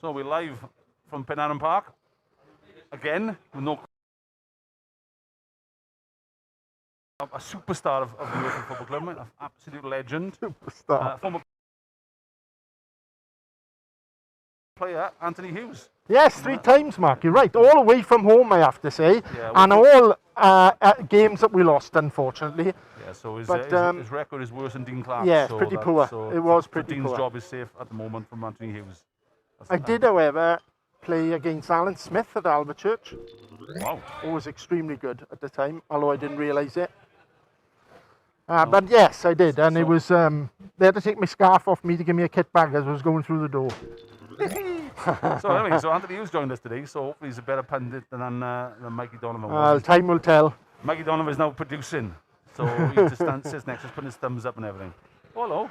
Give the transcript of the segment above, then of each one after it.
So we're live from Penarron Park again with no a superstar of the Merthyr Football Club, an absolute legend, Superstar. former player Anthony Hughes. Yes, 3 times, Mark. You're right. All away from home, I have to say, Yeah, and all games that we lost, unfortunately. Yeah, so his record is worse than Dean Clark's. Yeah, so pretty poor. It was pretty Dean's poor. job is safe at the moment from Anthony Hughes. I did, however, play against Alan Smith at Albert Church. Wow. Who was extremely good at the time, although I didn't realise it. But yes, I did, and it was. They had to take my scarf off me to give me a kit bag as I was going through the door. So anyway, so Anthony Hughes joined us today, so hopefully he's a better pundit than Mikey Donovan was. Time will tell. Mikey Donovan is now producing, so he just sits next to us, putting his thumbs up and everything. Oh, hello.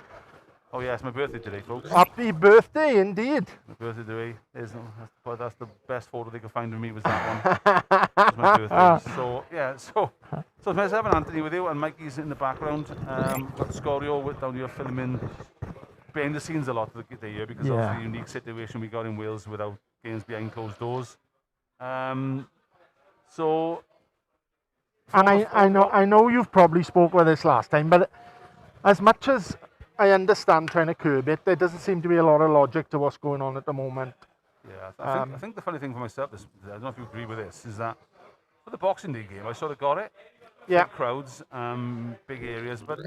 Oh yeah, it's my birthday today, folks. Happy birthday, indeed. My birthday today. That's the best photo they could find of me, was that one. It's my birthday. So yeah, so it's myself and Anthony with you, and Mikey's in the background. Got Scorio down here filming behind the scenes a lot of the year because of the unique situation we got in Wales without games behind closed doors. So. And I know you've probably spoke about this last time, but as much as I understand trying to curb it, there doesn't seem to be a lot of logic to what's going on at the moment. Yeah, I think the funny thing for myself, I don't know if you agree with this, is that for the Boxing Day game, I sort of got it. Yeah. Big crowds, big areas, but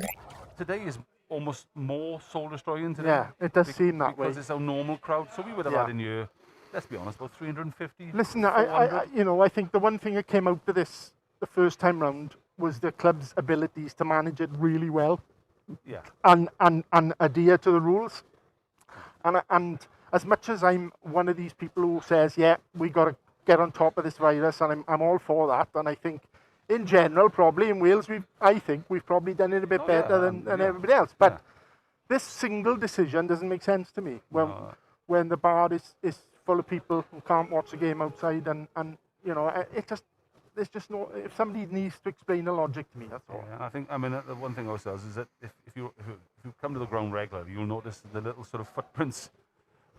today is almost more soul destroying today. Yeah, it does seem that way. Because it's our normal crowd, so we would have had in here, let's be honest, about 350. Listen, I think the one thing that came out of this the first time round was the club's abilities to manage it really well. Yeah. And adhere to the rules. And as much as I'm one of these people who says, yeah, we got to get on top of this virus, and I'm all for that, and I think in general, probably in Wales, I think we've probably done it a bit better than everybody else. But this single decision doesn't make sense to me. When the bar is full of people who can't watch the game outside, and you know, there's just no. If somebody needs to explain the logic to me, that's all. Yeah, the one thing I says is that if you come to the ground regularly, you'll notice the little sort of footprints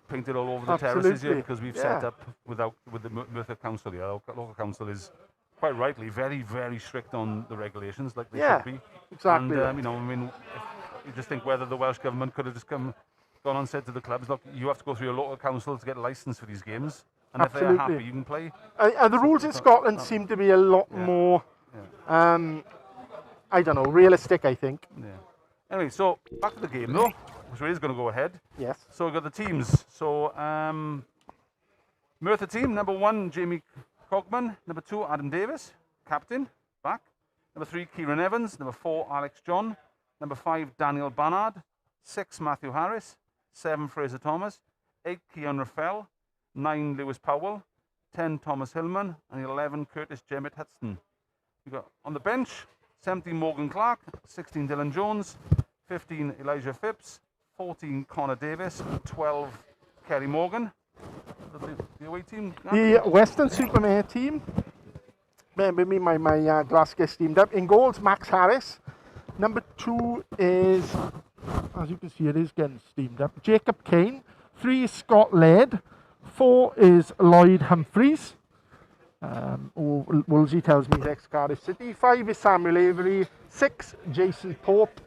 painted all over the terraces here, because we've set up with the Merthyr Council here. Our local council is quite rightly very, very strict on the regulations, like they should be. Exactly. And you just think whether the Welsh government could have just gone and said to the clubs, look, you have to go through your local council to get a licence for these games. And if they're happy, you can play. The rules in Scotland seem to be a lot more, I don't know, realistic, I think. Yeah. Anyway, so back to the game, though, which is going to go ahead. Yes. So we've got the teams. So Merthyr team, number 1, Jamie Cogman. Number 2, Adam Davis, captain, back. Number 3, Kieran Evans. Number 4, Alex John. Number 5, Daniel Bannard. 6, Matthew Harris. 7, Fraser Thomas. 8, Keon Raffel. 9, Lewis Powell, 10, Thomas Hillman, and 11, Curtis Jemmett Hudson. We've got on the bench, 17, Morgan Clark, 16, Dylan Jones, 15, Elijah Phipps, 14, Connor Davis, 12, Kerry Morgan. The away team? The Weston Supermare team. Remember me, my glass gets steamed up. In goals, Max Harris. Number 2 is, as you can see, it is getting steamed up, Jacob Kane. 3 is Scott Laird. 4 is Lloyd Humphreys, Woolsey tells me he's ex-Cardiff City. 5 is Samuel Avery. 6, Jason Pope.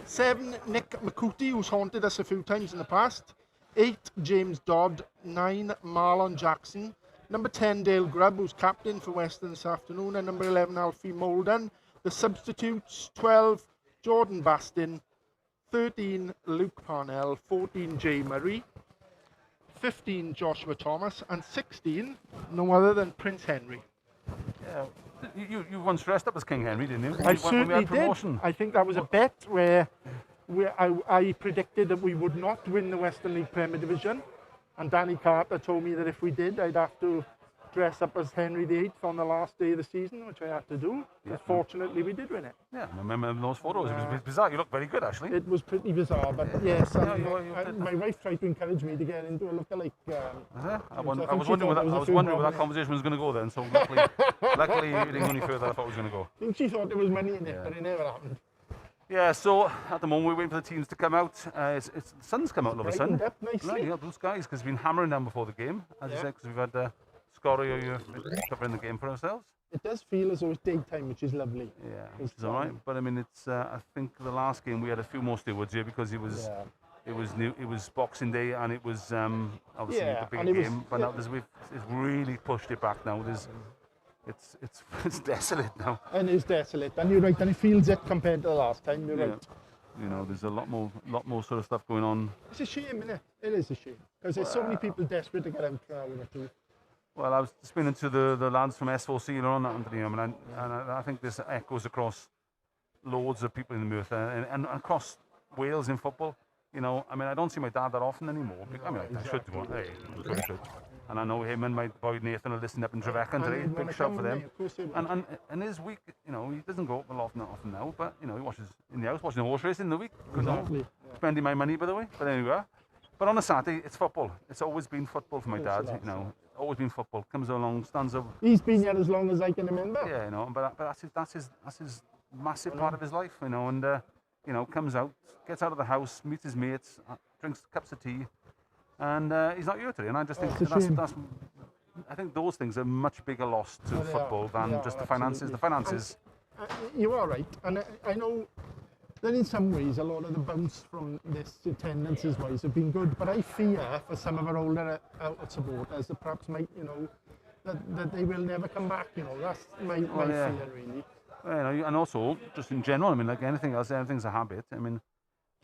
7, Nick McCooty, who's haunted us a few times in the past. 8, James Dodd. 9, Marlon Jackson. Number 10, Dale Grubb, who's captain for Weston this afternoon. And number 11, Alfie Molden. The substitutes, 12, Jordan Bastin. 13, Luke Parnell. 14, Jay Murray. 15, Joshua Thomas, and 16, no other than Prince Henry. Yeah, You once dressed up as King Henry, didn't you? I When we certainly had did. promotion. I think that was a bet where I predicted that we would not win the Western League Premier Division, and Danny Carter told me that if we did, I'd have to dress up as Henry VIII on the last day of the season, which I had to do. But fortunately, we did win it. Yeah, I remember those photos. It was bizarre. You look very good, actually. It was pretty bizarre, but yes, you my wife tried to encourage me to get into a lookalike. I was wondering where that conversation was going to go then. So luckily, it didn't go any further than I thought it was going to go. I think she thought there was money in it, but it never happened. Yeah, so at the moment we're waiting for the teams to come out. The sun's come out, love the sun. Brightened up nicely. Yeah, blue skies, because it's been hammering down before the game, as you said, because we've had Scorio covering the game for ourselves. It does feel as though it's daytime, which is lovely. Yeah, which is all right. But I mean, it's I think the last game we had a few more stewards here because it was Boxing Day and it was obviously the big game. But now it's really pushed it back now. It's desolate now. And it's desolate, and you're right, and it feels it compared to the last time. You're right. You know, there's a lot more sort of stuff going on. It's a shame, isn't it? It is a shame because there's so many people desperate to get out with too. Well, I was speaking to the lads from S4C on that, Anthony, and I think this echoes across loads of people in the Merthyr and across Wales in football. You know, I mean, I don't see my dad that often anymore. I mean, I should do it. Hey, I should. And I know him and my boy Nathan are listening up in Treveccan today. Big shout for them. And his week, you know, he doesn't go up a lot often now, but you know, he watches in the house, watching the horse race in the week. Exactly. Spending my money, by the way. But anyway, but on a Saturday, it's football. It's always been football for my dad. You know, always been football. Comes along, stands up. He's been here as long as I can remember. Yeah, you know, but that's his massive part of his life, you know, and you know, comes out, gets out of the house, meets his mates, drinks cups of tea. And he's not here today, and I just think I think those things are much bigger loss to football than just the finances. The finances. You are right, and I know that in some ways a lot of the bounce from this attendances wise have been good, but I fear for some of our older supporters that perhaps might, you know, that they will never come back. You know, that's my fear really. Well, you know, and also just in general, I mean, like anything else, everything's a habit. I mean.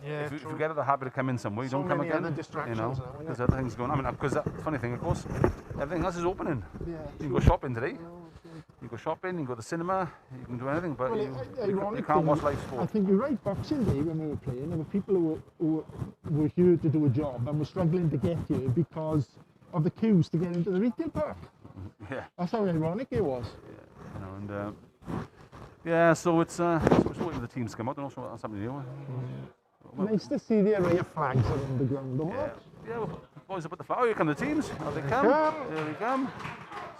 Yeah, if you get the habit of coming somewhere, you don't come again. You know, because other things going on. I mean, because that funny thing, of course, everything else is opening. Yeah, you can go shopping today. You go shopping, you can go to the cinema, you can do anything, but you can't watch live sport. I think you're right. Boxing Day when we were playing, there were people who were here to do a job and were struggling to get here because of the queues to get into the retail park. Yeah. That's how ironic it was. Yeah, you know, and so it's waiting for the teams to come out and also something new. Nice to see the array of flags around the ground, don't it? Yeah, well, boys up at the flag. Oh, here come the teams. Here they come. There they come.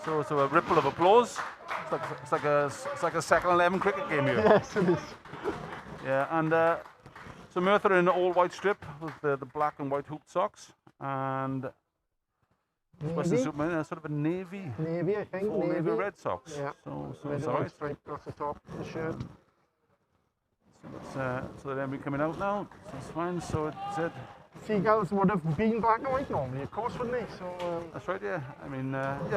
So a ripple of applause. It's like a second 11 cricket game here. Yes, it is. Yeah, and so Merthyr in the all white strip with the black and white hooped socks, and Weston Superman sort of a navy. Navy, I think. Navy red socks. Yeah. So it's all right. Stripe across the top of the shirt. So the enemy coming out now. That's fine. So it's it. Seagulls would have been black and white normally, of course, wouldn't they? So that's right. Yeah. I mean,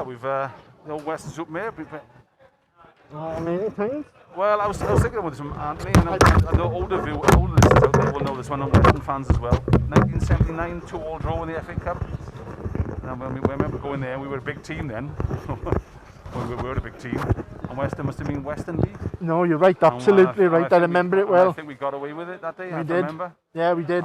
we've the old Weston Soup Mare. Many times. Well, I was thinking about this from Anthony. I know older listeners out there will know this one. And Western fans as well. 1979 2-2 draw in the FA Cup. And when we remember going there, we were a big team then. We were a big team. And Weston must have been Western League. No, you're right, absolutely right. I remember it well. I think we got away with it that day. We did. Remember. Yeah, we did.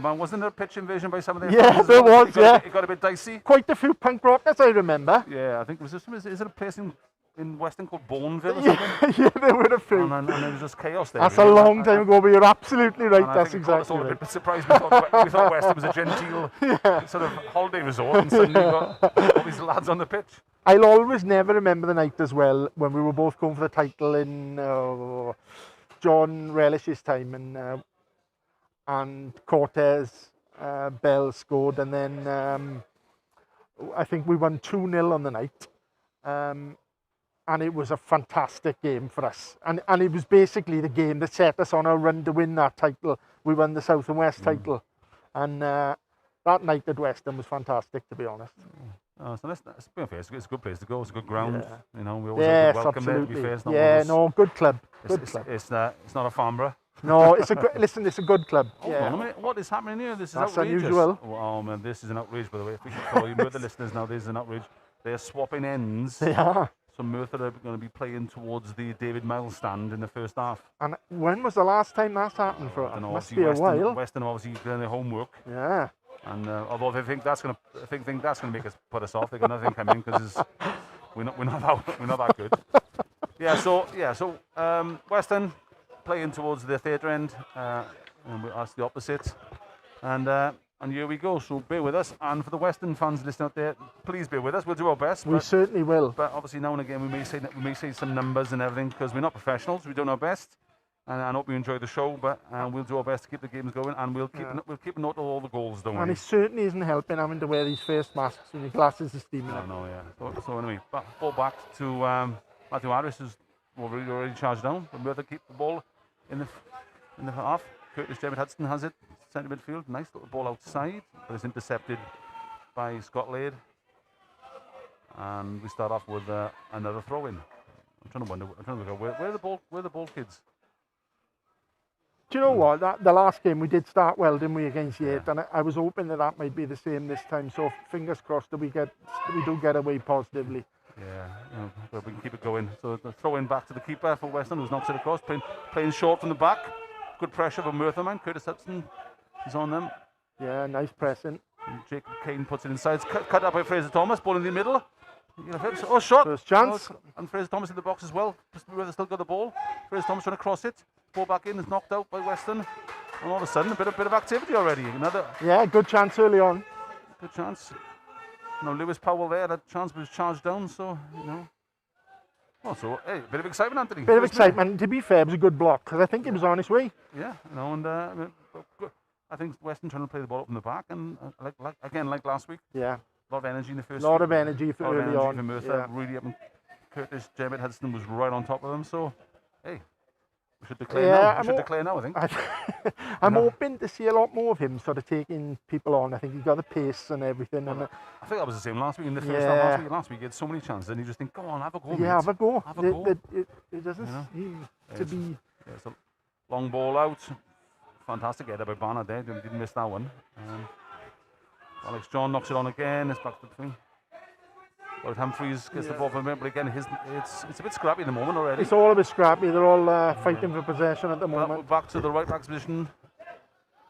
Wasn't there a pitch invasion by some of the Yeah, there was, It got a bit dicey. Quite a few punk rockers, I remember. Yeah, I think is it a place in Weston called Bourneville or something? Yeah, there were a few. And there was just chaos there. That's a long time ago, but you're absolutely right. That's exactly right. I was a bit surprised. We thought Weston was a genteel sort of holiday resort, and suddenly you've got all these lads on the pitch. I'll always never remember the night as well when we were both going for the title in John Relish's time, and Cortez Bell scored, and then I think we won 2-0 on the night. And it was a fantastic game for us. And it was basically the game that set us on our run to win that title. We won the South and West title. And that night at Weston was fantastic, to be honest. So let's be fair. It's a good place to go. It's a good ground. Yeah. You know, we always have a good welcome there. To be fair, it's not good club. It's not a Farnborough. No, it's a good. Listen, it's a good club. Hold on a minute. What is happening here? This is That's outrageous. Unusual. Oh man, this is an outrage, by the way. If we should call you the listeners now, this is an outrage. They're swapping ends. They are. So Merthyr are going to be playing towards the David Miles stand in the first half. And when was the last time that's happened for us? Must be a while. Weston obviously doing their homework. Yeah. And although they think that's going to make us put us off, they've got nothing coming because we're not that good. So Weston playing towards the theatre end, and that's the opposite. And here we go. So bear with us. And for the Weston fans listening out there, please bear with us. We'll do our best. We certainly will. But obviously now and again we may say some numbers and everything because we're not professionals. We're doing our best. And I hope you enjoy the show. But we'll do our best to keep the games going, and we'll keep note of all the goals, don't we? And it certainly isn't helping having to wear these face masks and your glasses are steaming up. No, yeah. So anyway, ball back to Matthew Harris, who's already charged down. But Merthyr keep the ball in the half. Curtis David Hudson has it. Centre midfield, nice little ball outside, but it's intercepted by Scott Laird. And we start off with another throw-in. I'm trying to work out where the ball kids. Do you know what? The last game we did start well, didn't we, against Yate? And I was hoping that might be the same this time. So fingers crossed that we do get away positively. Yeah, but we can keep it going. So the throw-in back to the keeper for Weston, who's knocks it across, playing short from the back. Good pressure from Merthyr man. Curtis Hudson is on them. Yeah, nice pressing. And Jacob Kane puts it inside. Cut up by Fraser Thomas. Ball in the middle. Shot. First chance. And Fraser Thomas in the box as well. Merthyr still got the ball. Fraser Thomas trying to cross it. Ball back in. Is knocked out by Weston. And all of a sudden, a bit of activity already. Yeah, good chance early on. Good chance. Now Lewis Powell there. That chance was charged down. So Also, hey, bit of excitement, Anthony. Bit of excitement. To be fair, it was a good block because I think it was on its way. Yeah, and I think Weston trying to play the ball up in the back, and like last week. Yeah. A lot of energy in the first. A lot of energy for early on. For Merthyr, really up. And Curtis David Hudson was right on top of them. So, hey, we should declare now. We should declare now, I think. I'm hoping to see a lot more of him sort of taking people on. I think he got the pace and everything. Well, I think that was the same last week in the first half. Last week he had so many chances, and you just think, "Come on, have a go, mate. Have a go." Have a go. It doesn't seem to be. Yeah, it's a long ball out. Fantastic header by Barnard there. Didn't miss that one. Alex John knocks it on again. It's back to the thing. Lloyd Humphreys gets the ball from him, but again, it's a bit scrappy at the moment already. It's all a bit scrappy. They're all fighting for possession at the moment. Back to the right back position.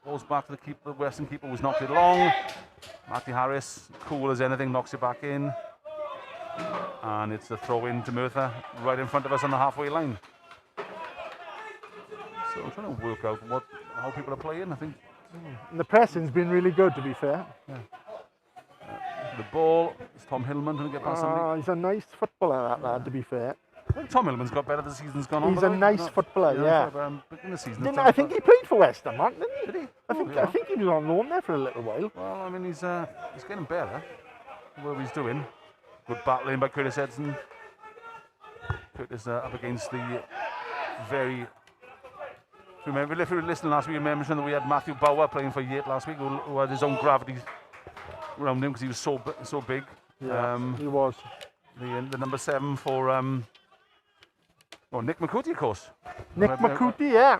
Ball's back to the keeper. The Western keeper was knocked it long. Matthew Harris, cool as anything, knocks it back in. And it's a throw in to Merthyr, right in front of us on the halfway line. So I'm trying to work out how people are playing, I think. And the pressing's been really good, to be fair. Yeah. The ball, is Tom Hillman going to get past somebody? He's a nice footballer, that lad, to be fair. I think Tom Hillman's got better as the season's gone on. He's a nice footballer, yeah. In the season, I think he played for Weston, man, didn't he? Did he? I think he was on loan there for a little while. Well, I mean, he's getting better. What he's doing. Good battling by Curtis Edson. Curtis up against the very... Remember, if you were listening last week, you mentioned that we had Matthew Bauer playing for Yate last week, who had his own gravity around him because he was so big. Yeah, he was. The number 7 for Nick McCooty, of course. Nick McCooty, yeah.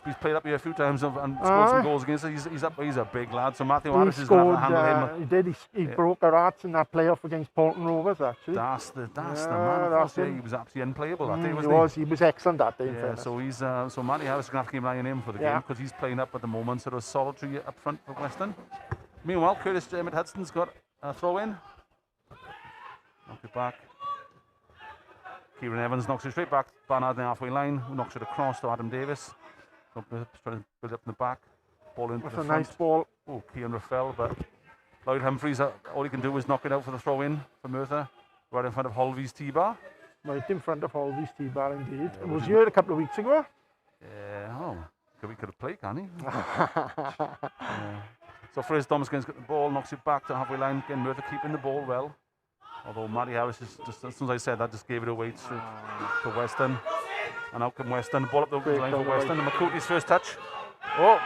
He's played up here a few times and scored some goals against us. He's a big lad, so Matthew Harris is going to handle him. He did. He broke our hearts in that playoff against Bolton Rovers, actually. That's the man. He was absolutely unplayable that day, wasn't he? He was excellent that day. Yeah, so Matty Harris is going to have to keep an eye on him for the game because he's playing up at the moment, sort of solitary up front for Weston. Meanwhile, Curtis David Hudson's got a throw in. Knock it back. Kieran Evans knocks it straight back. Barnard in the halfway line, who knocks it across to Adam Davis. Trying to build up in the back. Ball into the front. That's a nice ball. Oh, Kieran Raffel, but Lloyd Humphreys, all he can do is knock it out for the throw in for Merthyr. Right in front of Holvy's T-bar. Right in front of Holvy's T-bar, indeed. It was here a couple of weeks ago. Yeah, we could have played, can't he? So Fraser Thomas gets the ball, knocks it back to halfway line. Again, Merthyr keeping the ball well. Although Matty Harris is just, as soon as I said that, just gave it away to Weston. And out come Weston. Ball up the line for Weston. And McCootie's first touch. Oh,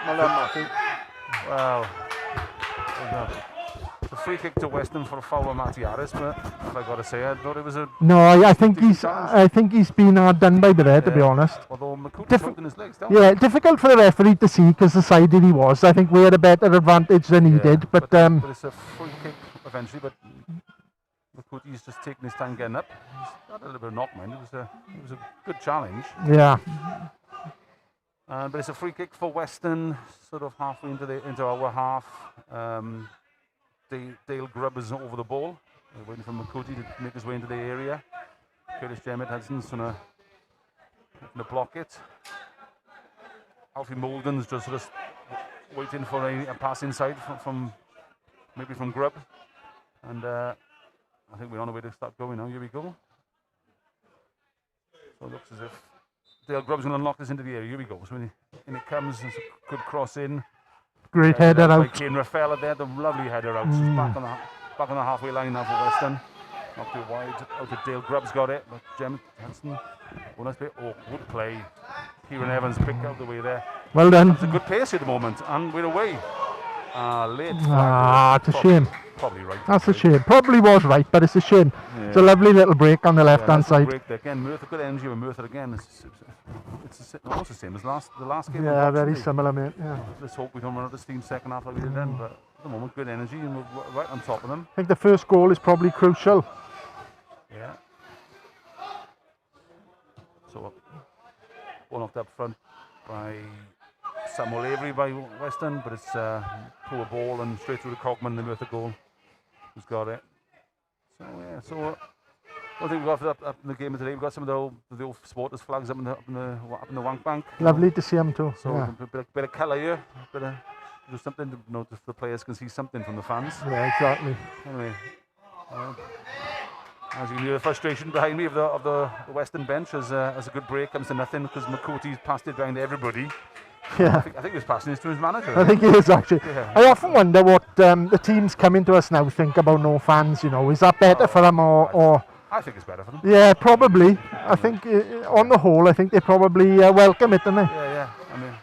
wow. It's a free kick to Weston for a foul on Matty Harris, but if I got to say, I thought it was a... No, I think he's been hard done by the red, to be honest. Although McCootie's hooked in his legs, difficult for the referee to see because the side that he was. I think we had a better advantage than he did. But it's a free kick eventually, but McCootie's just taking his time getting up. He's got a little bit of knock, man. It was a good challenge. Yeah. But it's a free kick for Weston, sort of halfway into our half. Dale Grubb is over the ball, waiting for McCootie to make his way into the area. Curtis Jemmett Hudson's trying to block it. Alfie Molden's just sort of waiting for a pass inside from Grubb. And I think we're on the way to start going now. Here we go. So it looks as if Dale Grubb's going to unlock this into the area. Here we go. So in it comes. It's a good cross in. Great header out. Kane Rafaela there, the lovely header out. She's back on the halfway line now for Weston. Not too wide. Out to Dale Grubb's got it. But Jem Hansen. Oh, nice bit. Oh, good play. Kieran Evans picked out the way there. Well done. It's a good pace at the moment, and we're away. Late. It's a shame. Probably right. That's a shame. Probably was right, but it's a shame. Yeah. It's a lovely little break on the left-hand side. Break there. Again, Merthyr, good energy with Merthyr again. It's almost the same as the last game. Yeah, very similar, mate. Yeah. Let's hope we don't run out of steam second half like we did then, but at the moment, good energy and we're right on top of them. I think the first goal is probably crucial. Yeah. So, ball knocked up front by Samuel Avery by Weston, but it's poor ball and straight through the Cogman, the Merthyr goal. Who's got it? So yeah, so I think we've got up in the game of today. We've got some of the old supporters flags up in the wank bank. Lovely to see them too. So yeah. a bit of colour here, do something to notice the players can see something from the fans. Yeah, exactly. Anyway, as you can hear the frustration behind me of the Western bench as a good break comes to nothing because McCootie's passed it behind everybody. Yeah. I think he was passing this to his manager. I think he is actually. Yeah. I often wonder what the teams coming to us now think about no fans. You know, is that better for them or? I think it's better for them. Yeah, probably. I think on the whole, I think they probably welcome it, don't they? Yeah. I mean.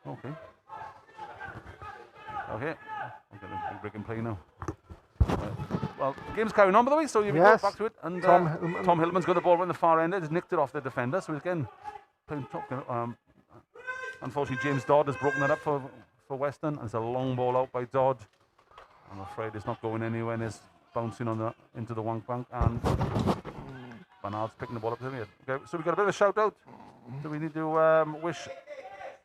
Okay. I'm getting a break and play now. Well, the game's carrying on by the way, so you go back to it. And Tom Hillman's got the ball right in the far end. He's nicked it off the defender, so he's again playing top. Unfortunately, James Dodd has broken that up for Weston, and it's a long ball out by Dodd. I'm afraid it's not going anywhere, and it's bouncing into the wank bank, and Bernard's picking the ball up to him. Okay, so we've got a bit of a shout out. Do we need to wish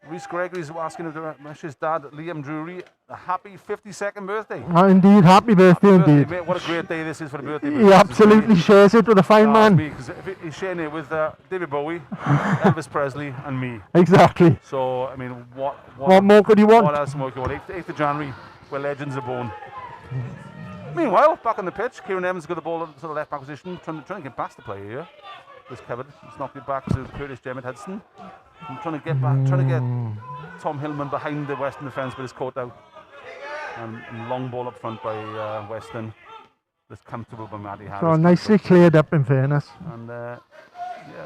Rhys Gregory's asking to wish his dad, Liam Drury, a happy 52nd birthday. Indeed, happy birthday indeed. Mate, what a great day this is for the birthday. He absolutely shares it with a fine man. Because he's sharing it with David Bowie, Elvis Presley, and me. Exactly. So, I mean, what more could you want? What else more could you want? 8th of January, where legends are born. Meanwhile, back on the pitch, Kieran Evans got the ball to the left back position, trying to get past the player here. It's covered. He's knocked it back to Curtis Jemmett Hudson. I'm trying to get Tom Hillman behind the Western defence, but it's caught out. And long ball up front by Weston. That's comfortable by Matty Harris. So nicely cleared up, in fairness. And yeah,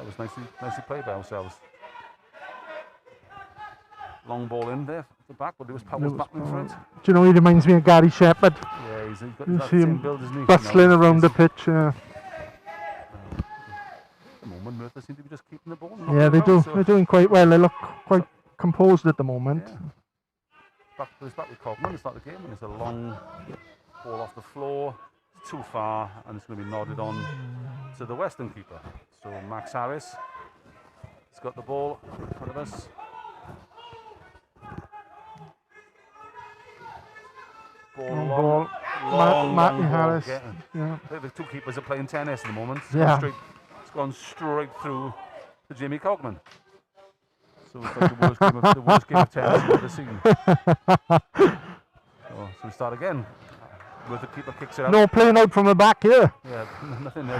it was nicely played by ourselves. Long ball in there, the back, but there was Powell's battling for it. Do you know, he reminds me of Gary Shepherd. Yeah, he's got that same build, isn't he? Bustling around the pitch. Merthyr seem to be just keeping the ball. Yeah, they do. So they're doing quite well. They look quite composed at the moment. Yeah. It's back with Cogman to start the game, and it's a long ball off the floor. It's too far, and it's going to be nodded on to the Western keeper. So Max Harris has got the ball in front of us. Long Matty Harris. Yeah. The two keepers are playing tennis at the moment. Yeah. It's gone straight through to Jimmy Cogman. So it's like the worst game of tennis I've ever seen. So we start again. Where the keeper kicks it out. No playing out from the back here. Yeah, nothing there.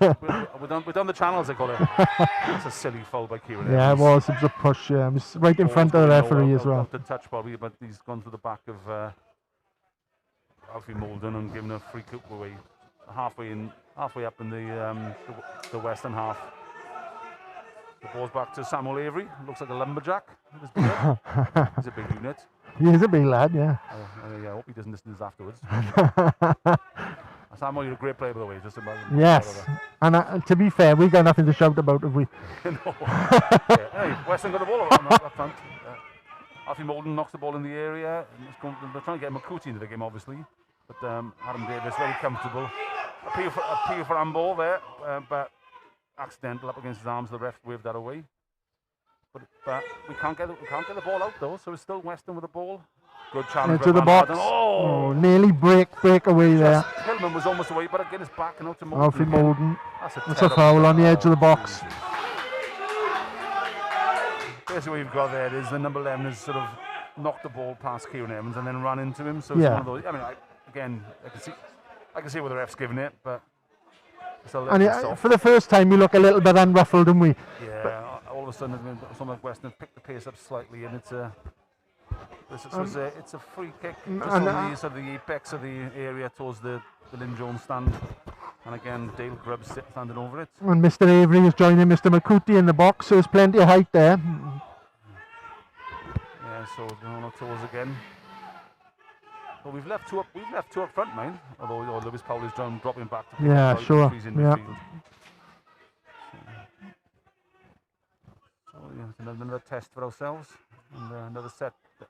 Yeah. We're down the channels, they call it. It's a silly foul by Kieran. Yeah, it was a push. Yeah, it was right in front of the referee as well. Out to touch probably, but he's gone to the back of Alfie Molden and given a free kick away. Halfway up in the Western half. The ball's back to Samuel Avery. Looks like a lumberjack. He's a big unit. He is a big lad, yeah. I hope he doesn't listen to this afterwards. Samuel, you're a great player, by the way. Just about yes. And to be fair, we got nothing to shout about, have we? No. Yeah. Hey, Weston got the ball up front. Alfie Molden knocks the ball in the area. And they're trying to get McCooty into the game, obviously. But Adam Davis, very comfortable. Appeal for handball there, but accidental up against his arms. The ref waved that away. But we can't get the ball out though, so it's still Weston with the ball. Good challenge into the box. Nearly break away there. Hillman was almost away, but again, it's back and out to Molden. Alfie Molden. That's a foul on the edge of the box. Basically, what you've got there is the number 11 has sort of knocked the ball past Kieran Evans and then ran into him. So it's one of those. I mean, I can see where the ref's giving it, but it's a little bit soft. For the first time, we look a little bit unruffled, don't we? Yeah. But all of a sudden, something like Weston picked the pace up slightly, and it's a free kick just on the sort of the apex of the area towards the Lynn Jones stand. And again, Dale Grubbs standing over it. And Mr. Avery is joining Mr. McCooty in the box, so there's plenty of height there. Yeah, so on our toes again. Well, we've left two up front, mind. Although Lewis Powell is dropping back to pick up sure. In midfield. So yeah, another test for ourselves, and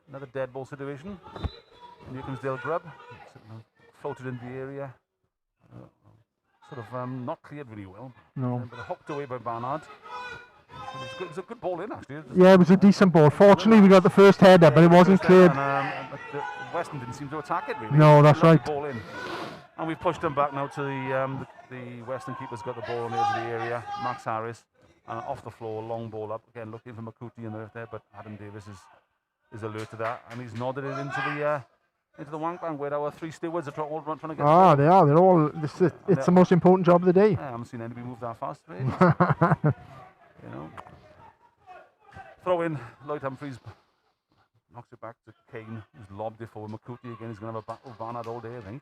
another dead ball situation. And here comes Dale Grubb, floated into the area. Sort of not cleared really well. No. But hooked away by Barnard. It was a good ball in, actually. Yeah, it was a decent ball. Fortunately, we got the first header, but it wasn't cleared. But Weston didn't seem to attack it, really. No, that's right. Ball in. And we've pushed them back now to the Western keeper's got the ball on the edge of the area. Max Harris, off the floor, long ball up. Again, looking for McCooty in there, but Adam Davis is alert to that. And he's nodded it into the wank bank where our three stewards are all trying to get. Ah, they are. They're all. It's the most important job of the day. I haven't seen anybody move that fast. Really. Throw in. Lloyd Humphries knocks it back to Kane, who's lobbed it for McCooty again. He's going to have a battle with Barnard all day, I think.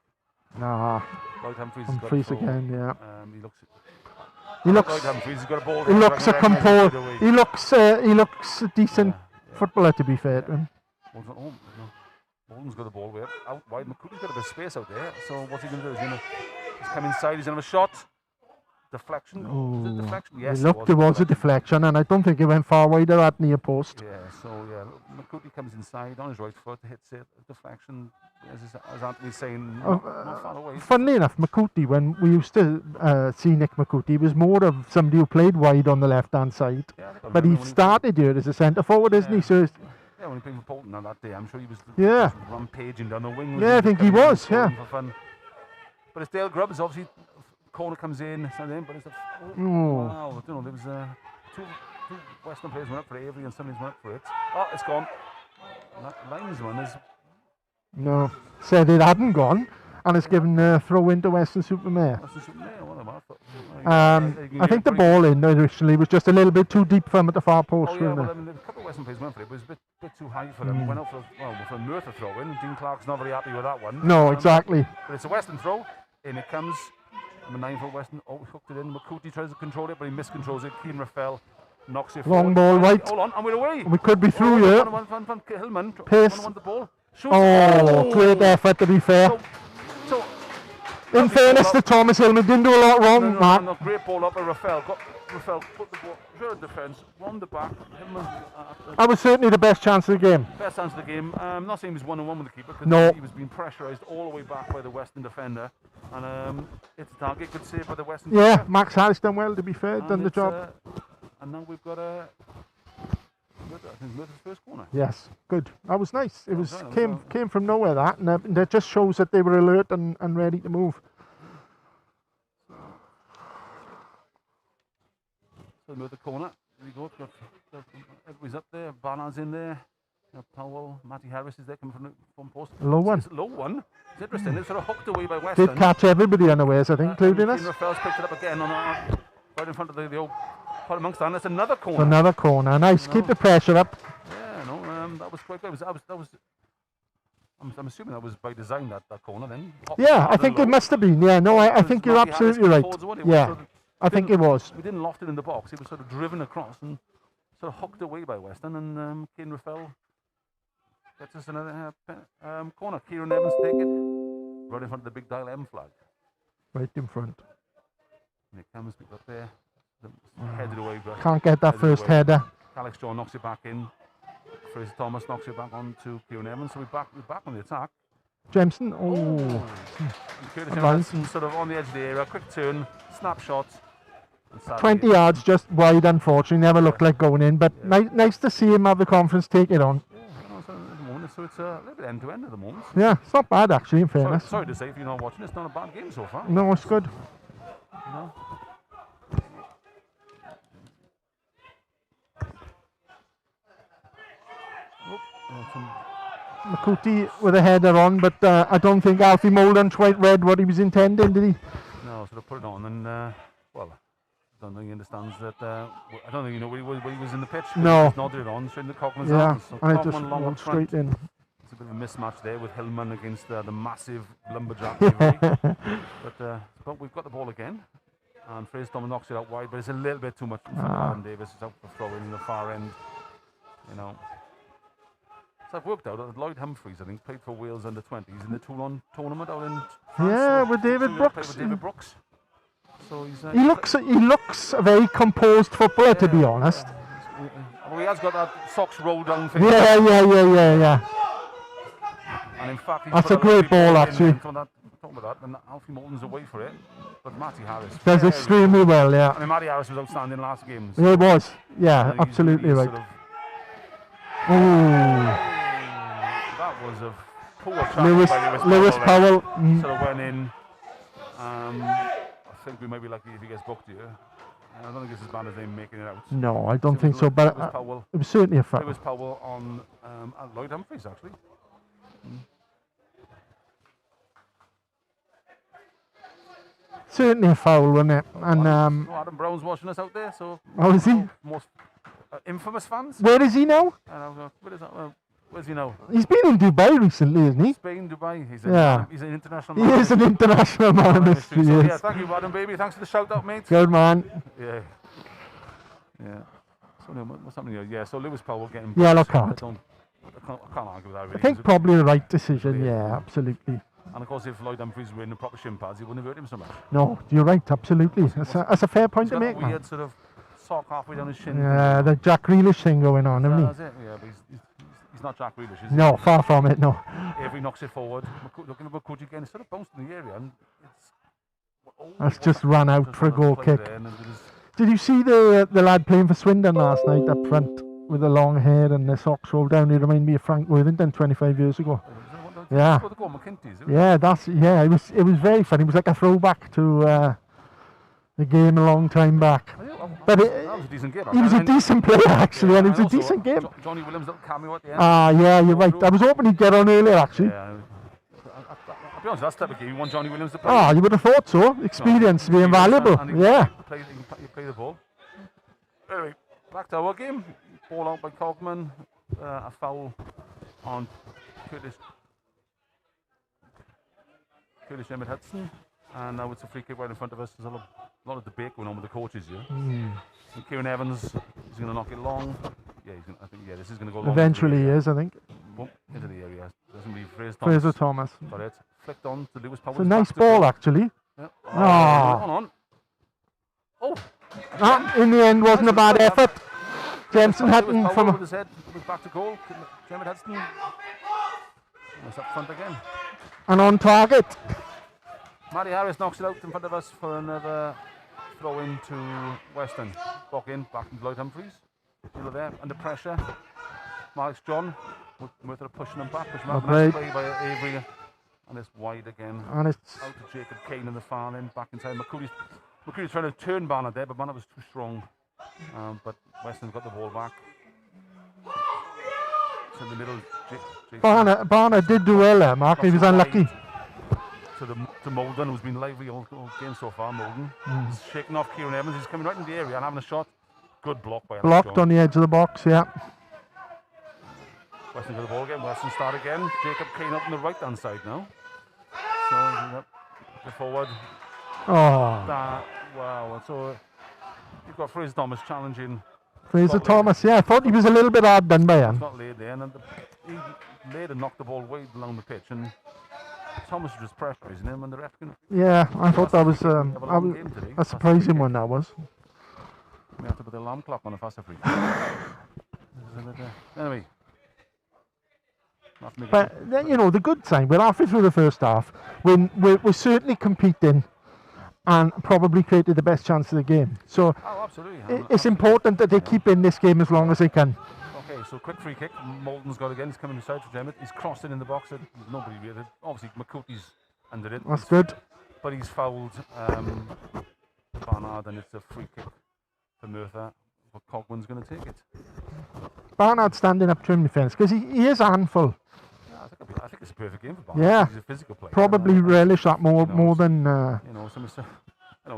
Nah. Lloyd Humphries again, yeah. He looks. Lloyd Humphries has got a ball. He looks a composed. He looks a decent footballer, to be fair to him. Molden's got the ball out wide. McCooty's got a bit of space out there. So what's he going to do? He's come inside. He's going to have a shot. Deflection. Was it deflection? Yes, it was a deflection, and I don't think it went far wide of that near post. Yeah. So McCooty comes inside on his right foot, hits it. Deflection, as Anthony's saying, not far away. Funnily enough, McCooty, when we used to see Nick McCooty, was more of somebody who played wide on the left-hand side. Yeah, but he started here as a centre forward, isn't he? So. Yeah, when he played for Bolton on that day, I'm sure he was rampaging down the wing. Yeah, I think he was, yeah. For fun. But it's Dale Grubbs, obviously, corner comes in, but it's wow, I don't know, there was two Western players went up for Avery and somebody's went up for it. Oh, it's gone. That linesman is... No, said it hadn't gone, and it's given a throw into Weston Supermare. I think the ball in originally was just a little bit too deep for him at the far post. Oh, yeah, well, I mean, a couple of Western players went for it, but it was a bit too high for them. Went out for a Merthyr throw in. Dean Clark's not very happy with that one. No, exactly. But it's a Western throw. In it comes. Number 9 for Weston. Oh, hooked it in. McCooty tries to control it, but he miscontrols it. Keen Rafael knocks it long ball right. Hold on, and we're away. We could be through here. Hillman. Pace. The ball. Great effort, to be fair. In fairness to Thomas Hillman, didn't do a lot wrong, Mark. No, great ball up by Rafael. Rafael put the ball, good defence, won the back. Hillman, that was certainly the best chance of the game. Best chance of the game. I'm not saying he was 1-on-1 with the keeper, because he was being pressurised all the way back by the Western defender. And it's a target, good save by the Western defender. Yeah, Max Harris done well, to be fair, done the job. And now we've got I think Merthyr's first corner. Yes, good. That was nice. It was came from nowhere, that, and that just shows that they were alert and ready to move. So Merthyr corner. There we go. Everybody's up there. Barnard's in there. Powell, Matty Harris is there coming from post. Low one. It's low one. It's interesting. It's sort of hooked away by Weston. Did catch everybody unawares, I think, including us. Rafael's picked it up again right in front of the old part amongst them. That's another corner. It's another corner. Nice. Keep the pressure up. Yeah, that was quite good. I'm assuming that was by design, that corner then. Yeah, I think it must have been. Yeah, no, I think you're absolutely right. Yeah, I think it was. We didn't loft it in the box. It was sort of driven across and sort of hooked away by Weston, and Kane Rafael gets us another corner. Kieran Evans take it right in front of the big dial M flag. Right in front. And it comes up there. Headed away. Can't get that first header. Alex John knocks it back in. Fraser Thomas knocks it back on to Kieran Evans, so we're back on the attack. Jemson, oh. Curtis Advance. Hudson sort of on the edge of the area, quick turn, snapshot. And sadly, 20 yards just wide, unfortunately. Never looked like going in, but nice to see him have the confidence, take it on. So at the moment, so it's a little bit end to end at the moment. Yeah, it's not bad actually, in fairness. Sorry to say, if you're not watching, it's not a bad game so far. No, it's good. No. Makuti with a header on, but I don't think Alfie Molden quite read what he was intending, did he? No, sort of put it on, and well, I don't think he understands that. I don't think he knew when he was in the pitch. No. He just nodded it on straight into Cockman's Yeah, hands. So and it Cockman just long walked front. straight in. It's a bit of a mismatch there with Hillman against the massive lumberjack. But we've got the ball again, and Fraser Thomas knocks it out wide, but it's a little bit too much for Adam Davis. It's out for throwing in the far end, you know. So I've worked out that Lloyd Humphreys, I think, played for Wales under 20s in the Toulon tournament out in France. Yeah, with David Brooks. With David Brooks. So he's, he looks a very composed footballer, to be honest. Well, he has got that socks rolled down thing. Yeah. And in fact, That's a great ball, actually. Talking about that, and Alfie Moulton's away for it, but Matty Harris does extremely well, yeah. I mean, Matty Harris was outstanding last game. So Yeah, he was. Yeah, absolutely right. That was a poor tackle by Lewis Powell. Sort of went in. I think we might be lucky if he gets booked here. I don't think it's as bad as them making it out. No, I don't think so, but it was certainly a foul. Lewis Powell on Lloyd Humphreys, actually. Certainly a foul, wasn't it? And Adam Brown's watching us out there, so. Oh, is he? Most infamous fans. Where is he now? Where's he now? He's been in Dubai recently, isn't he? Spain, Dubai. He's an international man. He is an international man of mystery. So, yeah, thank you, Adam Baby. Thanks for the shout out, mate. Good man. Yeah. So what's happening here? Yeah. So Lewis Powell getting yellow card. I can't argue with that. Really. I think probably the right decision. Yeah, absolutely. And of course, if Lloyd Humphreys were in the proper shin pads, he wouldn't have hurt him so much. No, you're right. Absolutely. That's a fair point to make, man. Weird sort of sock halfway down his shin. Yeah, the Jack Grealish thing going on, isn't he? That's it. Yeah, but he's not Jack Grealish, is he? No, far from it. No. Avery knocks it forward. Looking at Makuti again, it's sort of bounced in the area, and that's just run out for a goal kick. Did you see the lad playing for Swindon last night up front with the long hair and the socks rolled down? He reminded me of Frank Worthington 25 years ago. Yeah. Yeah, it was very funny. It was like a throwback to the game a long time back. But that was a decent game. He was a decent player actually, and it was a decent game. Johnny Williams' little cameo at the end. Yeah, you're right. I was hoping he'd get on earlier actually. Yeah. I'll be honest, that's the type of game you want Johnny Williams to play. You would have thought so. Experience being valuable. Yeah. You play the ball. Anyway, back to our game. Ball out by Cogman. A foul on Curtis Emmett Hudson, and now it's a free kick right in front of us. There's a lot of debate going on with the coaches here. And Kieran Evans is going to knock it long. I think this is going to go long. Eventually he is, I think. Into the area. Doesn't leave Fraser Thomas. Got it. Flicked on to Lewis Powell. It's a nice ball actually. Yeah. On. Oh. In the end, wasn't a bad effort. Jensen Hutton from his head was back to goal. Emmett Hudson. That's up front again. And on target. Matty Harris knocks it out in front of us for another throw into Weston. Back into Lloyd Humphreys. Still there, under pressure. Alex John, Merthyr pushing him back. Nice play by Avery. And it's wide again. And it's out to Jacob Kane in the far end, back inside. McCready's trying to turn Barnard there, but Barnard was too strong. But Weston's got the ball back. It's in the middle. Barnard did do well there, Mark. He was unlucky. To Molden, who's been lively all game so far. Molden. He's shaking off Kieran Evans. He's coming right in the area and having a shot. Good block by Alex Blocked John. On the edge of the box, yeah. Weston got the ball again. Weston start again. Jacob Kane up on the right hand side now. So the forward. Wow. So you've got Fraser Thomas challenging. Fraser Thomas, yeah. I thought he was a little bit hard done by him. He's not laid there, and he laid and knocked the ball way along the pitch, and Thomas was just pressurising him, and the ref can. Yeah, I thought that was a surprising one. That was. We have to put the alarm clock on if that's a free. Anyway, That's making But you know, the good sign, we're halfway through the first half. We're certainly competing, and probably created the best chance of the game. So Oh, absolutely. it's important that they keep in this game as long as they can. Okay, so quick free kick. Malden's got again. He's coming inside for Emmett. He's crossed it in the box. Nobody really. Obviously, McCootie's under it. That's good. But he's fouled Barnard, and it's a free kick for Merthyr. But Cogman's going to take it. Barnard standing up to him in defence because he is a handful. Yeah, I think it's a perfect game for Barnard. Yeah, He's a physical player. probably relish that more than.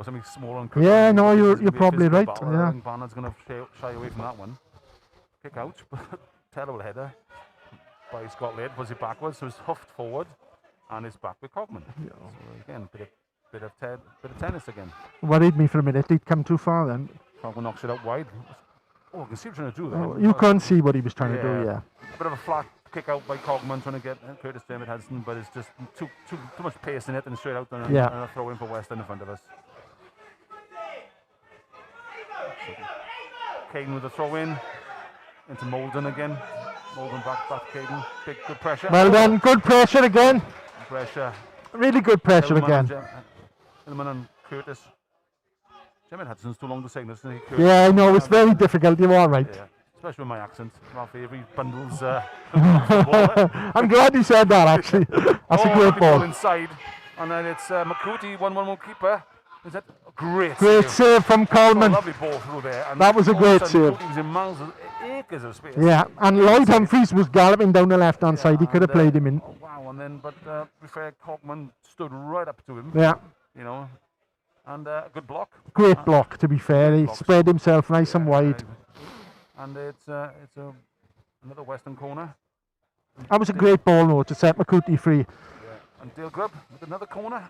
Something small and. Yeah, no, you're probably right. Yeah. I think Barnard's going to shy away from that one. Kick out, terrible header by Scott Laird, puts it backwards, so it's huffed forward, and it's back with Cogman. Yeah. So again, bit of tennis again. Worried me for a minute. He'd come too far then. Cogman knocks it out wide. Oh, I can see what he's trying to do there. Oh, you can't see what he was trying to do. Yeah. A bit of a flat kick out by Cogman, trying to get Curtis Dermot Hudson, but it's just too much pace in it, and straight out and a throw in for Weston in front of us. Caden with a throw in. Into Malden again. Malden back to Caden. Good pressure. Well done. Good pressure again. Pressure. Really good pressure again. Hillman and Curtis. Jemmett Hudson's too long to say this, isn't he? Yeah, I know. It's very difficult. You are right. Yeah. Especially with my accent. My favourite bundles. I'm glad you said that, actually. That's a great ball. Inside. And then it's McCootie, 1-1 keeper. Is that great save from Coleman? Lovely ball through there. And that was a great save. He was in miles of acres of space. Yeah, and Lloyd Humphries was galloping down the left-hand side. He could have played him in. Oh, wow, and then, but to be fair, Cogman stood right up to him. Yeah. You know, and a good block. Great block, to be fair. He spread himself nice and wide. And it's another Western corner. That was a great ball, though, to set McCootie free. Yeah. And Dale Grubb with another corner.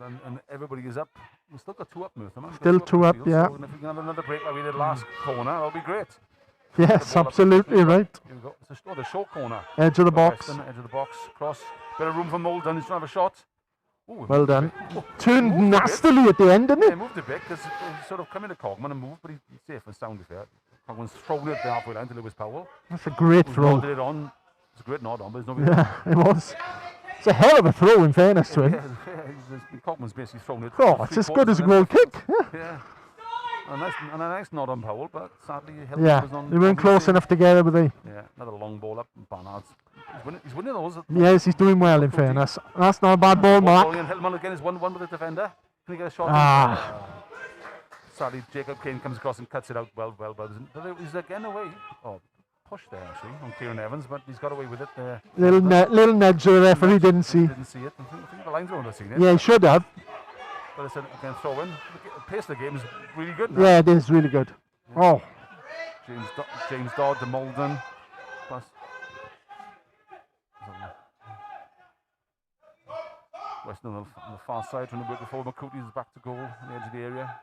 And everybody is up. We've still got 2 up, Merthyr. Still 2 up, yeah. So if we can have another break like we did last corner, that'll be great. Yes, absolutely right. Here we go. It's the short corner. Edge of the box. Weston, edge of the box. Cross. Bit of room for Malden. He's trying to have a shot. Ooh, well done. Turned nastily at the end, didn't it? Yeah, moved a bit because he sort of come into Cogman and moved, but he's safe and sound with it. Cogman's thrown it the halfway line to Lewis Powell. That's a great throw. It on. It's a great nod on, but there's no. Yeah, it was. It's a hell of a throw, in fairness to him. Yeah, Cogman's basically thrown it. Oh, it's as good as a goal kick. Yeah. And a nice nod on Powell, but sadly was on. They weren't close enough together, were they? Yeah, another long ball up. Barnard's. He's winning those. Yes, he's doing well, in fairness. That's not a bad ball, Mark. Hillman again is 1-1 with the defender. Can he get a shot? Sadly, Jacob Kane comes across and cuts it out well. But he's again away. Oh, push there actually on Kieran Evans, but he's got away with it there. Little nudge the referee didn't see. Didn't see it. I think the lines would have seen it. Yeah, he should have. But it's again throw in. The pace of the game is really good now. Yeah, it is really good. Oh. James Dodd to Malden. Plus. Weston on the far side trying to work before McCootie's back to goal on the edge of the area.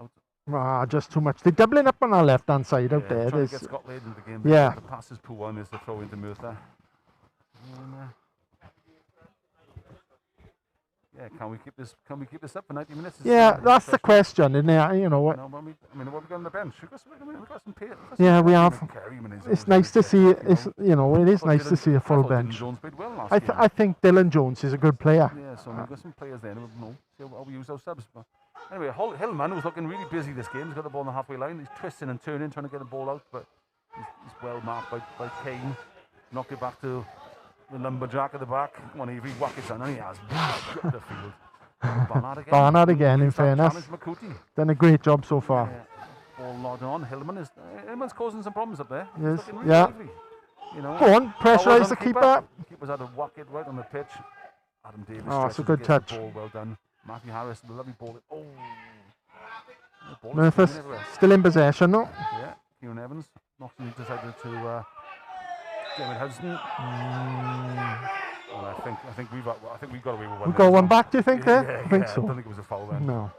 Out. Just too much. They're doubling up on our left-hand side out there. Trying to get Scott Laird into the game. Yeah. The pass is poor and there's the throw into Merthyr. Yeah, can we keep this up for 90 minutes? Yeah, that's the question, isn't it? You know what? What we got on the bench? We've got some pace. Yeah, we have. It's nice to see it. It's it is nice to see a full bench. Jones played well last year. I think Dylan Jones is a good player. Yeah, so we've got some players there. See how we use those subs. But anyway, Hillman was looking really busy this game. He's got the ball on the halfway line. He's twisting and turning, trying to get the ball out, but he's well marked by Kane. Knock it back to the lumberjack at the back. One Avery whack it down, and he has got the field. Barnard again, in fairness. Done a great job so far. Yeah. Ball nodding on. Hillman's causing some problems up there. Yes. Really yeah. Avery, Go on, pressurise the keeper. Keeper's had to whack it right on the pitch. Adam Davis. Oh, it's a good touch. Ball well done. Matthew Harris, the lovely ball. Oh. Merthyr still in possession, no? Yeah. Kieran Evans. Nothing decided to. David Hudson. Well, I think we've got away with one. We got one back, do you think? Yeah, I think so. I don't think it was a foul then. No.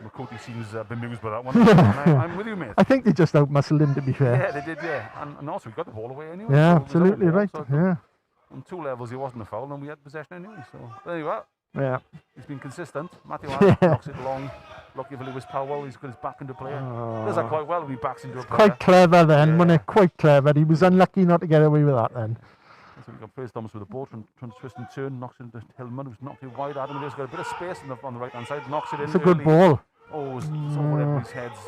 McCourty seems bemused by that one. I'm with you, mate. I think they just out-muscled him, to be fair. Yeah, they did, yeah. And also, we got the ball away anyway. Yeah, so absolutely right. So yeah. On 2 levels, he wasn't a foul, and we had possession anyway. So there you are. Yeah. He's been consistent. Matthew Harris knocks it long. Lucky for Lewis Powell, he's got his back into play. Does that quite well when he backs into a player. Quite clever then, wasn't it? Quite clever. He was unlucky not to get away with that then. So we've got first Thomas with the ball, trying to twist and turn, knocks it into Hillman, who's knocked it wide. Adam has got a bit of space on the right hand side, knocks it in. It's a good ball. Oh, it's over everybody's heads.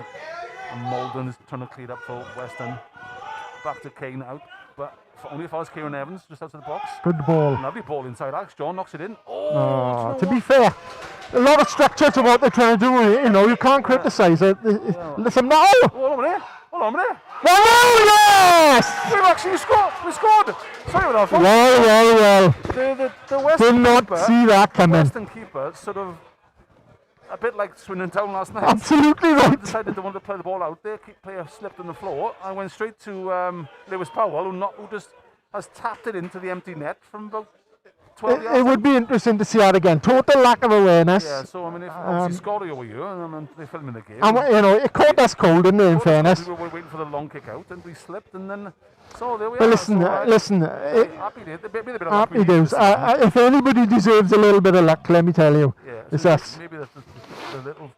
And Malden is trying to clear it up for Weston. Back to Kane out, but only if I was Kieran Evans, just out of the box. Good ball. Lovely ball inside. Alex John knocks it in. To be fair, a lot of structure to what they're trying to do. You know, you can't criticise it. Listen now. Hold on a minute. Oh, yes! We've actually scored. We scored. Sorry about that. Well. The Western Did not keeper, see that coming. The Western keeper sort of a bit like Swindon Town last night. Absolutely right. Decided they wanted to play the ball out. Their player slipped on the floor. I went straight to Lewis Powell, who just has tapped it into the empty net from about 12 yards. It would be interesting to see that again. Total lack of awareness. Yeah, so I mean, if obviously Scotty over here, and they're filming the game. And you know, it caught us cold, didn't it, in fairness? We were waiting for the long kick out, and we slipped, and then so there we But are. listen, Happy days. A bit of luck we happy need days. this season. If anybody deserves a little bit of luck, let me tell you, it's so us. Maybe the little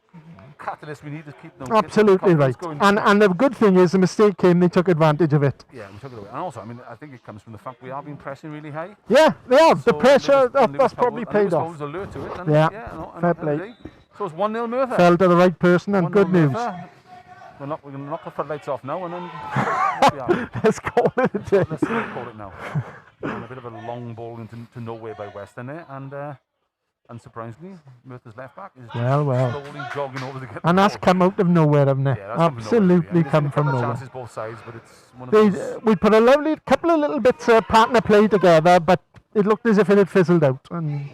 catalyst we need to keep them. Absolutely right. And the good thing is, the mistake came, they took advantage of it. Yeah, we took it away. And also, I mean, I think it comes from the fact we have been pressing really high. Yeah, they have. So The pressure, that's probably paid off. Lewis alert to it. And Fair play. So it's 1-0 Merthyr. Fell to the right person, and good news. We're going to knock the floodlights off now, and then Let's call it a day. Let's call it now. And a bit of a long ball into nowhere by Weston there, and unsurprisingly, Merthyr's left back is slowly jogging over to get the And that's ball. come out of nowhere, hasn't it? Yeah, that's Absolutely come from nowhere. Chances both sides, but it's one of those. We put a lovely couple of little bits of partner play together, but it looked as if it had fizzled out, and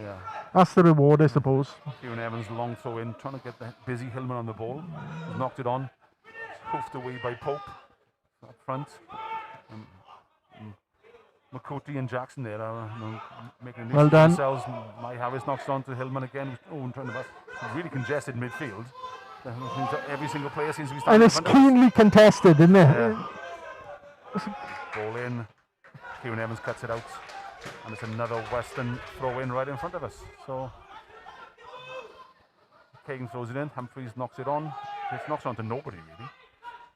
that's the reward, I suppose. Kieran Evans long throw in, trying to get the busy Hillman on the ball. He's knocked it on, hoofed away by Pope up front. McCourty and Jackson there are making a well done. themselves. My Harris knocks it on to Hillman again. And trying to really congested midfield. Every single player seems to be And standing it's keenly contested, isn't it? Yeah. Ball in. Kieran Evans cuts it out. And it's another Weston throw in right in front of us. So Kagan throws it in. Humphreys knocks it on. It knocks on to nobody really.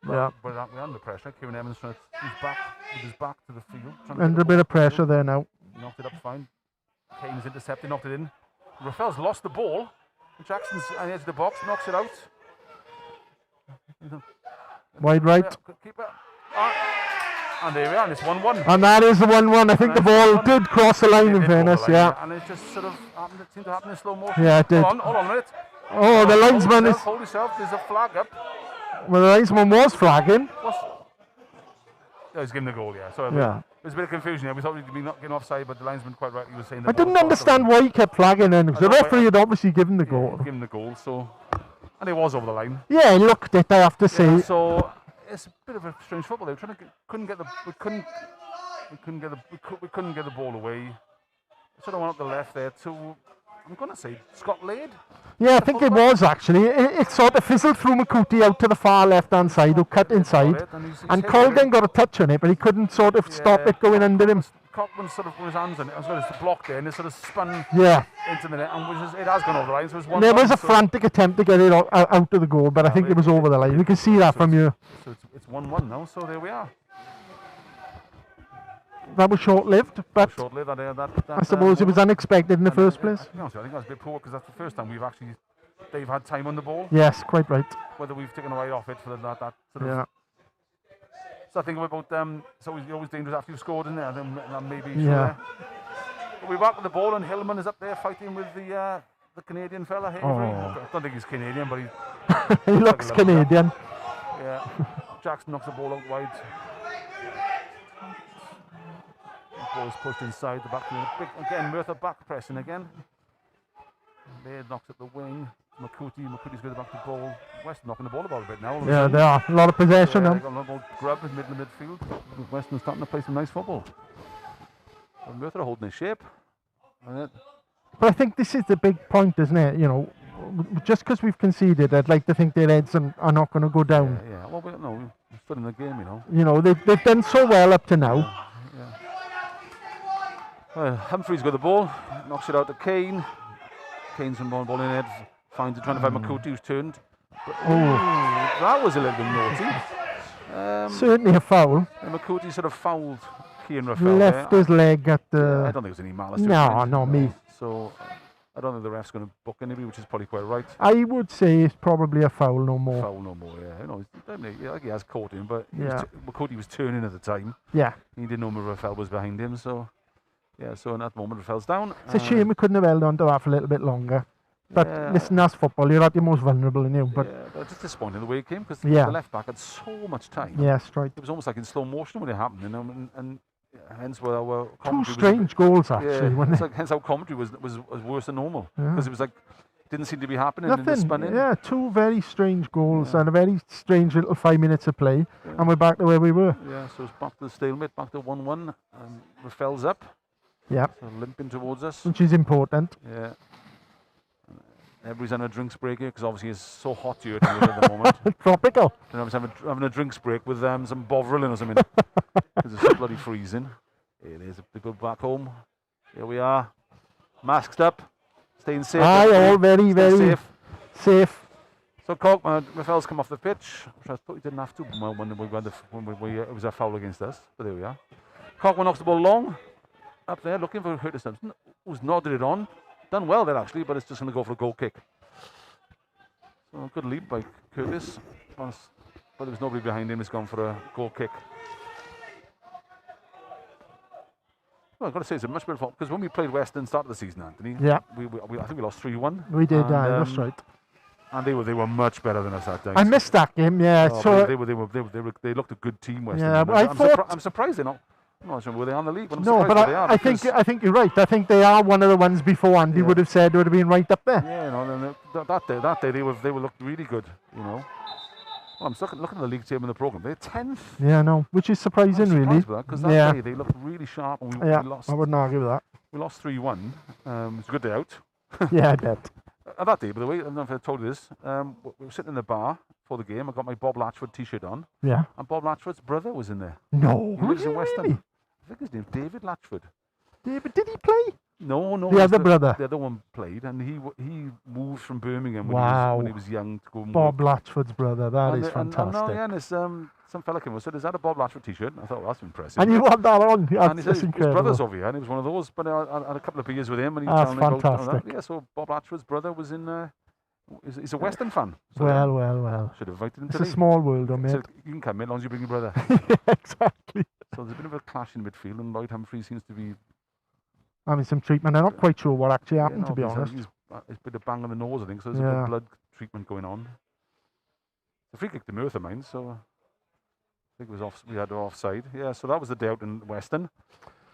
But we're under pressure. Kieran Evans trying to, with his back to the field. Under a bit of pressure there now. Knocked it up fine. Kane's intercepted, knocked it in. Rafael's lost the ball. Jackson's on the edge of the box, knocks it out. Wide right. Keeper. And there we are, and it's 1-1. And that is the 1-1. I think the ball did cross the line, in fairness, And it just sort of happened, it seemed to happen in slow motion. Yeah, it did. Hold on a minute. Oh, the linesman is... Hold yourself, there's a flag up. Well, the linesman was flagging. He's giving the goal, yeah. So there's a bit of confusion here. We thought we'd be not getting offside, but the linesman quite rightly was saying... I didn't understand why he kept flagging in, because the referee had obviously given the goal. Given the goal, so... And it was over the line. Yeah, he looked it, I have to say. So it's a bit of a strange football. They were trying to couldn't get the ball away. Sort of went up the left there to, I'm going to say, Scott Lade. Yeah, I think it was actually. It sort of fizzled through McCourty out to the far left-hand side, who cut inside. And Colgan got a touch on it, but he couldn't sort of stop it going under him. Cockman sort of put his hands on it, as well as the block there, and it sort of spun into the net, and it has gone over the line. So it was there was a frantic attempt to get it out of the goal, but I think it was over the line. You can see that from here. So it's 1-1 now, so there we are. That was short-lived, but I suppose it was unexpected in the first place. I think that's a bit poor, because that's the first time they've had time on the ball. Yes, quite right. Whether we've taken away off it for that sort of... So I think about so it's always dangerous after you've scored in there. Then maybe but we're back with the ball, and Hillman is up there fighting with the Canadian fella. I don't think he's Canadian, but he looks Canadian. Yeah. Jackson knocks the ball out wide. The ball is pushed inside the back. Again, Merthyr back pressing again. There knocks at the wing. McCourty's going back to the ball. Weston knocking the ball about a bit now. Yeah, there are a lot of possession now. They've got a lot of grub in the middle of midfield. Weston's starting to play some nice football. Well, Merthyr are holding their shape. But I think this is the big point, isn't it? You know, just because we've conceded, I'd like to think their heads are not going to go down. Yeah. Well, we're still in the game, you know. You know, they've done so well up to now. Well, Humphreys got the ball, knocks it out to Kane. Kane's on ball in head. Finds it, trying to find McCourty, who's turned. That was a little bit naughty. Certainly a foul. And McCourty sort of fouled Cian Raphael Left there. his leg at the... Yeah, I don't think there was any malice to it. No, not me. So I don't think the ref's going to book anybody, which is probably quite right. I would say it's probably a foul no more. Foul no more, yeah. Like he has caught him, but Yeah. McCourty was turning at the time. Yeah. He didn't know Raphael was behind him, so yeah. So in that moment, Raphael's down. It's a shame we couldn't have held on to that for a little bit longer. But Yeah. listen, that's football. You're at your most vulnerable in you. But but just disappointing the way it came because Yeah. the left back had so much time. yeah, straight. It was almost like in slow motion when it happened, and hence where our Two commentary strange goals, was, actually. yeah, weren't it's they? like, hence our commentary was worse than normal Yeah. because it was like didn't seem to be happening. And it Nothing. spun in. Yeah, two very strange goals Yeah. and a very strange little 5 minutes of play. Yeah. And we're back to where we were. Yeah, so it's back to the stalemate, back to 1-1. Raphael's up, Yeah, so limping towards us. which is important. Yeah. Everybody's having a drinks break here because obviously it's so hot here at the moment. Tropical. And I was having a drinks break with some Bovril or something because it's so bloody freezing. Here it is, people back home. Here we are, masked up, staying safe. Aye, all very, Stay very safe. safe. So Raphael's come off the pitch, which I thought he didn't have to when it was a foul against us. But there we are. Cockman knocks the ball long, up there, looking for Curtis Simpson, who's nodded it on. Done well there actually, but it's just going to go for a goal kick. So good lead by Curtis, but there was nobody behind him. He's gone for a goal kick. Well, I've got to say it's a much better form because when we played Weston start of the season, Anthony, Yeah. I think we lost 3-1. We did, and, that's right. And they were much better than us that day. I missed that game, yeah. Oh, so they looked a good team, Weston. Yeah, but I'm surprised they're not. I'm not sure were they on the league, but I'm no, surprised but they are. I think you're right. I think they are one of the ones before Andy Yeah. would have said would have been right up there. Yeah, that day they were looked really good. Well, I'm looking at the league team in the program. They're 10th. Yeah, no, which is surprising, really. Because that day they looked really sharp, and we lost. I wouldn't argue with that. We lost 3-1. It's a good day out. Yeah, I bet. That day, by the way, I don't know if I told you this. We were sitting in the bar for the game. I got my Bob Latchford T-shirt on, Yeah. and Bob Latchford's brother was in there. No, He lives in Weston. really? I think his name's David Latchford. David, did he play? No. The other brother. The other one played, and he moved from Birmingham Wow. when he was young to go and Bob work. Latchford's brother. That is And fantastic. there's some fella came and said, "Is that a Bob Latchford T-shirt?" I thought, well, that's impressive. And you want that on? And he That's said his incredible. brother's over here, and he was one of those. But I had a couple of beers with him, and he was That's telling me about fantastic. that. Yeah, so Bob Latchford's brother was in. He's a Western fan. So Well. should have invited him It's a today. small world, He mate. said, you can come in as long as you bring your brother. Exactly. So there's a bit of a clash in midfield, and Lloyd Humphrey seems to be. Having some treatment. I'm not quite sure what actually happened, to be he's honest. He's a bit of bang on the nose, I think. So there's a bit Yeah. of blood treatment going on. The free kick to Merthyr, mine. So I think it was off. We had offside. Yeah. So that was the day out in Weston.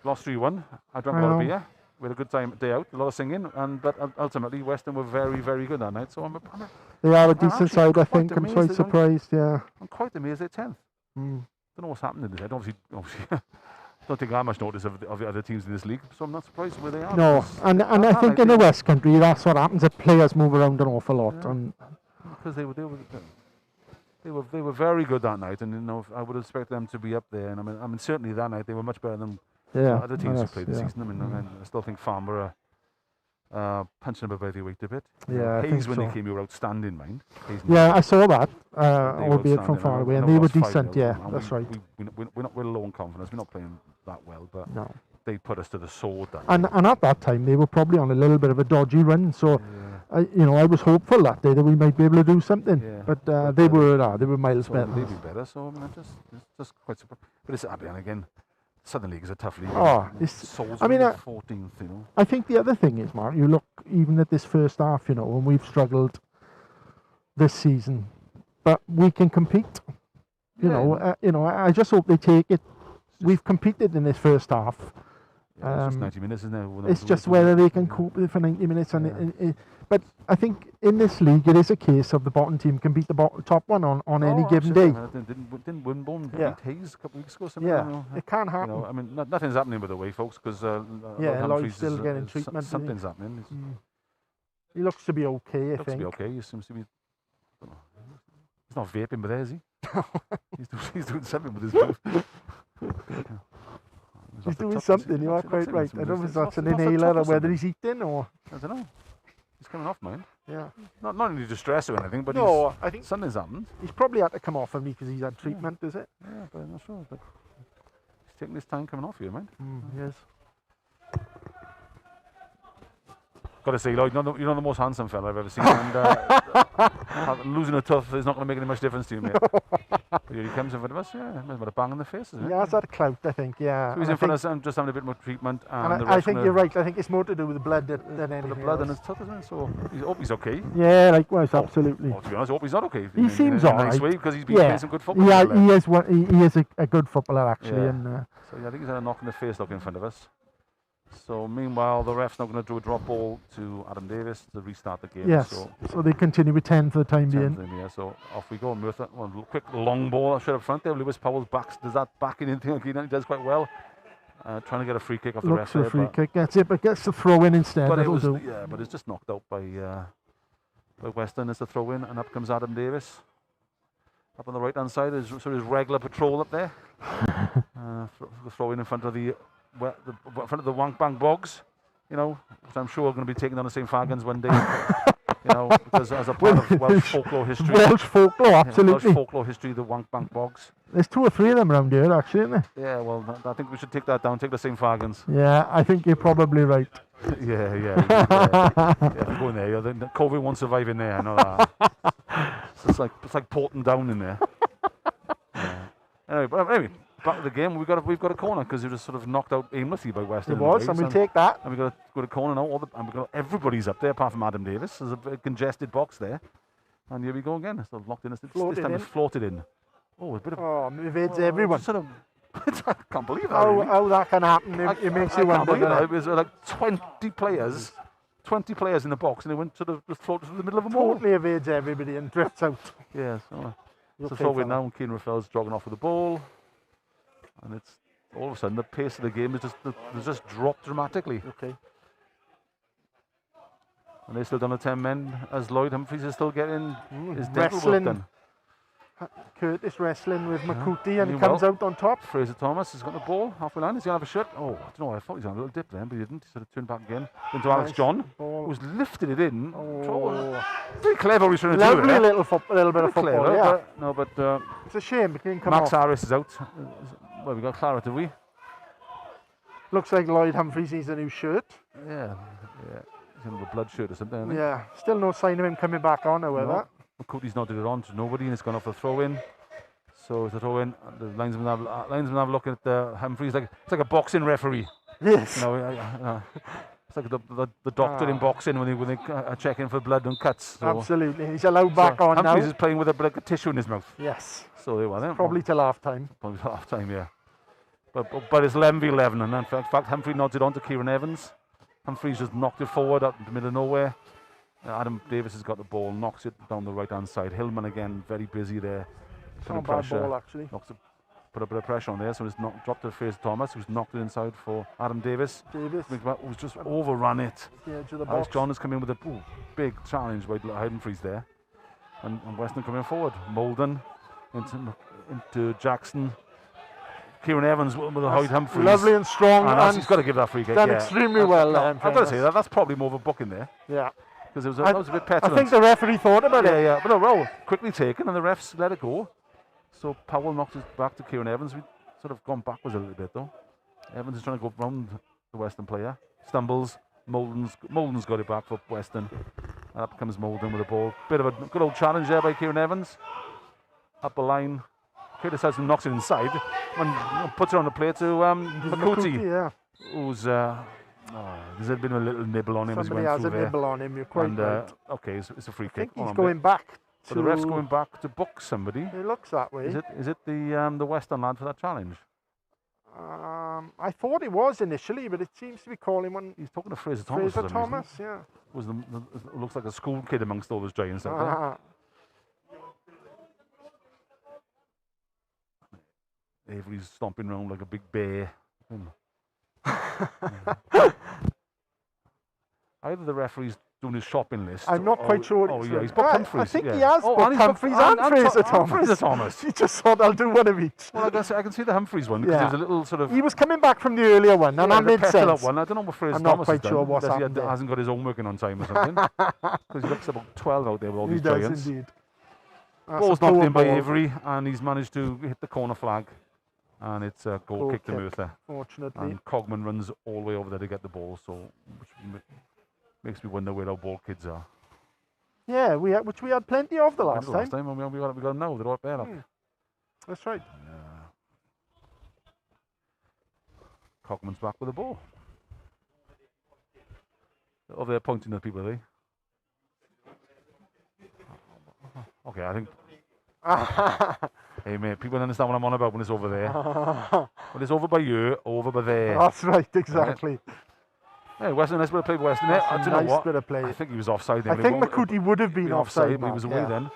Lost 3-1. I drank a lot of beer. We had a good day out, a lot of singing, but ultimately Weston were very, very good that night. So They are a I'm decent actually side, I quite think. I'm amazed quite they don't- surprised, yeah. I'm quite amazed they're 10th. Mm. Don't know what's happening in this. I obviously don't take that much notice of the other teams in this league, so I'm not surprised where they are. No, because and I think in the West Country, that's what happens. That players move around an awful lot. Yeah. And because they were very good that night, and I would expect them to be up there. And I mean certainly that night they were much better than yeah, other teams who yes, played this yeah. season. I mean, I still think Farmer punching them by the weight a bit. Yeah, I Hayes think when so. they came, you were outstanding, mind. Hayes and Yeah, I saw that, They were albeit from outstanding, far and away, I and know they we were lost 5-0, decent, yeah, and that's right. we're low on confidence. We're not playing that well, but No. they put us to the sword. That And at that time, they were probably on a little bit of a dodgy run, so I was hopeful that day that we might be able to do something. Yeah. But they were miles so better. they'd be better. So I mean, I'm just quite surprised. But it's and again, Southern League is a tough league. Oh, I mean, 14th, I think the other thing is, Mark, you look even at this first half, and we've struggled this season, but we can compete. I just hope they take it. We've competed in this first half. Yeah, it's just 90 minutes, isn't it? It's just whether they can cope with it for 90 minutes. But I think in this league, it is a case of the bottom team can beat the top one on any given day. Didn't Winborn Yeah. beat Hayes a couple of weeks ago? Something, Yeah, it can happen. I mean, nothing's happening by the way, folks, because Lloyd's still getting treatment. Something's happening. He looks to be okay, I Looks think. to be okay. He seems to be. He's not vaping, but there is he? he's doing something with his mouth. He's doing something, you are quite right. I don't know if that's an inhaler or whether he's eating or... I don't know. He's coming off, man. Yeah. Not any distress or anything, but No, I think something's happened. he's probably had to come off of me because he's had treatment, is it? Yeah, but I'm not sure. But he's taking his time coming off you, man. Yes. Got to say, Lloyd, you're not the most handsome fella I've ever seen, and losing a tooth is not going to make any much difference to you, mate. But here he comes in front of us. Yeah, might have had a bang in the face, isn't it? He has had a clout, I think. Yeah. So he's in front of us and just having a bit more treatment. And the I ref's think gonna- you're right. I think it's more to do with the blood than anything. the blood in else. his tooth, isn't it? So I hope he's okay. Yeah, likewise, absolutely. Well, to be honest, I hope he's not okay. He seems in a alright. nice way because he's been Yeah, playing some good football. yeah, lately. he is one. He is a good footballer actually, Yeah. and So yeah, I think he's had a knock in the face look in front of us. So meanwhile, the ref's now going to do a drop ball to Adam Davis to restart the game. yes. So So they continue with 10 for the time 10 being. for him, yeah. So off we go. Merthyr, quick long ball straight up front there. Lewis Powell's back does that backing in thing again. He does quite well. Trying to get a free kick off the Looks ref for a there, free but- kick, gets it, but gets the throw in instead. But it That'll was, do. yeah, but it's just knocked out by Weston as the throw in, and up comes Adam Davis. Up on the right hand side is sort of his regular patrol up there. The throw in front of the Wank Bank Bogs, you know, which I'm sure are going to be taking on the same Fagans one day. You know, because as a part of Welsh folklore history. Welsh folklore, absolutely. Welsh folklore history, the Wank Bank Bogs. There's 2 or 3 of them around here, actually, isn't there? Yeah, well, I think we should take that down. Take the same Fagans. Yeah, I think you're probably right. Yeah, if you go in there, the COVID won't survive in there. I know that. It's like Porton down in there. Yeah. Anyway, back to the game. We've got a corner because it was sort of knocked out aimlessly by Weston. It was, and we'll take that. And we've got a corner now. And we've got everybody's up there apart from Adam Davis. There's a bit congested box there, and here we go again. It's locked in. This time it's floated in. Oh, a bit of. Oh, evades everyone. Sort of. I can't believe that. How that can happen, it makes you wonder. Believe that. It was like 20 players in the box, and they went sort of just floated to the middle of them all. Totally evades everybody and drifts out. Yeah, so You'll so take throw that in now, and Keen Raphael's jogging off with the ball, and it's all of a sudden the pace of the game is just dropped dramatically. Okay. And they're still down to 10 men as Lloyd Humphries is still getting his dental work wrestling. done. Curtis wrestling with Makuti, and he Doing comes well. out on top. Fraser Thomas has got the ball halfway line. He's going to have a shot. Oh, I don't know. I thought he was on a little dip then, but he didn't. He sort of turned back again into Alex Nice John, ball. who's lifted it in. Oh. Very clever what he's trying to do Lovely there. little bit of Very football, clever, yeah. but It's a shame it didn't come Max off. Harris is out. Well, we got Claret, have we? Looks like Lloyd Humphries needs a new shirt. Yeah. He's in a blood shirt or something. I think. Yeah, still no sign of him coming back on, however. Makuti's nodded it on to nobody, and it's gone off the throw in. So it's a throw in. The linesman have a look at Humphries. It's like a boxing referee. Yes. You know, it's like the doctor in boxing when they are checking for blood and cuts. So, Absolutely. He's allowed back on Humphries now. is playing with a bit of tissue in his mouth. Yes. So there we are. Probably till half time. Probably half time, yeah. But it's 11 v 11, and in fact, Humphrey nods it on to Kieran Evans. Humphries just knocked it forward up in the middle of nowhere. Adam Davis has got the ball, knocks it down the right hand side. Hillman again, very busy there. Not a bad ball, actually. Put a bit of pressure on there, so it's dropped to Fraser Thomas, who's knocked it inside for Adam Davis. Who's just overrun it. The edge of the Alex box. John has come in with a big challenge by Humphries there. And Weston coming forward. Molden into Jackson. Kieran Evans with a Hyde Humphries. Lovely and strong. And he's got to give that free kick. Done Yeah. extremely well. I've got to say that's probably more of a book in there. Yeah. Because that was a bit petulant. I think the referee thought about it. Yeah. But no, roll quickly taken, and the refs let it go. So Powell knocked it back to Kieran Evans. We sort of gone backwards a little bit though. Evans is trying to go round the Weston player. Stumbles. Molden's got it back for Weston. And up comes Molden with the ball. Bit of a good old challenge there by Kieran Evans. Up the line. Curtis has him, knocks it inside and puts it on the plate to Makuti. Yeah. Who's there's been a little nibble on him as he Somebody went has through a there. nibble on him. You're quite And right. okay, it's a free I kick. think he's going back. So the ref's going back to book somebody. It looks that way. Is it the Western lad for that challenge? I thought it was initially, but it seems to be calling one. He's talking to Fraser Thomas. Fraser for some Thomas, reason. yeah. Looks like a school kid amongst all those giants out there. Avery's stomping around like a big bear. Either the referee's doing his shopping list. I'm not quite sure. Oh, yeah, he's booked Humphries. I think yeah. he has booked and he's Humphries booked- and Fraser Thomas. Fraser Thomas. He just thought, I'll do one of each. Well, I can see the Humphries one, because Yeah. there's a little sort of... He was coming back from the earlier one, and that the made petrol sense. one. I don't know what Fraser I'm Thomas not quite has sure done. what's Unless happened there. hasn't got his own working on time or something. Because he looks about 12 out there with all He these does giants. indeed. That's Ball's a knocked poor in by ball, Avery, and he's managed to hit the corner flag. And it's a goal kick to Merthyr. Fortunately. And Cogman runs all the way over there to get the ball, so which makes me wonder where our ball kids are. Yeah, which we had plenty of the last time. And we got them now. They're all up there. Look. That's right. Cogman's back with the ball. Over there pointing at people, are they? Okay, I think. Hey mate, people understand what I'm on about when it's over there. When it's over by you, over by there. That's right, exactly. Hey, Weston, nice bit of play by Weston there. I don't know Nice what. bit of play. I think he was offside there. I think McCooty would have been offside, but he was Mark, away then.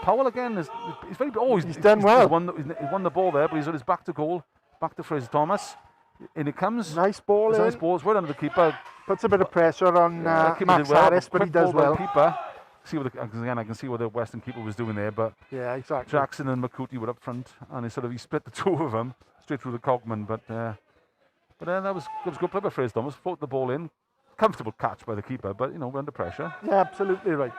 Powell again he's very. Oh, he's done well. He's won the ball there, but he's on his back to goal, back to Fraser Thomas. In it comes. Nice ball in. Nice ball. It's right under the keeper. Puts a bit of pressure on Keeper Max did well, Harris, but he quick does ball by well. Keeper. Again, I can see what the Western keeper was doing there, but Yeah, exactly. Jackson and McCooty were up front, and he split the two of them straight through the Cogman. But that was good play by Fraser Thomas. Floated the ball in, comfortable catch by the keeper, but we're under pressure. Yeah, absolutely right.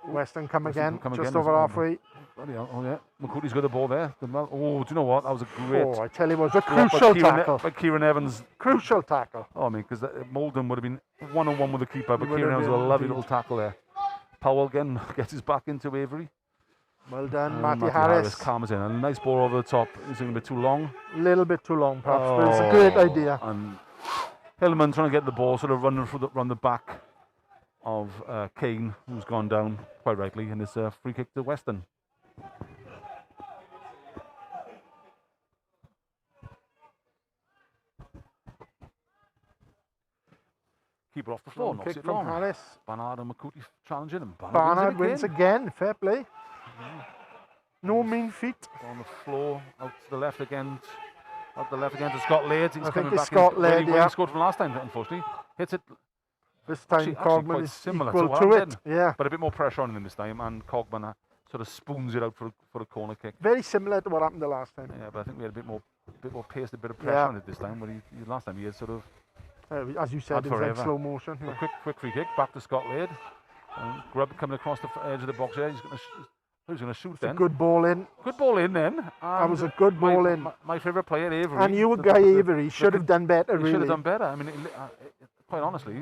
Weston come again, just over halfway. Oh yeah, McCooty's got the ball there. Oh, do you know what? That was a great. Oh, I tell you what, it was a crucial tackle. By Kieran Evans. Crucial tackle. Oh, I mean, because Molden would have been one-on-one with the keeper, but Would Kieran have Evans with a been, lovely indeed. little tackle there. Powell again gets his back into Avery. Well done, And Matty Merthyr Harris. calms in. A nice ball over the top. It's going to be too long. A little bit too long, perhaps, but it's a great idea. And Hillman trying to get the ball, sort of running run the back of Kane, who's gone down quite rightly, and it's a free kick to Weston. Keeper off the floor, Long knocks kick it from long. Harris. Barnard and McCooty challenging him. Barnard wins again. Fair play. No mean feat. On the floor, out to the left again. Out the left again to Scott Laird. He's I coming think it's back. Scott Laird, Where yeah. he scored from last time, unfortunately. Hits it. This time Actually Cogman quite is similar equal what to happened it. then. Yeah. But a bit more pressure on him this time, and Cogman sort of spoons it out for a corner kick. Very similar to what happened the last time. Yeah, but I think we had a bit more pace, a bit of pressure Yeah. on it this time. But last time he had sort of As you said, Had it was like forever. slow motion. a Yeah. quick free kick back to Scott Laird. And Grubb coming across the edge of the box here. He's going to shoot then. Good ball in. Good ball in then. That was a good ball in. My favourite player, Avery. And you, Guy Avery, should have done better, He really. should have done better. I mean, quite honestly,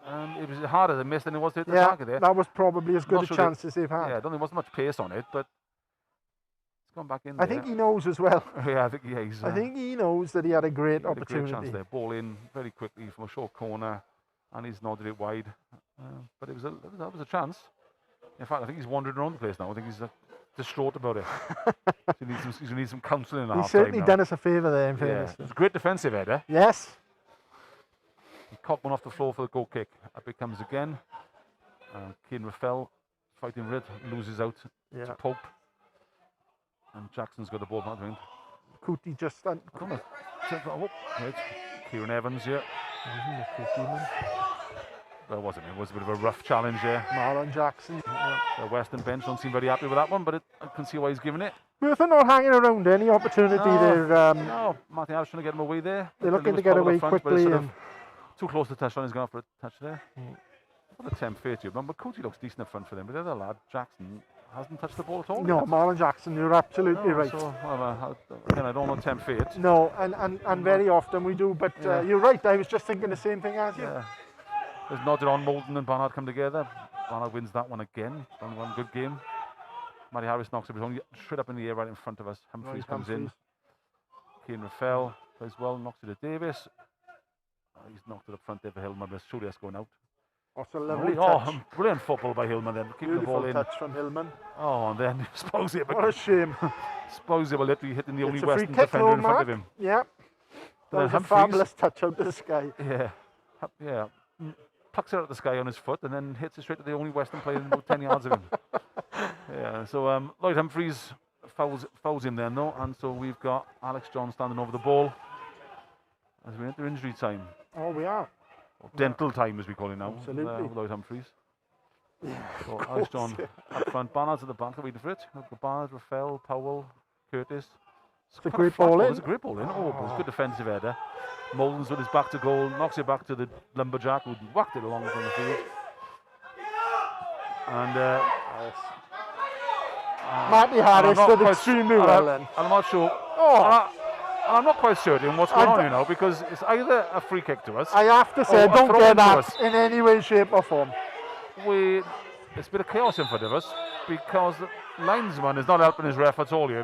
it was harder to miss than it was to hit the Yeah, target there. that was probably as good Not a sure chance as they've had. Yeah, I don't think there wasn't much pace on it, but it's gone back in I there. think he knows as well. Yeah, I think he's. I think he knows that he had a great He had a opportunity. great chance there. Ball in very quickly from a short corner, and he's nodded it wide. But that was a chance. In fact, I think he's wandering around the place now. I think he's distraught about it. He's going to need some counselling in He's half time certainly now. done us a favour there, in Yeah, fairness. it's a great defensive header. Yes. He caught one off the floor for the goal kick. Up it comes again. Kane Rafael fighting red, loses out Yeah. to Pope. And Jackson's got the ball back. Cootie just done. Kieran Evans here. That wasn't it. It was a bit of a rough challenge there. Marlon Jackson. The Western bench don't seem very happy with that one, but I can see why he's giving it. Merthyr not hanging around any opportunity. No. They're No, Martin Harris trying to get him away there. they're There looking was to get Powell up away front, but it's quickly. sort of And too close to touch on. He's going for a touch there. What a temp fate you. Remember, Cootie looks decent up front for them, but the other lad, Jackson, hasn't touched the ball at all. no, yet. Marlon Jackson, you're absolutely right. So, again, I don't want to tempt fate. No, and very often we do, but Yeah. you're right. I was just thinking the same thing as you. Yeah. There's nodded on Molden and Barnard come together. Barnard wins that one again. Done one good game. Matty Harris knocks it only straight up in the air right in front of us. Humphries Right, comes in. Kane Rafael plays well, knocks it to Davis. He's knocked it up front there for Hillman, but surely that's going out. That's a lovely Oh, touch. brilliant football by Hillman then. Keeping the ball Beautiful in. touch from Hillman. Oh, and then Sposey What a shame. literally hitting the only It's a free Western kick, defender though, in front Mark. of him. Yeah. That then was a Humphries- fabulous touch out of the sky. Yeah. Yeah. Plucks it out of the sky on his foot and then hits it straight to the only Western player in about 10 yards of him. Yeah, so Lloyd Humphries fouls him then though, and so we've got Alex John standing over the ball as we enter injury time. Oh, we are. or dental time as we call it now. Absolutely. Lloyd Humphries. So Alex John up front, Barnard's at the back, waiting for it. Look at Barnard, Rafael, Powell, Curtis. It's a great ball in. It's a great ball in. Oh, but it's a good defensive header. Molden's with his back to goal, knocks it back to the lumberjack who whacked it along from the field. And Merthyr Harris did extremely well then. I'm not sure. Oh. And I'm not quite certain what's going on, you know, because it's either a free kick to us. I have to say, I don't get that in any way, shape or form. It's a bit of chaos in front of us because the linesman is not helping his ref at all here.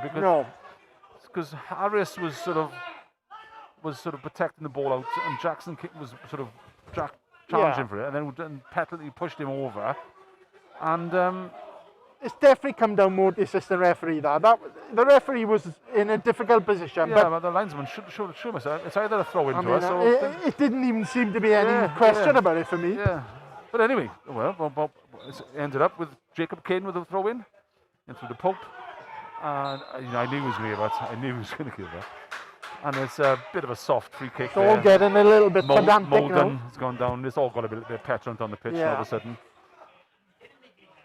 Because Harris was sort of protecting the ball out, and Jackson was sort of challenging for it, and then petulantly pushed him over. And it's definitely come down more to the assistant referee there. The referee was in a difficult position. Yeah, but the linesman should have. It's either a throw in to us or... It didn't even seem to be any question about it for me. Yeah. But anyway, well, it ended up with Jacob Kane with a throw in through the Pope. And I knew he was going to give that. I knew he was going to give that. And it's a bit of a soft free kick. It's all getting a little bit pedantic now. Molden has gone down. It's all got a bit petulant on the pitch all of a sudden.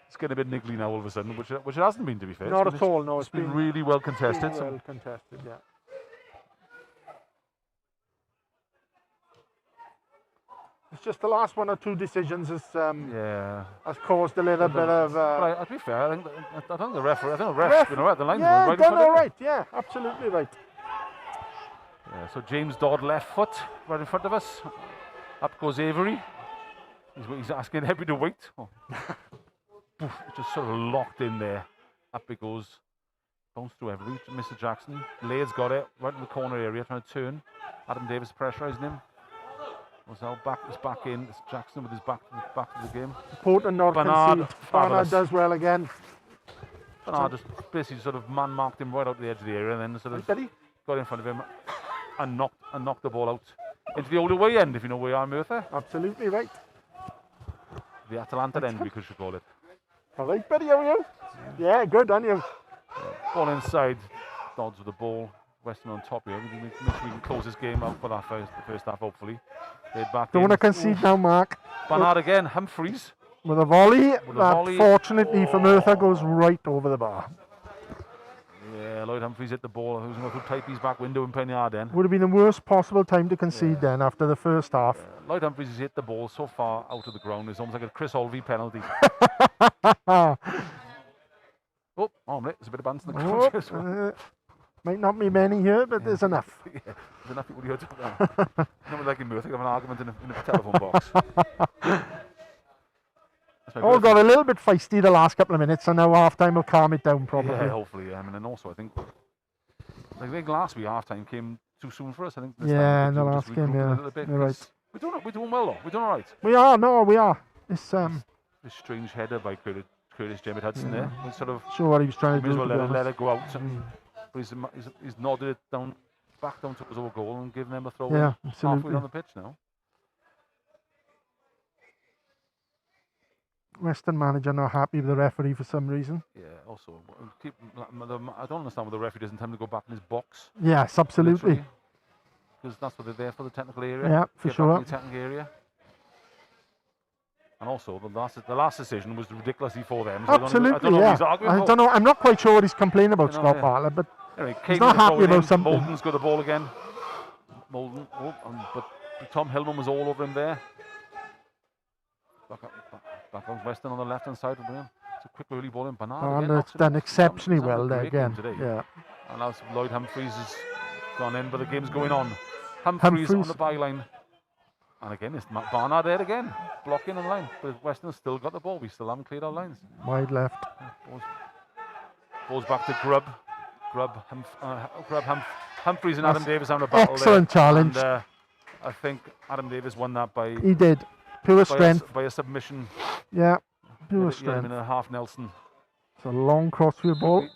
It's getting a bit niggly now all of a sudden, which it hasn't been, to be fair. Not at all, no. It's been really well contested. Well contested, yeah. It's just the last one or two decisions has caused a little bit of... But to be fair, I think the referee, the ref's been all right. The linesman right in front all right, yeah, absolutely right. Yeah, so James Dodd left foot right in front of us. Up goes Avery. He's asking everybody to wait. Oh. It's just sort of locked in there. Up it goes. Bounce through Avery. Mr. Jackson. Laird's got it right in the corner area, trying to turn. Adam Davis pressurising him. Was now back in. It's Jackson with his back to the game. Important not concede. Barnard does well again. Barnard just basically sort of man marked him right out to the edge of the area, and then sort of got in front of him and knocked the ball out into the old away end, if you know where you are, Merthyr. Absolutely right. The Atalanta end, we should call it. All right, buddy, how are you? Yeah, good, aren't you? Ball inside. Dodds with the ball. Weston on top here. We can close this game out for that first half, hopefully. Don't want to concede now, Mark. Barnard again. Humphries. With a volley. Fortunately for Merthyr, goes right over the bar. Yeah, Lloyd Humphries hit the ball. He was going to type his back window in Pennyard then. Would have been the worst possible time to concede then after the first half. Lloyd Humphries has hit the ball so far out of the ground. It's almost like a Chris Olvey penalty. There's a bit of bounce in the ground as well. Might not be many here, but there's enough. There's enough people here to not like in Merthyr, have an argument in a telephone box. All got a little bit feisty the last couple of minutes, and now half-time will calm it down probably. Yeah, hopefully. And also I think last week half-time came too soon for us. I think this time in the last game, yeah. You're right. We're doing well though. We're doing all right. We are. It's this strange header by Curtis Jemmett Hudson there. He's sort of sure what he was trying to do. Let it go out. But he's nodded it back down towards our goal and given them a throw. Yeah, absolutely. Halfway on the pitch now. Weston manager not happy with the referee for some reason. Yeah, also, I don't understand why the referee doesn't tell him to go back in his box. Yes, absolutely. Because that's what they're there for, the technical area. Yeah, for sure. The technical area. And also, the last decision was ridiculously for them. So absolutely, I don't know what he's arguing I don't know. I'm not quite sure what he's complaining about, Scott Bartlett, but anyway, he's not happy about something. Molden's got the ball again. Molden, but Tom Hillman was all over him there. Back on Weston on the left-hand side. It's a quick early ball in. Barnard it's done exceptionally well there again. Today. Yeah. And now Lloyd Humphries has gone in, but the game's going on. Humphries on the byline. And again, it's Barnard there again, blocking on the line. But Weston's still got the ball. We still haven't cleared our lines. Wide left. Balls back to Grubb. Humphries and Adam Davis having a battle. Excellent challenge. And, I think Adam Davis won that by... He did. Pure strength. By a submission. Yeah, pure strength. In a half Nelson. It's a long crossfield ball.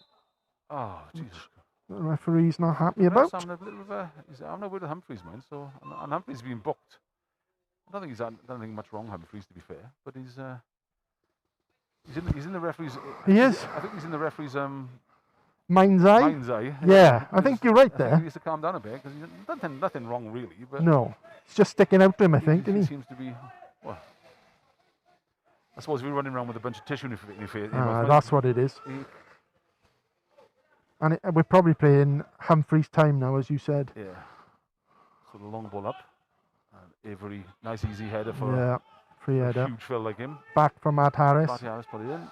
Oh, Jesus. The referee's not happy about. I'm not with Humphries, mind. So, and Humphries being booked. I don't think much wrong, Humphries, to be fair. But he's in the referee's. He is. I think he's in the referee's Mind's eye. Mind's eye. Yeah, I think you're right I think there. he needs to calm down a bit because nothing wrong really. But No, it's just sticking out to him, I he think, isn't he? seems to be. Well, I suppose we're running around with a bunch of tissue in your face. That's what it is. And we're probably playing Humphrey's time now, as you said. Yeah. So the long ball up. And Avery, nice easy header for free a header. huge fill like him. Back from Matt Harris. Matty Harris put it in.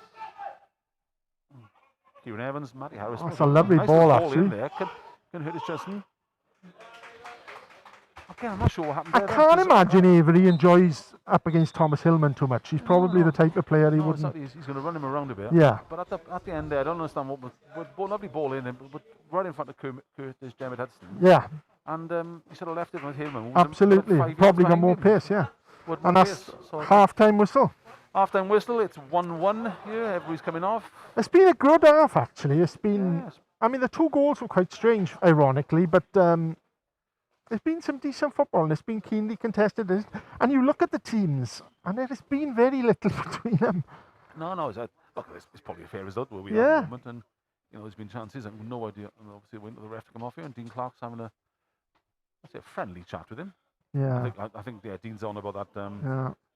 Kieran Evans, Matty Harris. That's a lovely ball, actually. In there. Can hit his chest. Okay, I'm not sure what happened I there. can't imagine Avery enjoys up against Thomas Hillman too much. He's probably the type of player he wouldn't. He's going to run him around a bit. Yeah. But at the end there, I don't understand what was lovely ball in, but right in front of Curtis Jemmett Hudson. Yeah. And he should have left it with Hillman. Absolutely. Probably got more pace, yeah. And that's half-time whistle. Half-time whistle. It's 1-1 here. Everybody's coming off. It's been a good half, actually. It's been. Yes. I mean, the 2 goals were quite strange, ironically, but. There's been some decent football and it's been keenly contested. And you look at the teams and there has been very little between them. No, it's probably a fair result where we are at the moment. And, there's been chances. I have no idea. And obviously, waiting for the ref to come off here. And Dean Clark's having a friendly chat with him. Yeah. I think Dean's on about that,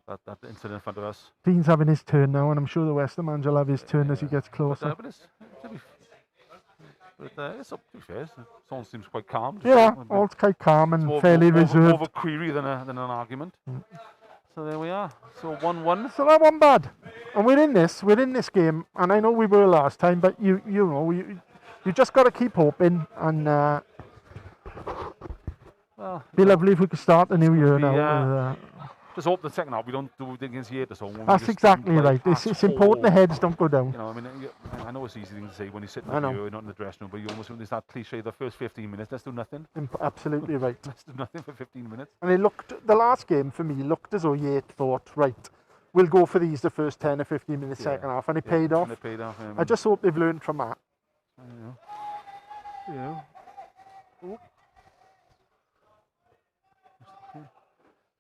that incident in front of us. Dean's having his turn now, and I'm sure the Weston manager will have his turn as he gets closer. But it's up to be fair. Someone seems quite calm. All quite calm and fairly reserved. More of a query than an argument. So there we are. So 1-1. So that wasn't bad. And we're in this game. And I know we were last time, but you just got to keep hoping. And be lovely if we could start the new year now. Just hope the second half we don't do it against Yates. That's exactly right. It's important the heads don't go down. I know it's an easy thing to say when you sit in the view, not in the dressing room, but you almost there's that cliche, the first 15 minutes, let's do nothing. Absolutely right. Let's do nothing for 15 minutes. And the last game for me looked as though Yates thought, right, we'll go for the first 10 or 15 minutes second half, and it paid off. I just hope they've learned from that.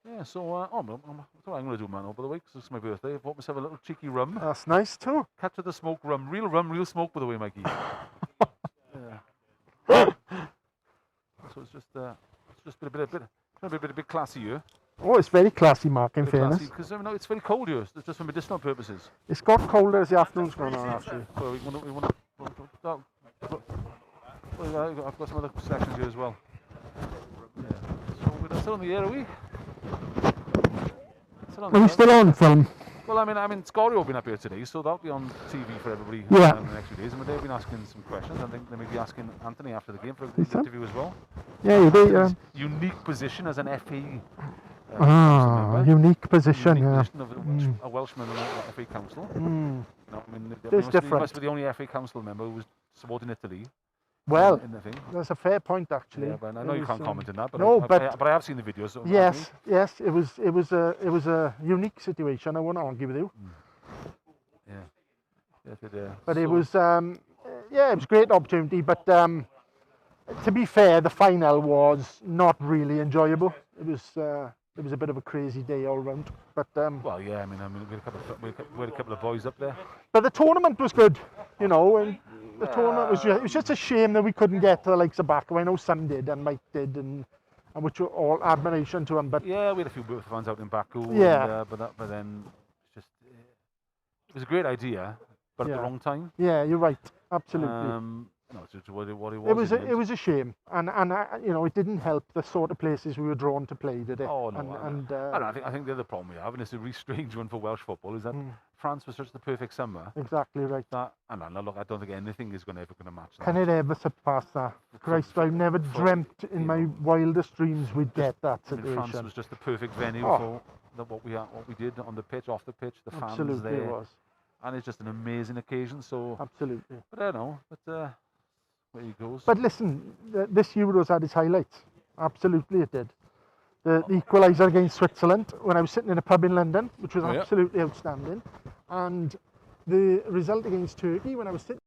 Yeah, so what I'm going to do, man, over the week, because it's my birthday. I've bought myself a little cheeky rum. That's nice too. Cut to the smoke rum, real smoke, by the way, Mikey. So it's just been a bit classy here. Oh, it's very classy, Mark, in fairness. Because it's very cold here. It's just for medicinal purposes. It's got colder as the afternoon's going on, actually. So I've got some other sections here as well. Yeah. So we're still on the air, are we? Are we still on film? Well, I mean, Scorio will be up here today, so that'll be on TV for everybody in the next few days. And they've been asking some questions. I think they may be asking Anthony after the game for an interview as well. Yeah, you'll be. Unique position as an FA. Unique position, position of a Welshman in the FA Council. No, I mean, he must be the only FA Council member who was supporting Italy. Well, in the thing. That's a fair point, actually. Yeah, but I know you can't comment on that. But no, but I have seen the videos. So yes, it was a unique situation. I won't argue with you. Yeah. Yes, but it was it was a great opportunity. But to be fair, the final was not really enjoyable. It was a bit of a crazy day all round. But well, yeah, I mean, we had a couple of boys up there. But the tournament was good, and the tournament was just a shame that we couldn't get to the likes of Baku. I know some did and Mike did, and which were all admiration to him. But yeah, we had a few fans out in Baku. Yeah, and, but then it's just it was a great idea, but at the wrong time. Yeah, you're right. Absolutely. No, it's what it was. It was a shame, and it didn't help the sort of places we were drawn to play, did it? Oh no, I think the other problem we have, and it's a really strange one for Welsh football, is that France was such the perfect summer. Exactly right. Look, I don't think anything is ever going to match that. Can it ever surpass that? Christ, I've never dreamt in my wildest dreams we'd get that situation. France was just the perfect venue for what we did on the pitch, off the pitch, the fans there. Absolutely, it was. And it's just an amazing occasion. So absolutely. But I don't know. But where he goes. But listen, this Euros had its highlights. Absolutely, it did. The equaliser against Switzerland when I was sitting in a pub in London, which was absolutely outstanding, and the result against Turkey when I was sitting.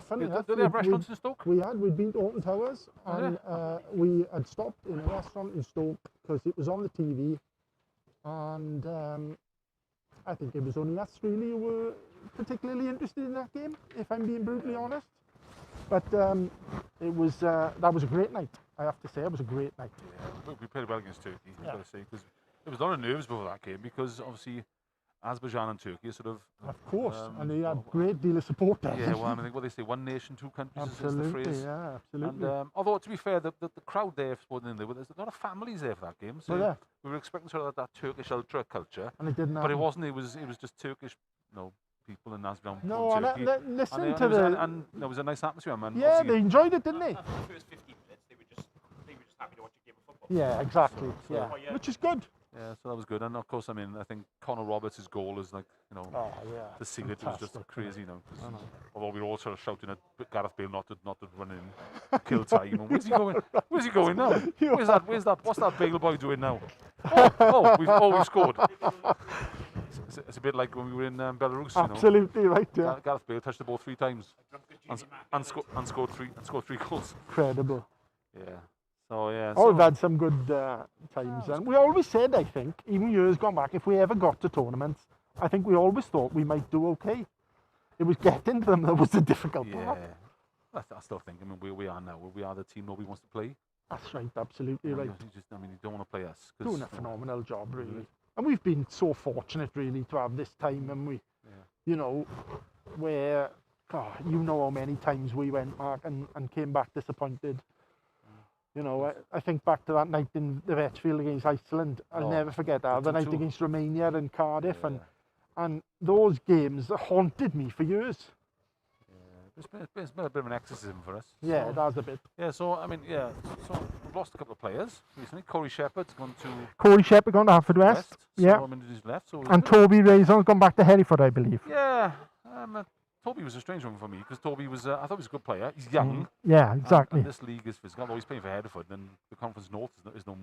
Funny enough, did they have restaurants in Stoke? We'd been to Alton Towers, and we had stopped in a restaurant in Stoke because it was on the TV, and I think it was only us really who were particularly interested in that game, if I'm being brutally honest. But it was that was a great night. I have to say, it was a great night. Yeah, we played well against Turkey, I've got to say, because there was a lot of nerves before that game, because obviously Azerbaijan and Turkey are sort of... Of course, and they had a great deal of support there. Yeah, well, I think what they say, one nation, two countries is the Absolutely, phrase. yeah, absolutely. And although, to be fair, the crowd there, there's a lot of families there for that game. So yeah. we were expecting sort of that Turkish ultra culture. And it didn't But happen. it wasn't, it was just Turkish, people in Azerbaijan. No, and Turkey. listen to the... And there was a nice atmosphere, man. Yeah, they enjoyed it, didn't they? After the first 15 minutes, they were just happy to watch a game of football. Yeah, exactly. So, yeah, which is good. Yeah, so that was good. And of course, I mean, I think Connor Roberts' goal is like, Oh, yeah. to see it was just crazy, Although we were all sort of shouting at Gareth Bale not to run in, kill time. And where's he going? Where's he going now? Where's that? What's that Bale boy doing now? We've scored. It's a bit like when we were in Belarus. Absolutely right. Yeah. Gareth Bale touched the ball 3 times and scored three goals. Incredible. Yeah. So yeah. We've had some good times, and we always said, I think, even years gone back, if we ever got to tournaments, I think we always thought we might do okay. It was getting to them that was the difficult part. I still think. I mean, we are now. We are the team nobody wants to play. That's right. Absolutely right. You don't want to play us. Doing a phenomenal job, really. And we've been so fortunate, really, to have this time, and we, where, you know how many times we went, Mark, and came back disappointed. I think back to that night in the Vetchfield against Iceland. I'll never forget that. The night against Romania in Cardiff, and those games haunted me for years. Yeah, it's been a bit of an exorcism for us. Yeah, it has a bit. Yeah, so I mean, so we've lost a couple of players recently. Corey Shepherd's gone to gone to Haverford West. Yeah, so, I mean, he's left. So and Toby Razor's gone back to Hereford, I believe. Yeah. Toby was a strange one for me because Toby was, I thought he was a good player. He's young. Yeah, exactly. And this league is physical. Although he's playing for Hereford, and the Conference North is no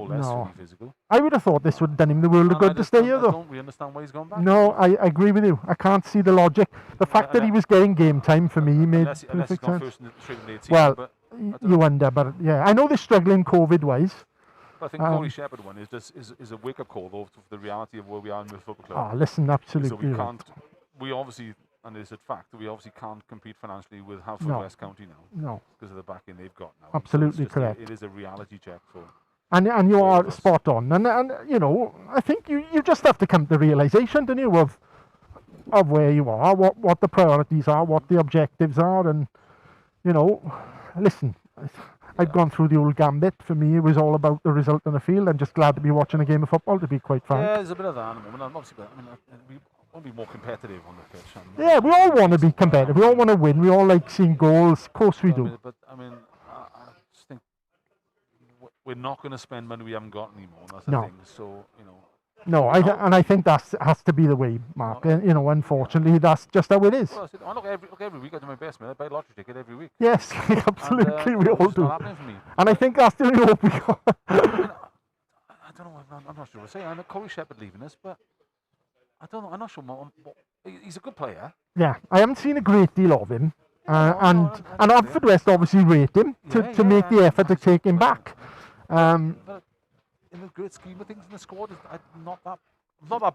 less really physical. I would have thought this would have done him the world of good to stay here, though. I don't really understand why he's gone back. No, I agree with you. I can't see the logic. The fact that he was getting game time for me made perfect sense. Well, you wonder, but yeah, I know they're struggling COVID-wise. But I think Corey Shepherd one is a wake-up call, though, to the reality of where we are in the football club. Oh, listen, absolutely. So we can't. We obviously. And it's a fact that we obviously can't compete financially with Haverford West County now. No. Because of the backing they've got now. Absolutely correct. It is a reality check for. And you are spot on. And I think you just have to come to the realisation, don't you, of where you are, what the priorities are, what the objectives are, and listen. I've gone through the old gambit. For me, it was all about the result on the field. I'm just glad to be watching a game of football, to be quite frank. Yeah, there's a bit of that at the moment. Obviously, we want to be more competitive on the pitch. Yeah, we all want to be competitive. We all want to win. We all like seeing goals. Of course we do. I just think we're not going to spend money we haven't got anymore. That's the thing. So, No, I think that has to be the way, Mark. Unfortunately, that's just how it is. Well, look, every week I do my best, man. I buy a lottery ticket every week. Yes, absolutely, we all do. Not happening for me. And I think that's the only hope we got. I don't know. I'm not sure what to say. I know Corey Shepherd leaving us, but I don't know. I'm not sure. He's a good player. Yeah, I haven't seen a great deal of him, and Haverford West obviously rate him to make the effort to take him back. But in the great scheme of things in the squad, I'm not that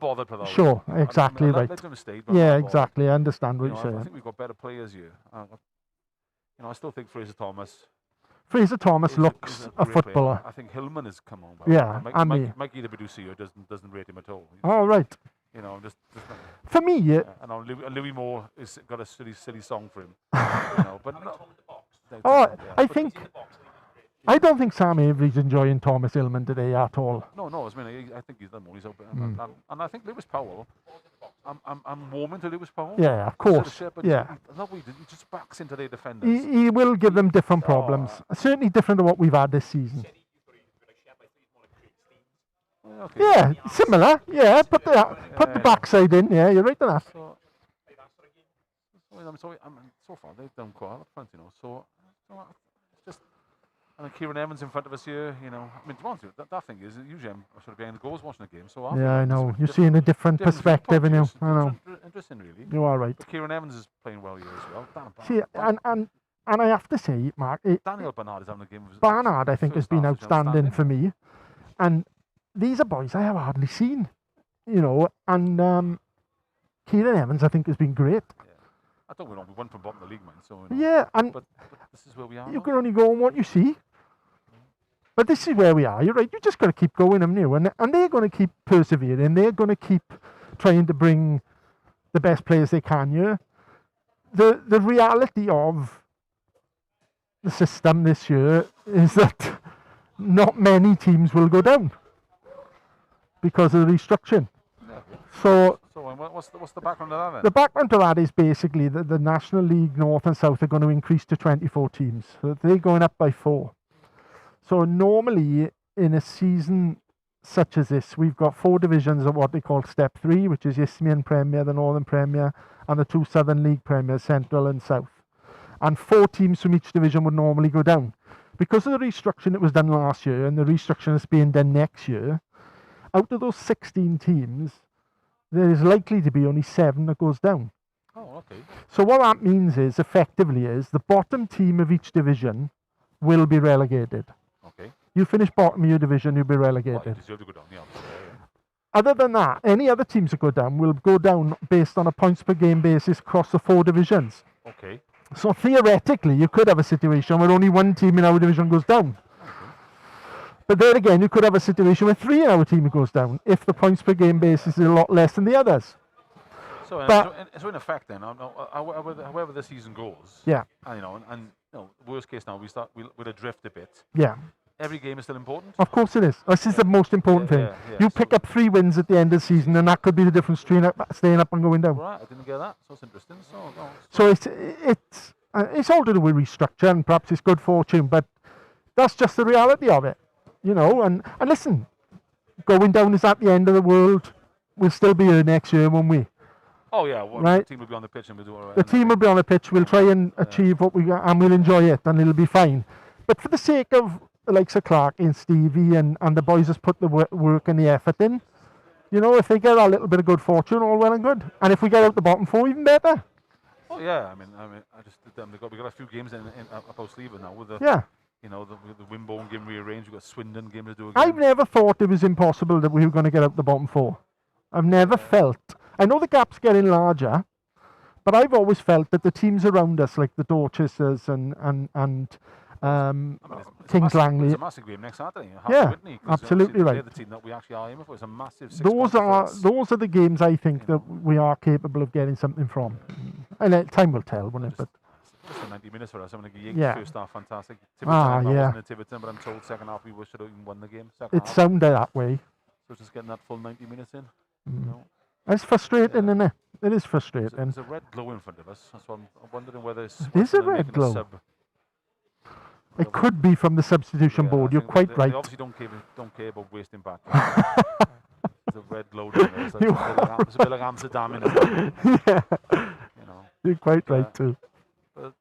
bothered for that. Sure, exactly right. That's a mistake. Yeah, exactly. I understand what you're saying. I think we've got better players here. I still think Fraser Thomas looks a footballer. Player. I think Hillman has come on. Yeah, Mikey the producer doesn't rate him at all. All right. Just for me, yeah. And Louis Moore has got a silly song for him. But I don't think Sam Avery's enjoying Thomas Hillman today at all. No, I think he's done more. He's open, and I think Lewis Powell. I'm warming to Lewis Powell. Yeah, of course. Yeah. He just backs into their defenders. He will give them different problems. Certainly different to what we've had this season. Okay. Yeah, similar. Yeah, put the backside in. Yeah, you're right on that. So far they've done quite up front, So it's just. And Kieran Evans in front of us here, I mean, to be honest with you, that thing is, usually I'm sort of behind the goals watching the game. So yeah, I know. You're seeing a different perspective in you. I know. Interesting, really. You are right. But Kieran Evans is playing well here as well. See, and I have to say, Mark, Daniel Barnard is having a game. Barnard, I think, has been outstanding for me. And these are boys I have hardly seen, and Kieran Evans, I think, has been great. Yeah. I don't know, we won from bottom of the league, man. So, you know, Yeah, and but this is where we are. you now. can only go on what you see. But this is where we are. You're right. You just got to keep going, haven't you? And they're going to keep persevering. They're going to keep trying to bring the best players they can here. The reality of the system this year is that not many teams will go down because of the restructuring. Yeah. So So what's the background of that then? the background to that is basically that the National League North and South are going to increase to 24 teams. So they're going up by 4. So normally in a season such as this, we've got 4 divisions of what they call Step 3, which is the Isthmian Premier, the Northern Premier, and the 2 Southern League Premiers, Central and South. And 4 teams from each division would normally go down. Because of the restructuring that was done last year and the restructuring that's being done next year, out of those 16 teams, there is likely to be only 7 that goes down. Oh, okay. So what that means is, effectively, is the bottom team of each division will be relegated. Okay. You finish bottom of your division, you'll be Well, relegated. you deserve to go down, yeah. Other than that, any other teams that go down will go down based on a points per game basis across the 4 divisions. Okay. So theoretically, you could have a situation where only 1 team in our division goes down. But then again, you could have a situation where 3 in our team goes down if the points per game basis is a lot less than the others. So, But- so in effect, then, however the season goes, Yeah, and worst case now, we'll adrift a bit. yeah. Every game is still important. Of course it is. This is the most important thing. Yeah, You pick so- up 3 wins at the end of the season, and that could be the difference between staying up and going down. Right, I didn't get that. So it's interesting. So it's all to do with restructure, and perhaps it's good fortune, but that's just the reality of it, you know. And listen, going down is at the end of the world. We'll still be here next year, won't we? Oh yeah, well, Right. the team will be on the pitch and we'll do all right. The team will be on the pitch. We'll try and achieve what we got, and we'll enjoy it, and it'll be fine. But for the sake of the likes of Clark and Stevie and the boys that's put the work and the effort in, you know, if they get a little bit of good fortune, all well and good. And if we get out the bottom 4, even better. Oh yeah, I mean, I just we got a few games in up our sleeve now with the Yeah. you know the Wimborne game rearranged. We've got Swindon game to do again. I've never thought it was impossible that we were going to get out the bottom 4. I've never felt. I know the gap's getting larger, but I've always felt that the teams around us, like the Dorchesters and Kings Langley, It's a massive game next Saturday. Yeah, Whitney, 'cause absolutely they're right. the team that we actually are aiming for. It's a massive. those are the games I think that we are capable of getting something from. And time will tell, won't it? But Just for 90 minutes for us. I mean, Yeah. first half fantastic. Ah, Tiverton, yeah. wasn't at Tiverton, but I'm told second half we should have even won the game. Second it half. sounded that way. So just getting that full 90 minutes in. Mm. You know. It's frustrating, Yeah. isn't it? It is There's frustrating. a red glow in front of us. That's what I'm wondering whether it's. It is a Weston are red making glow. sub. It could be from the substitution Yeah, board. I You're think quite they right. obviously don't care about wasting back. There's a red glow down there. It's, You it's a bit like Amsterdam, isn't it? Yeah, You know. you're quite Yeah. right too. But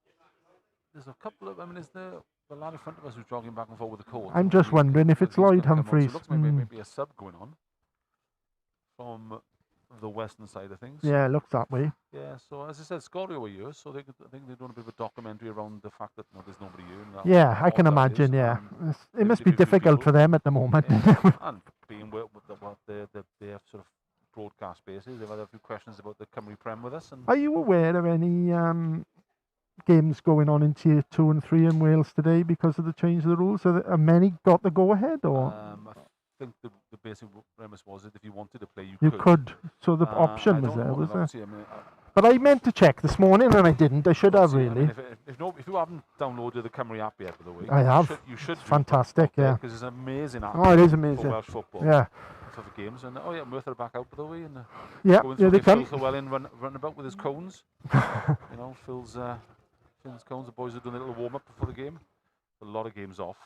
there's a couple of. I mean, is the lad in front of us who's jogging back and forth with the court? I'm just wondering if it's Lloyd Humphreys. So it looks maybe, Mm. maybe a sub going on from the Western side of things. Yeah, it looks that way. Yeah. So as I said, Scorio were here, so I think they're doing a bit of a documentary around the fact that there's nobody here. And Yeah, how I can hard that imagine. is, Yeah, and it must be interview a few difficult people. for them at the moment. and being with their sort of broadcast bases, they've had a few questions about the Cymru Prem with us. And Are you aware of any games going on in Tier 2 and 3 in Wales today because of the change of the rules? Have many got the go-ahead, or I think the basic premise was that if you wanted to play, you you could. could? So the I option was don't there, know, was and there? obviously, I mean, But I meant to check this morning and I didn't. I should have obviously, I really. mean, if you haven't downloaded the Cymru app yet, by the way, I have. You should. Fantastic, yeah. Because it's an amazing app. Oh, it is For amazing. Welsh football. Yeah, For the games, and oh yeah, Merthyr are back out by the way, and yeah, going yeah, through they come. Phil Llewellyn running about with his cones. You know, Phil's cones. The boys are doing a little warm up before the game. A lot of games off.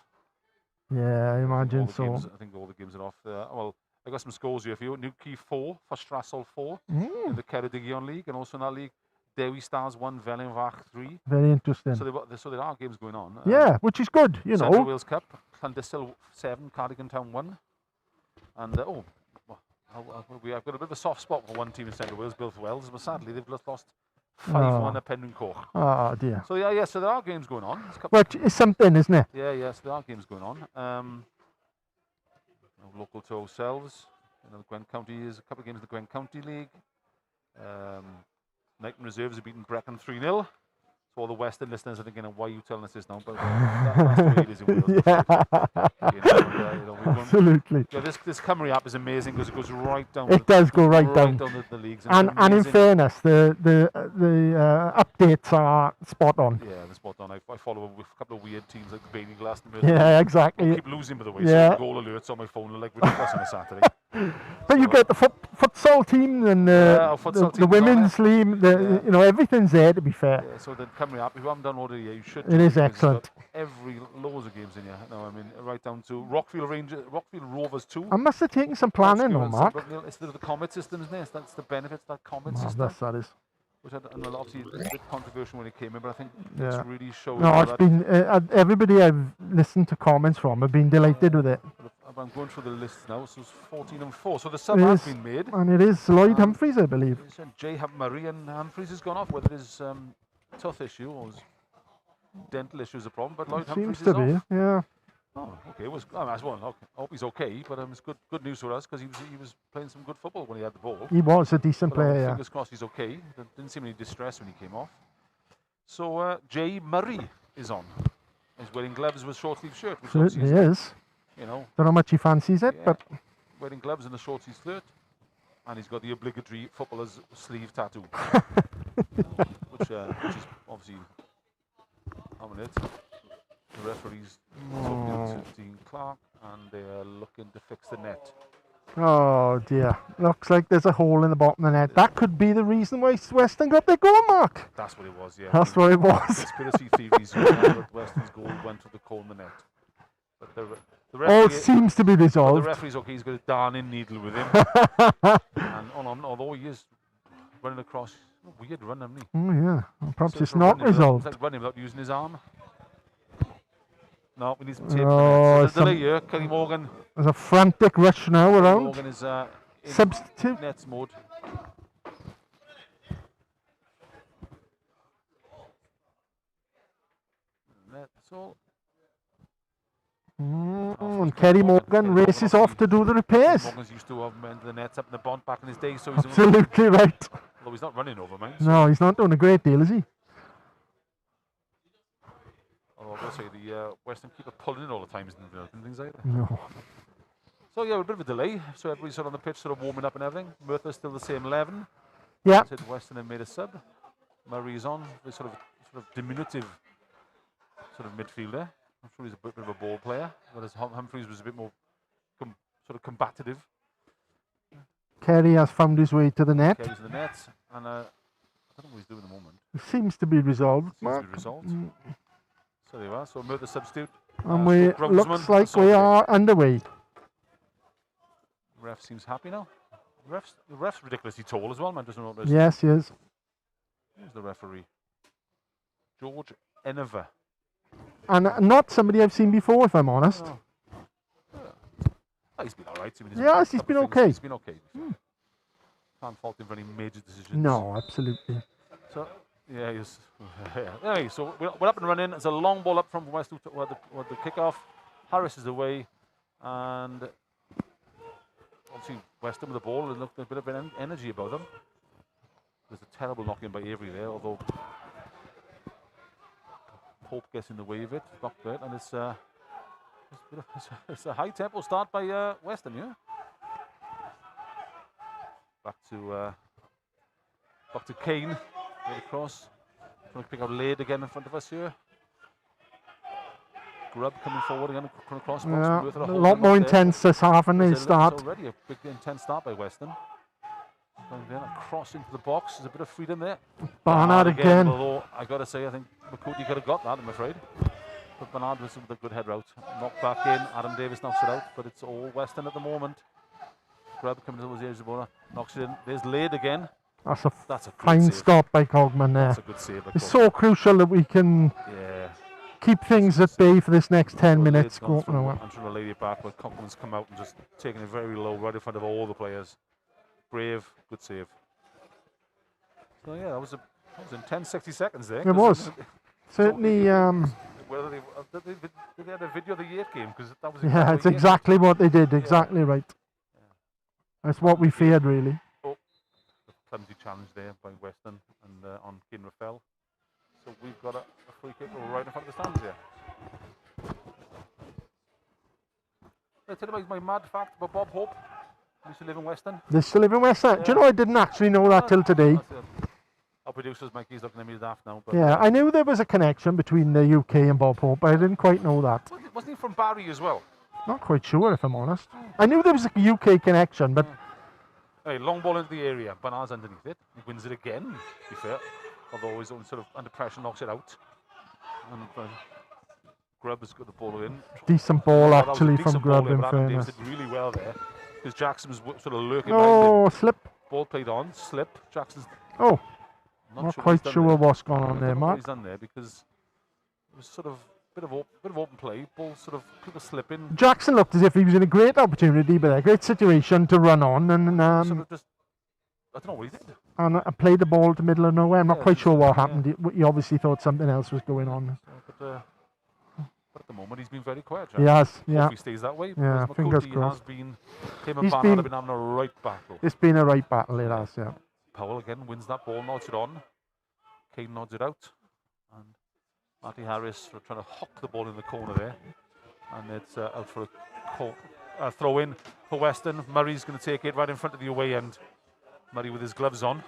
Yeah, I imagine so. I think all the games are off. Well, I got some scores here for you. Newquay 4 for Strassel 4 Mm, in the Ceredigion League, and also in that league, Dewi Stars 1, Felinfach 3. very interesting. So there are games going on. Yeah, which is good, you Central know. Wales Cup, Llandyssil 7, Cardigan Town 1. And I've got a bit of a soft spot for one team in Central Wales, Bilf Wells, but sadly they've just lost 5-1 at Penryn Coch. Oh dear. So yeah, so there are games going on. There's a couple Which is something, isn't it? Yeah, so there are games going on. Local to ourselves. You know, the Gwent County is a couple of games in the Gwent County League. Knighton Reserves have beaten Brecon 3-0. So all the Western listeners are thinking, why are you telling us this now? But that's the way it is in Wales. Yeah. Absolutely. This Cymru app is amazing because it goes right down. It does go right down. The leagues. And in fairness, the updates are spot on. Yeah, they're spot on. I follow a couple of weird teams like Bailey Glass and Yeah, exactly. I keep losing, by the way. Yeah. So goal alerts on my phone are like ridiculous on a Saturday. But you get the futsal team and the women's team. Everything's there, to be fair. Yeah, so the Cymru app, if you haven't downloaded it yet, you should. It is excellent. Every loads of games in here. No, I mean right down to Rockfield Rovers 2. I must have taken some planning on Mark. It's the comet system, isn't it? That's the benefits of that comet system. That is. Which obviously a bit controversial when it came in, but I think Yeah. it's really showing. No, it's been everybody I've listened to comments from have been delighted with it. I'm going through the list now, so it's 14-4. So the sub has been made. And it is Lloyd Humphreys, I believe. Murray and Humphreys has gone off, whether it is tooth issue or his dental issue is a problem, but Lloyd Humphreys Seems to be, off. yeah. Oh, okay. Well, I hope he's okay, but it's good news for us because he was playing some good football when he had the ball. He was a decent But, player, yeah. Fingers crossed he's okay. There didn't seem any distress when he came off. So Jay Murray is on. He's wearing gloves with short sleeve shirt. Which Certainly is. You know. Don't know how much he fancies it, Yeah. but Wearing gloves and a short sleeve shirt. And he's got the obligatory footballer's sleeve tattoo. which is obviously on it. The referee's talking to Dean Clark and they're looking to fix the net. oh dear. Looks like there's a hole in the bottom of the net. That could be the reason why Weston got their goal, Mark. That's what it was, yeah. That's what it was. Conspiracy theories that Weston's goal went to the corner of the net. But the referee, All seems to be the resolved. referee's okay, he's got a darning needle with him. And although he is running across, weird run, hasn't he? Oh yeah. Well, perhaps So it's for not running, resolved. It's like running without using his arm. No, we need some tape. Oh, So the delay here, Kenny Morgan. There's a frantic rush now around. Morgan is in Substitute. nets mode. That's all. And Kerry Morgan races off to do the repairs. Morgan's used to have men to the nets up in the bond back in his day, so he's Absolutely right. although he's not running over mine. No, he's not doing a great deal, is he? Although I will say the Western keeper pulling in all the time and things like that. No. So yeah, a bit of a delay. So everybody's sort of on the pitch, sort of warming up and everything. Merthyr's still the same 11. Yeah. Said Weston had made a sub. Murray's on, the sort of diminutive sort of midfielder. I'm sure he's a bit of a ball player, whereas Humphreys was a bit more sort of combative. Kerry has found his way to the net. Carries the net, and I don't know what he's doing at the moment. It seems to be resolved, Seems to Mark. be resolved. So there you are. So Merthyr substitute. And we Groundsman, looks like we Soldier. are underway. The ref seems happy now. The ref's ridiculously tall as well, man. Doesn't notice. Yes, yes. Who's the referee? George Enever. And not somebody I've seen before, if I'm honest. Oh. He's been alright. Yes, he's been okay. He's been okay. Can't fault him for any major decisions. No, absolutely. So, yeah, he's. Anyway, so we're up and running. It's a long ball up from West toward the kickoff. Harris is away, and obviously Weston with the ball. There looked a bit of an energy about them. There's a terrible knock in by Avery there, although Pope gets in the way of it. Blocked it, and it's a high tempo start by Weston, yeah. Back to Kane, right across. Trying to pick out Lade again in front of us here. Grubb coming forward again, across box. Yeah, Merthyr a holding lot him more up there. intense this half and they It's start. already a big intense start by Weston. And then across into the box, there's a bit of freedom there. Barnard again. Although I got to say, I think McCourty could have got that, I'm afraid. But Barnard was with a good head route. Knocked back in, Adam Davis knocks it out, but it's all Weston at the moment. Grubb coming towards the edge of the ball, knocks it in. There's Lade again. That's a That's a good fine save. stop by Cogman there. That's a good save. by It's Cogman. so crucial that we can Yeah. keep things at bay for this next 10 Well, minutes. Lade's gone Go, through. no, I'm trying to lay it back, but Cogman's come out and just taken it very low, right in front of all the players. Brave, good save. So yeah, that was intense 60 seconds there. It was. Certainly, Whether did they have a video of the year game? Because that was yeah, it's exactly what they did. Exactly right. That's what we feared, really. clumsy challenge there by Weston and on Kane Raffel. So we've got a free kick right in front of the stands here. I'll tell you about my mad fact about Bob Hope. He used to live in Weston. They still live in Weston. Yeah. Do you know, I didn't actually know that till today. Our producer's Mikey's looking at me daft now. But Yeah, I knew there was a connection between the UK and Bob Hope, but I didn't quite know that. Wasn't he from Barry as well? Not quite sure, if I'm honest. I knew there was a UK connection, but... Hey, long ball into the area. Bernard's underneath it. He wins it again, to be fair. Although he's sort of under pressure, knocks it out. And Grubb has got the ball in. Decent ball, That was a actually, from decent Grubb, ball in there, but Adam fairness. Davis did really well there. Because Jackson was sort of lurking behind Oh, him. slip. Ball played on, slip. Jackson's Oh, not not sure quite what he's done sure there. what's gone on I there, don't know what Mark. he's done there because it was sort of bit of open play. Ball sort of people slipping. Jackson looked as if he was in a great opportunity, but a great situation to run on, and Sort of just, I don't know what he did. played the ball to middle of nowhere. I'm not Yeah, quite just, sure what yeah. happened. He obviously thought something else was going on. But at the moment he's been very quiet. He has, yeah. Hope he stays that way. Yeah, because fingers McCooley crossed. has been, him and He's Barnard have been having a right battle. It's been a right battle, it has, yeah. Powell again wins that ball, nods it on. Kane nods it out. And Matty Harris trying to hook the ball in the corner there. And it's out for a throw in for Weston. Murray's going to take it right in front of the away end. Murray with his gloves on.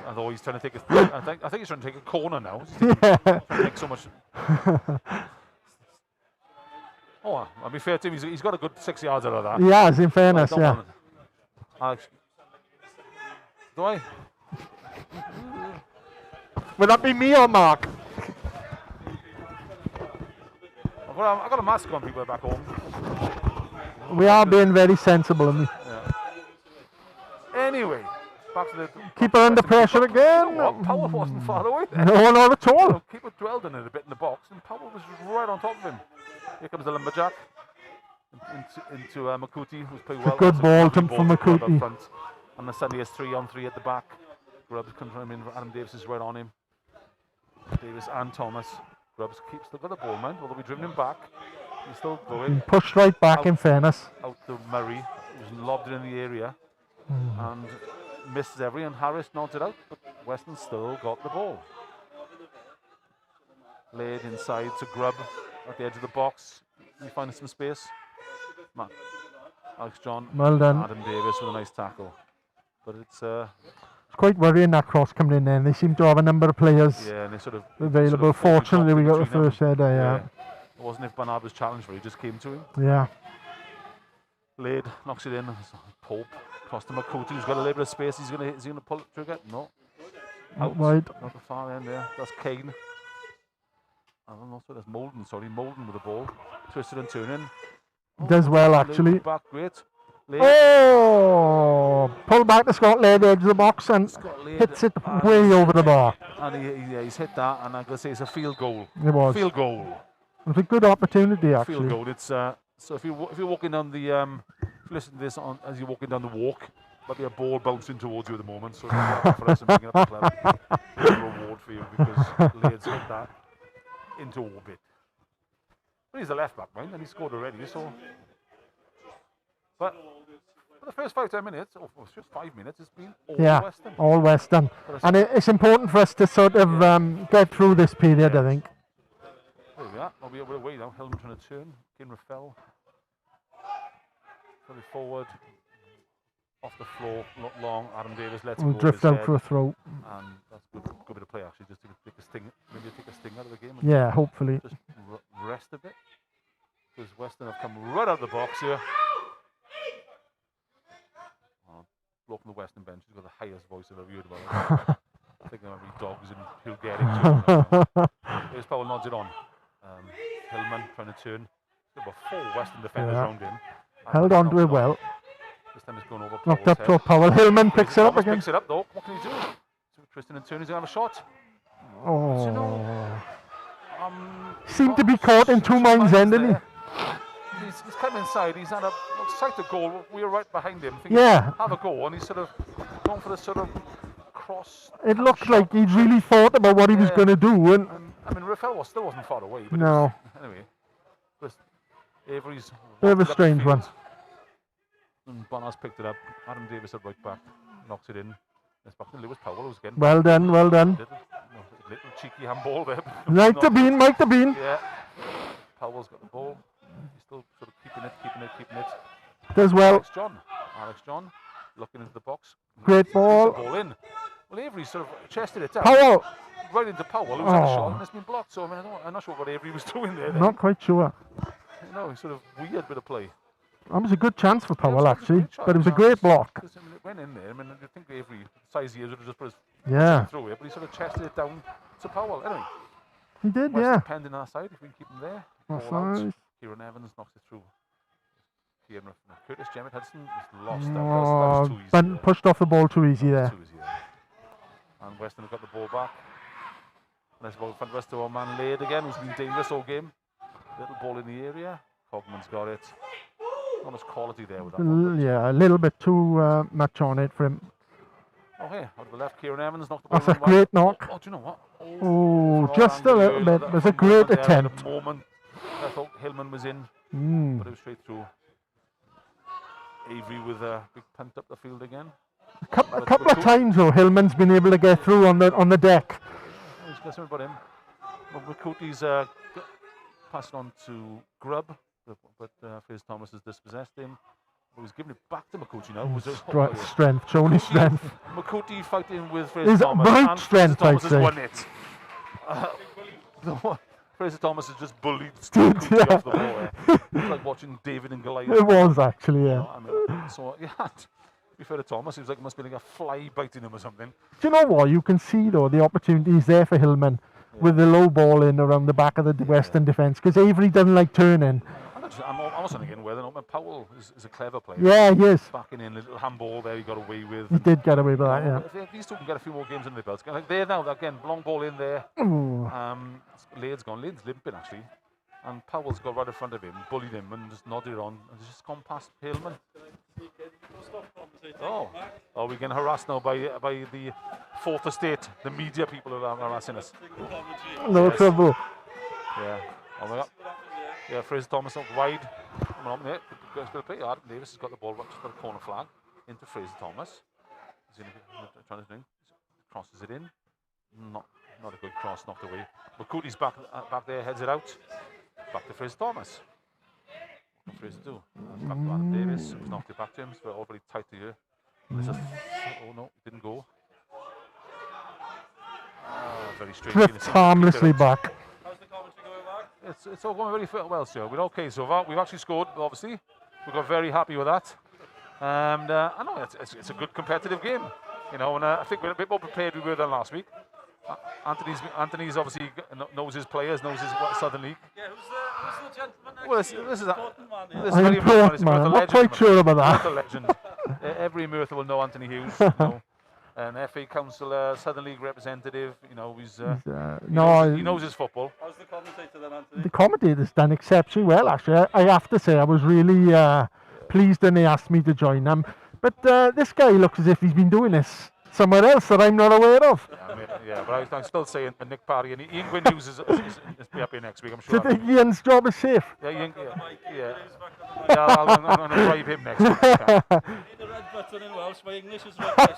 Although he's trying to take I think he's trying to take a corner now. He's trying to make so much. Oh, I'll be fair to him, he's got a good 6 yards out of that. He has, in fairness, Don't yeah. want- Alex, do I? Would that be me or Mark? I've got a mask on, people back home. We are being very sensible. And Anyway, back to the keeper under pressure again. You know what? Powell wasn't far away there. No, not at all. So keeper dwelled in it a bit in the box, and Powell was right on top of him. Here comes the lumberjack into Makuti, who's played well. good That's ball lovely from Grubb up Makuti. front. And the Sunday is 3-on-3 at the back. Grubbs comes from him in. Adam Davis is right on him. Davis and Thomas. Grubbs still got the ball, man. Although we driven him back, he's still going. Pushed right back, in fairness. Out to Murray, who's lobbed it in the area and misses every. And Harris nods it out, but Weston still got the ball. Laid inside to Grubb at the edge of the box. He finding some space. Alex John. Well done. Adam Davis with a nice tackle. But it's It's quite worrying, that cross coming in there. They seem to have a number of players yeah, and they sort of available. sort of Fortunately, we got the between them. first header, yeah. It wasn't if Bernard was challenged for it, he just came to him. Yeah. Laid, knocks it in. Pope across to Makuti, who's got a little bit of space. Is he gonna pull it trigger? No. Out wide. Not the far end there. That's Kane. I don't know, so that's Molden, sorry. Molden with the ball. Twisted and turning. Does well, Laid actually. Back, great. Laid. Oh! Pull back to Scott, Laid edge of the box and Scott Laid, hits it and way over the bar. And he's hit that, and I'm going to say it's a field goal. It was. Field goal. It was a good opportunity, Field actually. goal. It's so if you're walking down the if you listen to this as you're walking down the walk, might be a ball bouncing towards you at the moment. So it's for us and bringing up the club. It's a reward for you because Lairds hit that into orbit. But he's a left back, man, and he scored already. So, but for the first 5-10 minutes, or it's just 5 minutes, it's been all Yeah, Weston. all Western. And it's important for us to sort of get through this period, I think. There we are. We're away now. Hellman trying to turn. Kane Raffel. Very forward. Off the floor. Not long. Adam Davis lets We'll go. drift out for a throw. And that's good bit of play actually, just to take a sting. Maybe take a sting out of the game. And Yeah, hopefully. just rest a bit. Because Weston have come right out of the box here. Bloke on the Western bench has got the highest voice I've ever heard about. I think there might be dogs and Hugh Getting. Here's Powell nods it on. Hillman trying to turn. There were 4 Western defenders around him. Held on to it well. This time it's going over. Knocked Powell's up to a head. Powell. Hillman picks it up Thomas again. Picks it up though. What can he do? So Tristan and Turner's going to have a shot. Oh. Not Seemed to be caught in two minds then, didn't he? He's come inside. He's had a sight of goal. We were right behind him. Thinking, Yeah. have a go, and he's sort of gone for the sort of cross. It looked like he'd really thought about what he was Yeah. going to do. And I mean, Rafael still wasn't far away. But no, anyway, Avery's bit of a whacked it up the strange one. field, and Bonners picked it up. Adam Davis at right back, knocks it in. It's back to Lewis Powell who's getting Well done, well done. little cheeky handball there. Like the bean, like the bean. Yeah. Powell's got the ball. He's still sort of keeping it. Does well. Alex John looking into the box. Great ball. Ball in. Well, Avery sort of chested it down. Powell. Right into Powell, who was at a shot and it's been blocked. So I mean, I'm not sure what Avery was doing there. Not quite sure. No, it's sort of weird bit of play. That was a good chance for Powell, Yeah, actually, shot, but it was a great block. I mean, it went in there. I mean, I think Avery, size he is, would have just put his through it, but he sort of chested it down to Powell. Anyway, he did, Weston yeah. penned in our side if we can keep him there. That's Ball out. nice. Kieran Evans knocks it through. Curtis Jemmett Hudson is lost. That was too easy. Ben pushed off the ball too easy there. Too easy there. And Weston have got the ball back. Nice ball in front of us to our man Laird again, who's been dangerous all game. Little ball in the area. Cogman's got it. Not much quality there with that one. Yeah, a little bit too much on it for him. Oh, here, out of the left, Kieran Evans knocked the ball. That's a great knock. Oh, do you know what? Oh, just a little bit. It was a great attempt. At the moment, I thought Hillman was in, but it was straight through. Avery with a big punt up the field again. A couple of times though, Hillman's been able to get through on the deck. He's got something about him. McCootie's passed on to Grubb, but Fraser Thomas has dispossessed him. He's giving it back to McCootie now. Strength, showing his strength. McCootie fighting with Fraser Is Thomas. right and strength, Fraser Thomas I'd has say. won it. Fraser Thomas has just bullied McCootie off the ball there. It's like watching David and Goliath. It was actually, yeah. I mean, so yeah, to be fair to Thomas, it was like it must be like a fly biting him or something. Do you know what? You can see though the opportunities there for Hillman with the low ball in around the back of the Western defence, because Avery doesn't like turning. I'm also thinking whether or not Powell is a clever player. Yeah, he is. Backing in a little handball there, he got away with. He did get away with that, yeah. If these two can get a few more games under their belts, like there now again, long ball in there. Laird's limping actually, and Powell's got right in front of him, bullied him, and just nodded it on, and just gone past Hillman. Oh, are we getting harassed now by the Fourth Estate, the media people who are harassing us? No trouble. Yeah. Oh my God. Yeah, Fraser Thomas up wide. Coming on there. Goes to play. Adam Davis has got the ball, just got a corner flag into Fraser Thomas. He's trying to do. Crosses it in. Not a good cross, knocked away. McCootie's back there, heads it out. Back to Fraser Thomas. What can Fraser do? Back to Adam Davis, who's knocked it back to him. It's all very tight to here. Oh no, it didn't go. Very strange. Drift harmlessly back. It's all going very well, sir. We're okay so far. We've actually scored, obviously. We got very happy with that. And I know it's a good competitive game, you know. And I think we're a bit more prepared we were than last week. Anthony's obviously knows his players, knows his Southern League. Yeah, who's the gentleman? Well, this is I'm very important man. I'm not quite sure about that. Merthyr legend. Every Merthyr will know Anthony Hughes. You know. An FA Councillor, Southern League representative, you know, he knows his football. How's the commentator then, Anthony? The commentator's done exceptionally well, actually. I have to say, I was really pleased when they asked me to join them. But this guy looks as if he's been doing this somewhere else that I'm not aware of. Yeah, but I'm still saying Nick Parry and Ian Gwynn Hughes is be up here next week, I'm sure. So Ian's job is safe. Yeah, Ian, I'm going to drive him next week. Need a red button in Welsh, my English is rubbish.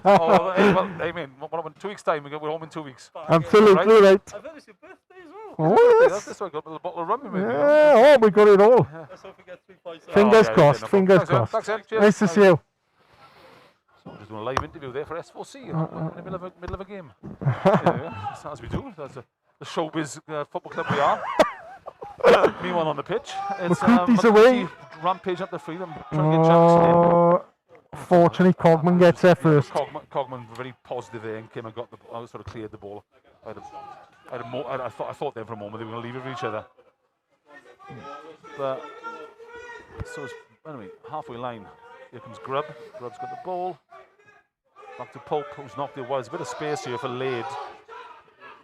Well, I mean, 2 weeks' time, we're home in 2 weeks. Absolutely right. I bet it's your birthday as well. Oh, yes. That's why I got a little bottle of rum in me. Yeah, oh, we got it all. Let's hope we get 3 points. Fingers crossed, no fingers problem. crossed. Thanks, Ed. Nice to see you. So we're just doing a live interview there for S4C in the middle of a game. That's as we do. That's the showbiz football club we are. Meanwhile on the pitch, it's McCootie's away. Rampage up the field and trying to get Jackson in. Fortunately, Cogman gets there first. Cogman very positive there and came and got sort of cleared the ball. I thought there for a moment they were going to leave it for each other. But so anyway, halfway line. Here comes Grubb. Grubb's got the ball. Back to Pope, who's knocked it well. There's a bit of space here for Laird.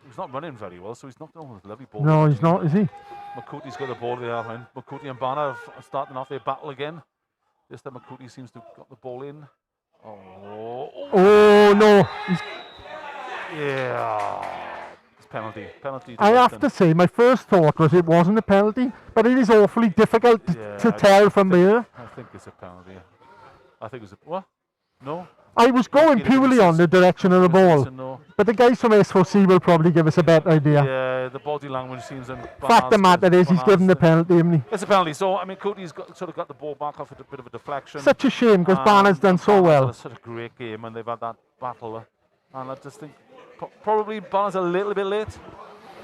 He's not running very well, so he's knocked it on with a lovely ball. No, he's not, is he? McCootie's got the ball there, and McCootie and Banner are starting off their battle again. This time McCootie seems to have got the ball in. Oh no. Yeah. It's penalty. I have to say, my first thought was it wasn't a penalty, but it is awfully difficult to tell from there. I think it's a penalty. I think it's a what? No? I was going Not keen purely on the direction of the ball, No. but the guys from S4C will probably give us a better idea. Yeah, the body language seems... Fact of the matter is, he's given the penalty, hasn't he? It's a penalty, so, I mean, Cody's sort of got the ball back off a bit of a deflection. Such a shame, because Banner's done so Banner's well. had such a great game, and they've had that battle. And I just think probably Banner's a little bit late.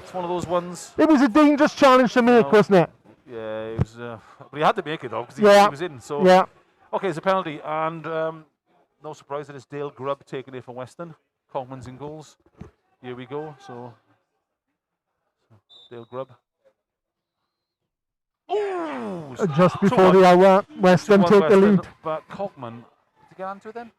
It's one of those ones. It was a dangerous challenge to make, wasn't it? Yeah, it was, but he had to make it though, because he was in. So yeah. Okay, it's a penalty, and no surprise that it's Dale Grubb taking it for Weston. Cogman's in goals. Here we go. So Dale Grubb. Ooh, just before the hour, Weston take the lead. But Cogman, did he get onto it then?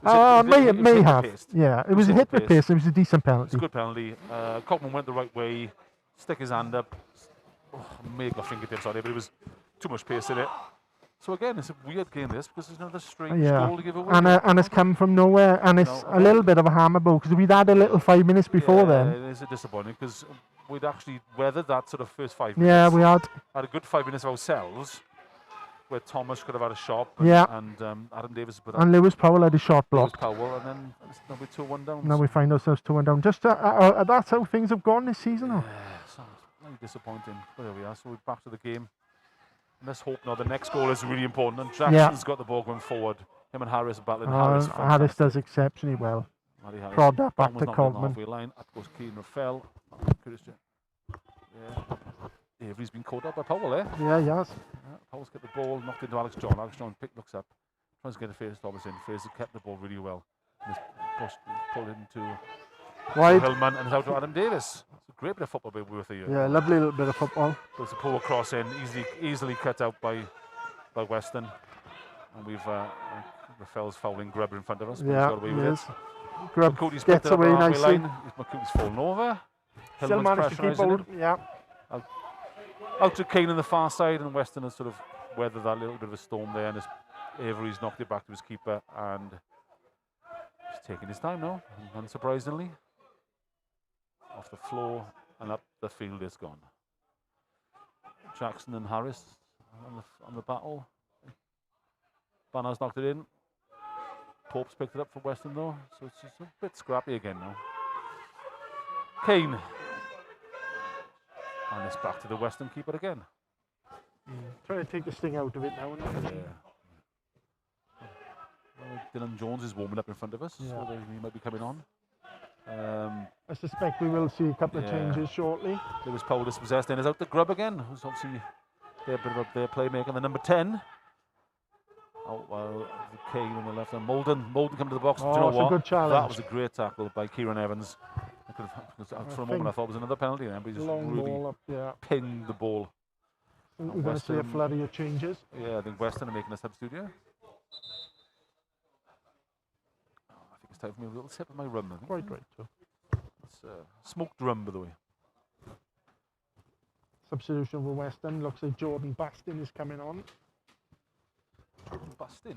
May have. Yeah, it was a hit with pace. It was a decent penalty. It's a good penalty. Cogman went the right way, stick his hand up. May have got fingertips on it, but it was too much pace in it. So again, it's a weird game this, because there's another strange goal to give away. And it's come from nowhere, and it's a little bit of a hammer blow, because we'd had a little 5 minutes before then. It is a disappointing, because we'd actually weathered that sort of first 5 minutes. Yeah, we had. Had a good 5 minutes of ourselves, where Thomas could have had a shot. And Adam Davis. And Lewis Powell had a shot blocked. Powell, and then now we're 2-1 down. Now we find ourselves 2-1 down. Just that's how things have gone this season. Yeah, so very disappointing. But there we are. So we're back to the game. And let's hope now the next goal is really important. And Jackson's got the ball going forward. Him and Harris are battling. Harris does exceptionally well. Prod that back to Cogman. Line. Up goes Keane Rafael. Yeah. Avery's been caught up by Powell, eh? Yeah, he has. Powell's got the ball knocked into Alex John. Alex John looks up, tries to get a Fraser Thomas in. Fraser kept the ball really well. And he's pulled into Hillman, and it's out to Adam Davis. It's a great bit of football by Merthyr here. Yeah, lovely little bit of football. There's a poor cross in, easily cut out by Weston. And we've Rafael's fouling Grubb in front of us. But he's got away with it. Grubb gets away nicely. McCootie's fallen over. Still managed to keep hold. Yeah. Out to Kane on the far side, and Weston has sort of weathered that little bit of a storm there, and Avery's knocked it back to his keeper, and he's taking his time now, unsurprisingly. Off the floor and up the field it's gone. Jackson and Harris on the battle. Banner's knocked it in. Pope's picked it up for Weston though, so it's just a bit scrappy again now. Kane. And it's back to the Weston keeper again. Trying to take the sting out of it now. Dylan Jones is warming up in front of us, so he might be coming on. I suspect we will see a couple of changes shortly. Lewis Powell dispossessed, then is out to Grubb again, who's obviously a bit of their playmaker. The number 10. Oh, well, Kane on the left, and Molden come to the box. Oh, do you know what? A good challenge. That was a great tackle by Kieran Evans. For a moment I thought it was another penalty then, but he just really pinged the ball. We're going to see a flurry of changes. Yeah, I think Weston are making a substitute here. I think it's time for me a little sip of my rum. Right. It's smoked rum, by the way. Substitution for Weston. Looks like Jordan Bastin is coming on. Jordan Bastin?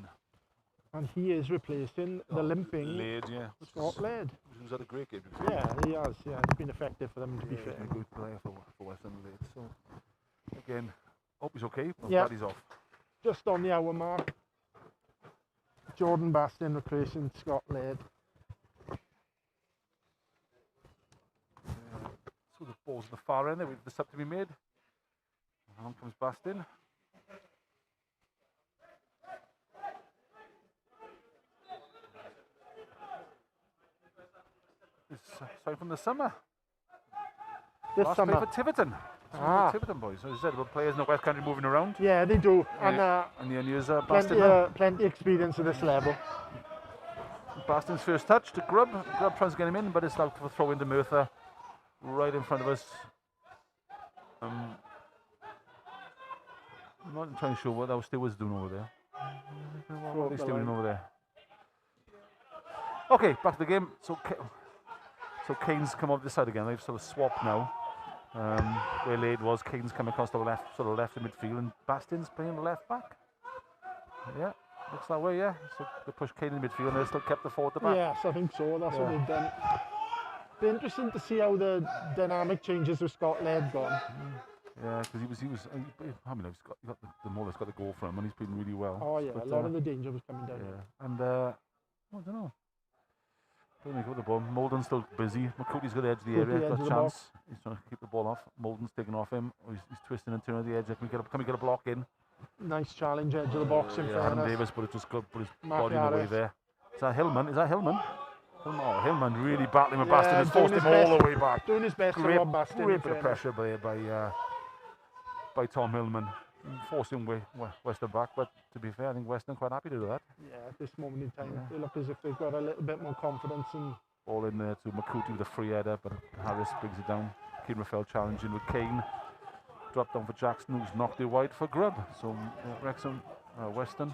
And he is replacing the limping Laird, Scott Laird. Who's had a great game. Yeah, he has. Yeah, it's been effective for them, to be fair. A good player for Weston Laird. So, again, hope he's okay, but glad he's off. Just on the hour mark. Jordan Bastin replacing Scott Laird. So the ball's at the far end there with the sub to be made. And on comes Bastin. It's from the summer. Last summer. Play for Tiverton. Tiverton boys. So as I said, about players in the West Country moving around. Yeah, they do. And the news Bastin. Plenty experience at this level. Bastin's first touch to Grubb. Grubb tries to get him in, but it's out for a throw into Merthyr. Right in front of us. I'm not entirely sure what our stewards doing over there. What are they doing over there? Okay, back to the game. So Kane's come over this side again. They've sort of swapped now. Where Laird was, Kane's come across the left, sort of left in midfield, and Bastin's playing the left back. Yeah, looks that way. Yeah. So they pushed Kane in midfield, and they still kept the four at the back. Yes, I think so. That's what they've done. Be interesting to see how the dynamic changes with Scott Laird gone. Yeah, because he was. I mean, he's got the Muller's got the goal for him, and he's been really well. Oh yeah, a lot of the danger was coming down. Yeah, and I don't know. Don't think with the ball. Molden's still busy. McCootie's got the edge of the Good area. the edge Got of a the chance. He's trying to keep the ball off. Molden's taking off him. Oh, he's twisting and turning at the edge. Can we get a block in? Nice challenge, edge of the box in Adam fairness. Davis, but it just got put his Merthyr body in the way Harris. there. Is that Hillman? Oh, Hillman really battling with Yeah, Baston and doing forced his him all best. the way back. Doing his best to rob Baston. Great bit of pressure by Tom Hillman. Forcing Weston back, but to be fair, I think Weston quite happy to do that. Yeah, at this moment in time, they look as if they've got a little bit more confidence. And All in there to McCootie with a free header, but Harris brings it down. Keen Raphael challenging with Kane. Drop down for Jackson, who's knocked it wide for Grubb. So Wrexham, Weston.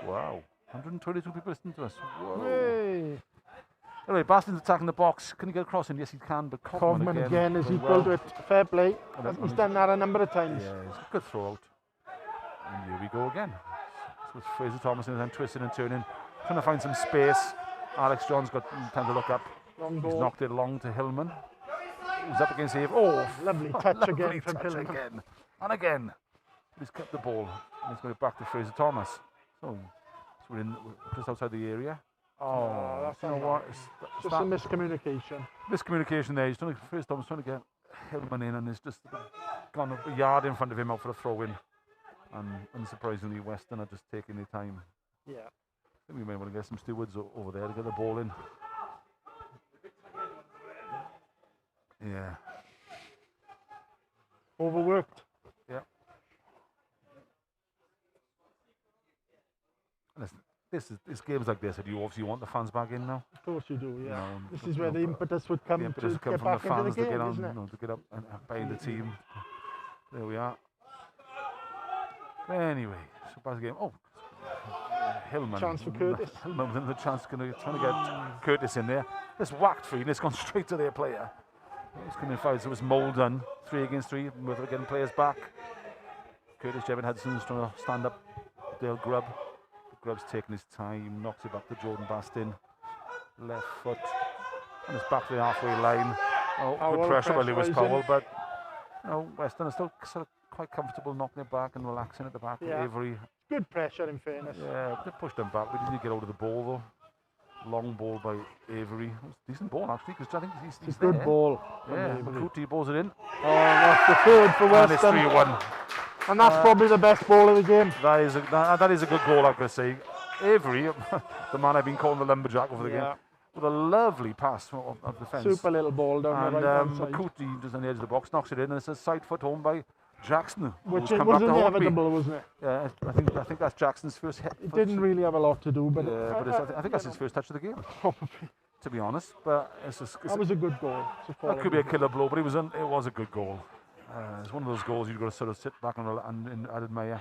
Wow, 122 people listening to us. Whoa. hey, Anyway, Baston's attacking the box. Can he get across him? Yes, he can, but Cogman again is very equal to it. Fair play. And He's done that a number of times. Yeah, it's a good throw out. And here we go again. So it's Fraser Thomas and then twisting and turning, trying to find some space. Alex John's got time to look up. Long He's ball. knocked it along to Hillman. He's up against Eve. Oh, Lovely touch again lovely from touch Hillman. again. And again. He's kept the ball. And he's got it back to Fraser Thomas. So we're just outside the area. Oh, that's you know what? just a miscommunication. Miscommunication there. He's trying to, Fraser Thomas trying to get Hillman in, and he's just gone a yard in front of him out for a throw in. And unsurprisingly, Weston are just taking their time. Yeah. I think we may want to get some stewards over there to get the ball in. Yeah. Overworked. Yeah. And it's games like this that you obviously want the fans back in now. Of course you do, yeah. No, This is where the impetus would come The impetus to come get from the back into fans the to get game, on, isn't it? to get up and behind the team. There we are. Anyway, so back to the game. Oh, Hillman. Chance for Curtis. Hillman with another chance, trying to get Curtis in there. Just whacked free, and it's gone straight to their player. He's coming five, so it was Molden, 3 against 3. Merthyr getting players back. Curtis Jevin Hudson's trying to stand up. Dale Grubb. Grubb's taking his time, knocks it back to Jordan Bastin. Left foot, and it's back to the halfway line. Oh, good pressure by Lewis Powell, but Weston is still sort of quite comfortable knocking it back and relaxing at the back. Yeah. Avery, Good pressure in fairness. yeah, they pushed them back. We didn't get out of the ball though. Long ball by Avery. It was a decent ball actually, because I think he's It's a good there. ball. Yeah, McCootie balls it in. Oh, that's the third for And it's Weston. 3-1. And that's probably the best ball of the game. That is a good goal, I've got to say. Avery, the man I've been calling the lumberjack over the game, with a lovely pass of the fence. Super little ball down And the right hand side. McCootie just on the edge of the box knocks it in, and it's a side foot home by Jackson, Which who's it come was back to haunt me. inevitable, wasn't it? Yeah, I think that's Jackson's first hit. It didn't really have a lot to do, but Yeah, but I think that's his first touch of the game, probably. to be honest. But That was a good goal. that could be a killer blow, but it was a good goal. It's one of those goals you've got to sort of sit back and admire.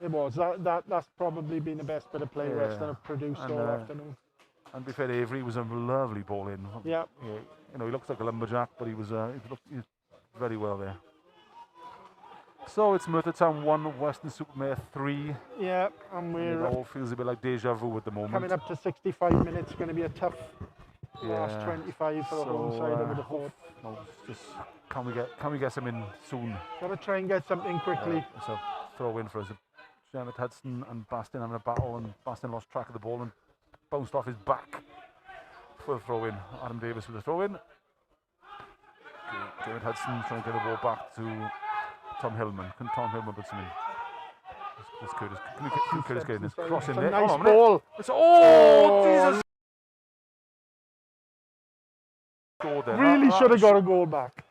It was. That's probably been the best bit of play Yeah. Weston have produced And, all afternoon. And to be fair, Avery was a lovely ball in. Yeah. He looks like a lumberjack, but he was very well there. So it's Merthyr Town 1, Weston Supermare 3. Yeah, and And we're it all feels a bit like deja vu at the moment. coming up to 65 minutes. Going to be a tough last Yeah. 25 for the home side, I would have thought. Well, just can we get some in soon? Got to try and get something quickly. It's a throw in for us. Janet Hudson and Bastin having a battle, and Bastin lost track of the ball and bounced off his back for the throw in. Adam Davis with the throw in. Janet Hudson trying to get the ball back to Tom Hillman. Can Tom Hillman put some in? That's Curtis. Can Curtis get in this cross in It's a there? nice Hold on a minute. ball. It's Jesus! Scored there. Really That should have was- got a goal back.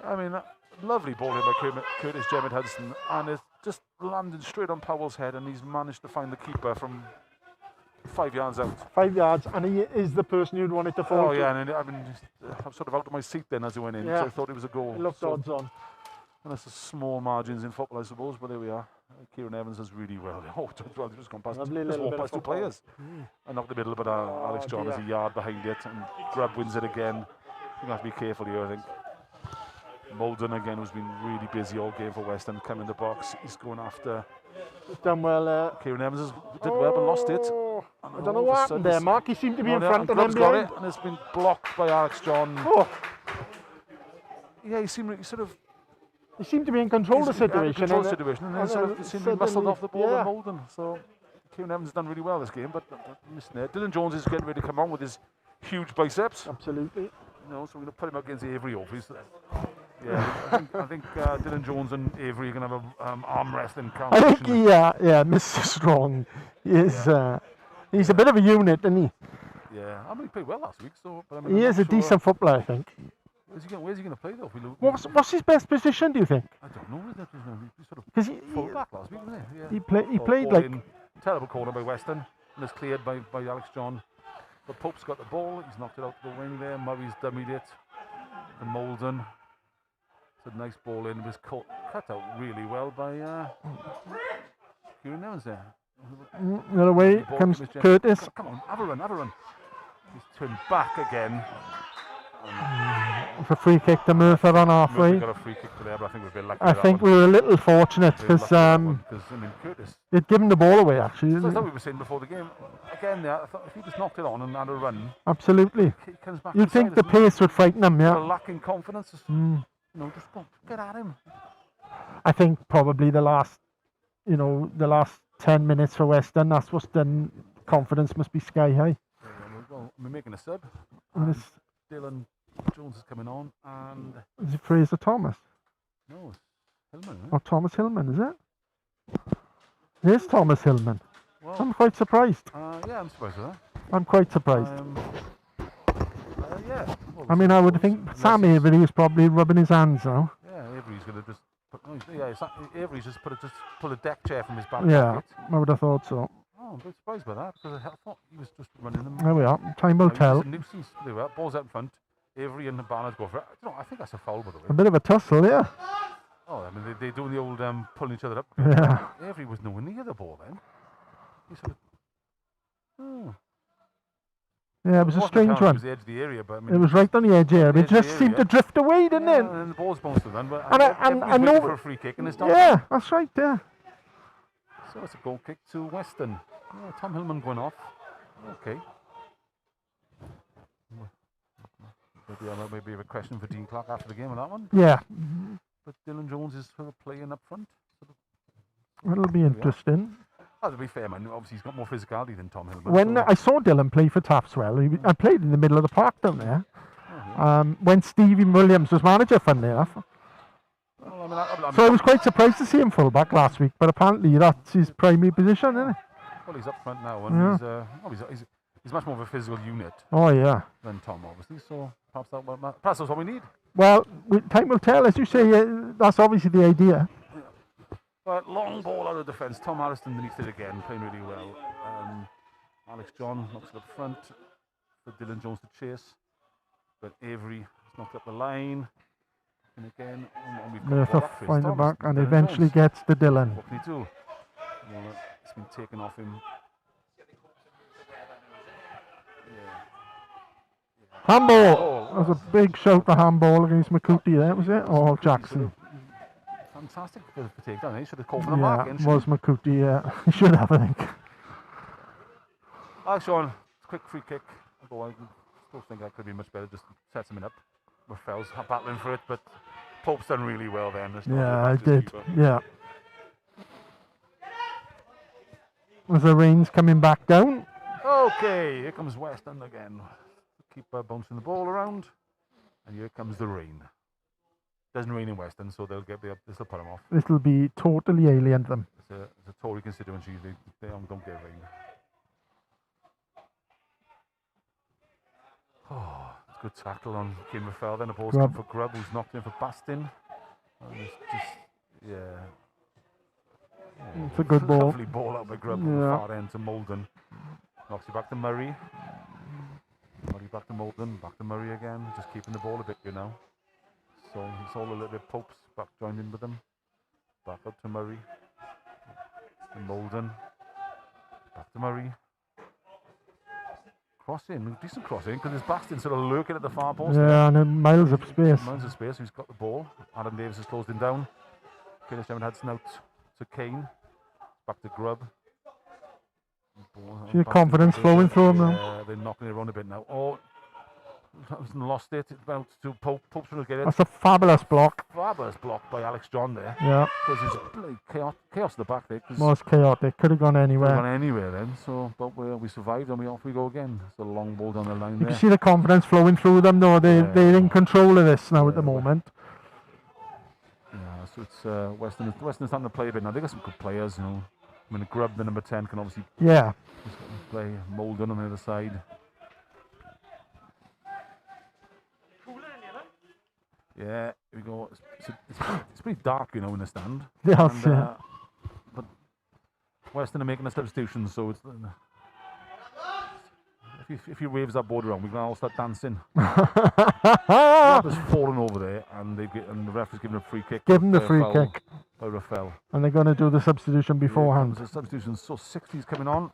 I mean, lovely ball in by Curtis Jemmett Hudson, and it's just landed straight on Powell's head, and he's managed to find the keeper from 5 yards out. 5 yards, and he is the person you'd want it to fall Oh to. yeah, and I'm sort of out of my seat then as he went in, Yeah. so I thought it was a goal. It looked So- odds on. And that's the small margins in football, I suppose, but there we are. Kieran Evans does really well. Oh, just gone past, Lovely just little walked bit of past two football. players. And knocked the middle, but Alex Oh, John is a dear. yard behind it, and Grubb wins it again. You have to be careful here, I think. Molden again, who's been really busy all game for Weston, come in the box. He's going after He's done well. Kieran Evans. Did well, but lost it. Oh, I And don't know all of what a happened sudden there, it's- Mark. He seemed to be Oh, in yeah, front and of them Grubb's got behind. it, and it's been blocked by Alex John. Oh, Yeah, he seemed sort of he seemed to be in control of the situation. Control and situation, and then and sort of then seemed to be muscled suddenly- off the ball yeah. with Molden. So Kieran Evans has done really well this game, but missing there. Dylan Jones is getting ready to come on with his huge biceps. Absolutely. So we're going to put him against Avery, obviously. Yeah, I think Dylan Jones and Avery are going to have an arm wrestling I competition. think Mr. Strong is he's a bit of a unit, isn't he? Yeah, I mean, he played well last week, so. But I mean, He I'm is not a sure. decent footballer, I think. Where's he going to play though? If we look, What's his best position, do you think? I don't know. He's sort of Because full back last week, wasn't he? Yeah. he played Ball like in, terrible corner by Weston, and it's cleared by Alex John. But Pope's got the ball. He's knocked it out the wing there. Murray's dummied it. And Molden. It's a nice ball in. It was cut out really well by Kieran Evans there. the other way Ball comes to Miss Curtis. Come on, have a run. He's turned back again. It's a free kick to Merthyr on We halfway. got a free kick to there, but I think we're a bit lucky. I think we were a little fortunate because I mean, Curtis. they'd given the ball away actually. That's Didn't what they? we were saying before the game. Again, I thought if he just knocked it on and had a run, Absolutely. he comes back. You'd think the inside, pace would frighten them, isn't he? yeah. Lacking confidence. Just, just go, get at him. I think probably the last 10 minutes for Weston, that's what's done. Confidence must be sky high. Well, we're making a sub. And this, Dylan Jones is coming on, and is it Fraser Thomas? no, it's Hillman. Isn't it? Or Thomas Hillman, is it? It is Thomas Hillman. Well, I'm quite surprised. yeah, I'm surprised with that. I'm quite surprised. Yeah. Well, I mean, I would think Sam Avery is probably rubbing his hands now. Yeah, Avery's going to just. Avery's just pull a deck chair from his back Yeah, pocket. I would have thought so. Oh, I'm a bit surprised by that because I thought he was just running them. There we are. Time will He's tell. a nuisance. There we are. Ball's out in front. Avery and the Barnard go for it. I think that's a foul, by the way. A bit of a tussle, yeah. Oh, I mean, they're doing the old pulling each other up. Yeah. Avery was nowhere near the ball then. He sort of. Oh. Yeah, it was a Wasn't strange apparently one. It was the edge of the area, but I mean. It was right on the edge here. the It edge of just the seemed to area. drift away, didn't it? And the ball's bounced to them, but And I everybody's know- waiting for a free kick and it's not. Yeah, that's right, yeah. So it's a goal kick to Weston. Yeah, Tom Hillman going off. Okay. Maybe a question for Dean Clark after the game on that one. Yeah, But Dylan Jones is sort of playing up front. it'll be interesting. Oh, to be fair, man, obviously he's got more physicality than Tom Hillman. When so- I saw Dylan play for Taftswell, I played in the middle of the park down there. When Stevie Williams was manager, funnily enough. Well, I mean, So I was quite surprised to see him full back last week, but apparently that's his primary position, isn't it? well, he's up front now, and he's much more of a physical unit Oh, yeah. than Tom, obviously. So perhaps that's what we need. Well, time will tell. As you say, that's obviously the idea. But long ball out of defence. Tom Harrison underneath it again, playing really well. Alex John knocks it up front for Dylan Jones to chase. But Avery has knocked up the line. And again, and we've got Merthyr ball back for find the Thomas, back and Dylan eventually Jones. gets to Dylan. What can he do? Well, it's been taken off him. Handball! That was a big shout for handball against McCooty there, was it? Or Jackson? Fantastic for takedown. He should have called for the mark. Yeah, and it was McCooty, yeah. He should have, I think. Sean, quick free kick. Although I still think that could be much better. Just sets him up. Rafael's battling for it, but Pope's done really well then. Yeah, I did. Yeah. As the rain's coming back down. Okay, here comes Weston again. Keep bouncing the ball around, and here comes the rain. Doesn't rain in Weston, so this will put them off. It'll be totally alien to them. It's a Tory constituency. They don't get rain. Oh, it's a good tackle on Kim Rafael. Then the ball's come for Grubb, who's knocked in for Bastin. And it's just, It's a good ball. Lovely ball out by Grubb on the far end to Molden. Knocks it back to Murray. Murray back to Molden, back to Murray again. Just keeping the ball a bit, So it's all a little bit Pope's back joined in with them. Back up to Murray. To Molden. Back to Murray. Crossing, decent crossing, because there's Bastin sort of lurking at the far post. Yeah, and then miles of space. Miles of space, who's got the ball. Adam Davis has closed him down. Curtis Hudson out to Kane. Back to Grubb. See the confidence flowing through him now. They're knocking it around a bit now. Oh, lost it. About to Pope. Pope's going to get it. That's a fabulous block. Fabulous block by Alex John there. Yeah. Because there's bloody chaos at the back there. Most chaotic. Could have gone anywhere. Gone anywhere then. So, but we survived and off we go again. It's a long ball down the line You there. can see the confidence flowing through them though. They're in control of this now at the moment. Yeah, so it's Weston's starting to play a bit now. They got some good players, you know. I mean, Grubb, the number 10, can obviously play. Molden on the other side. Yeah, here we go. It's pretty dark, you know, in the stand. Yes, And, but Weston are making a substitution, so it's if he waves that board around, we can all start dancing. Rapper's fallen over there, and the ref is giving a free kick. Give him the free kick. By Rafael. And they're going to do the substitution beforehand. The substitution, so 60's coming on,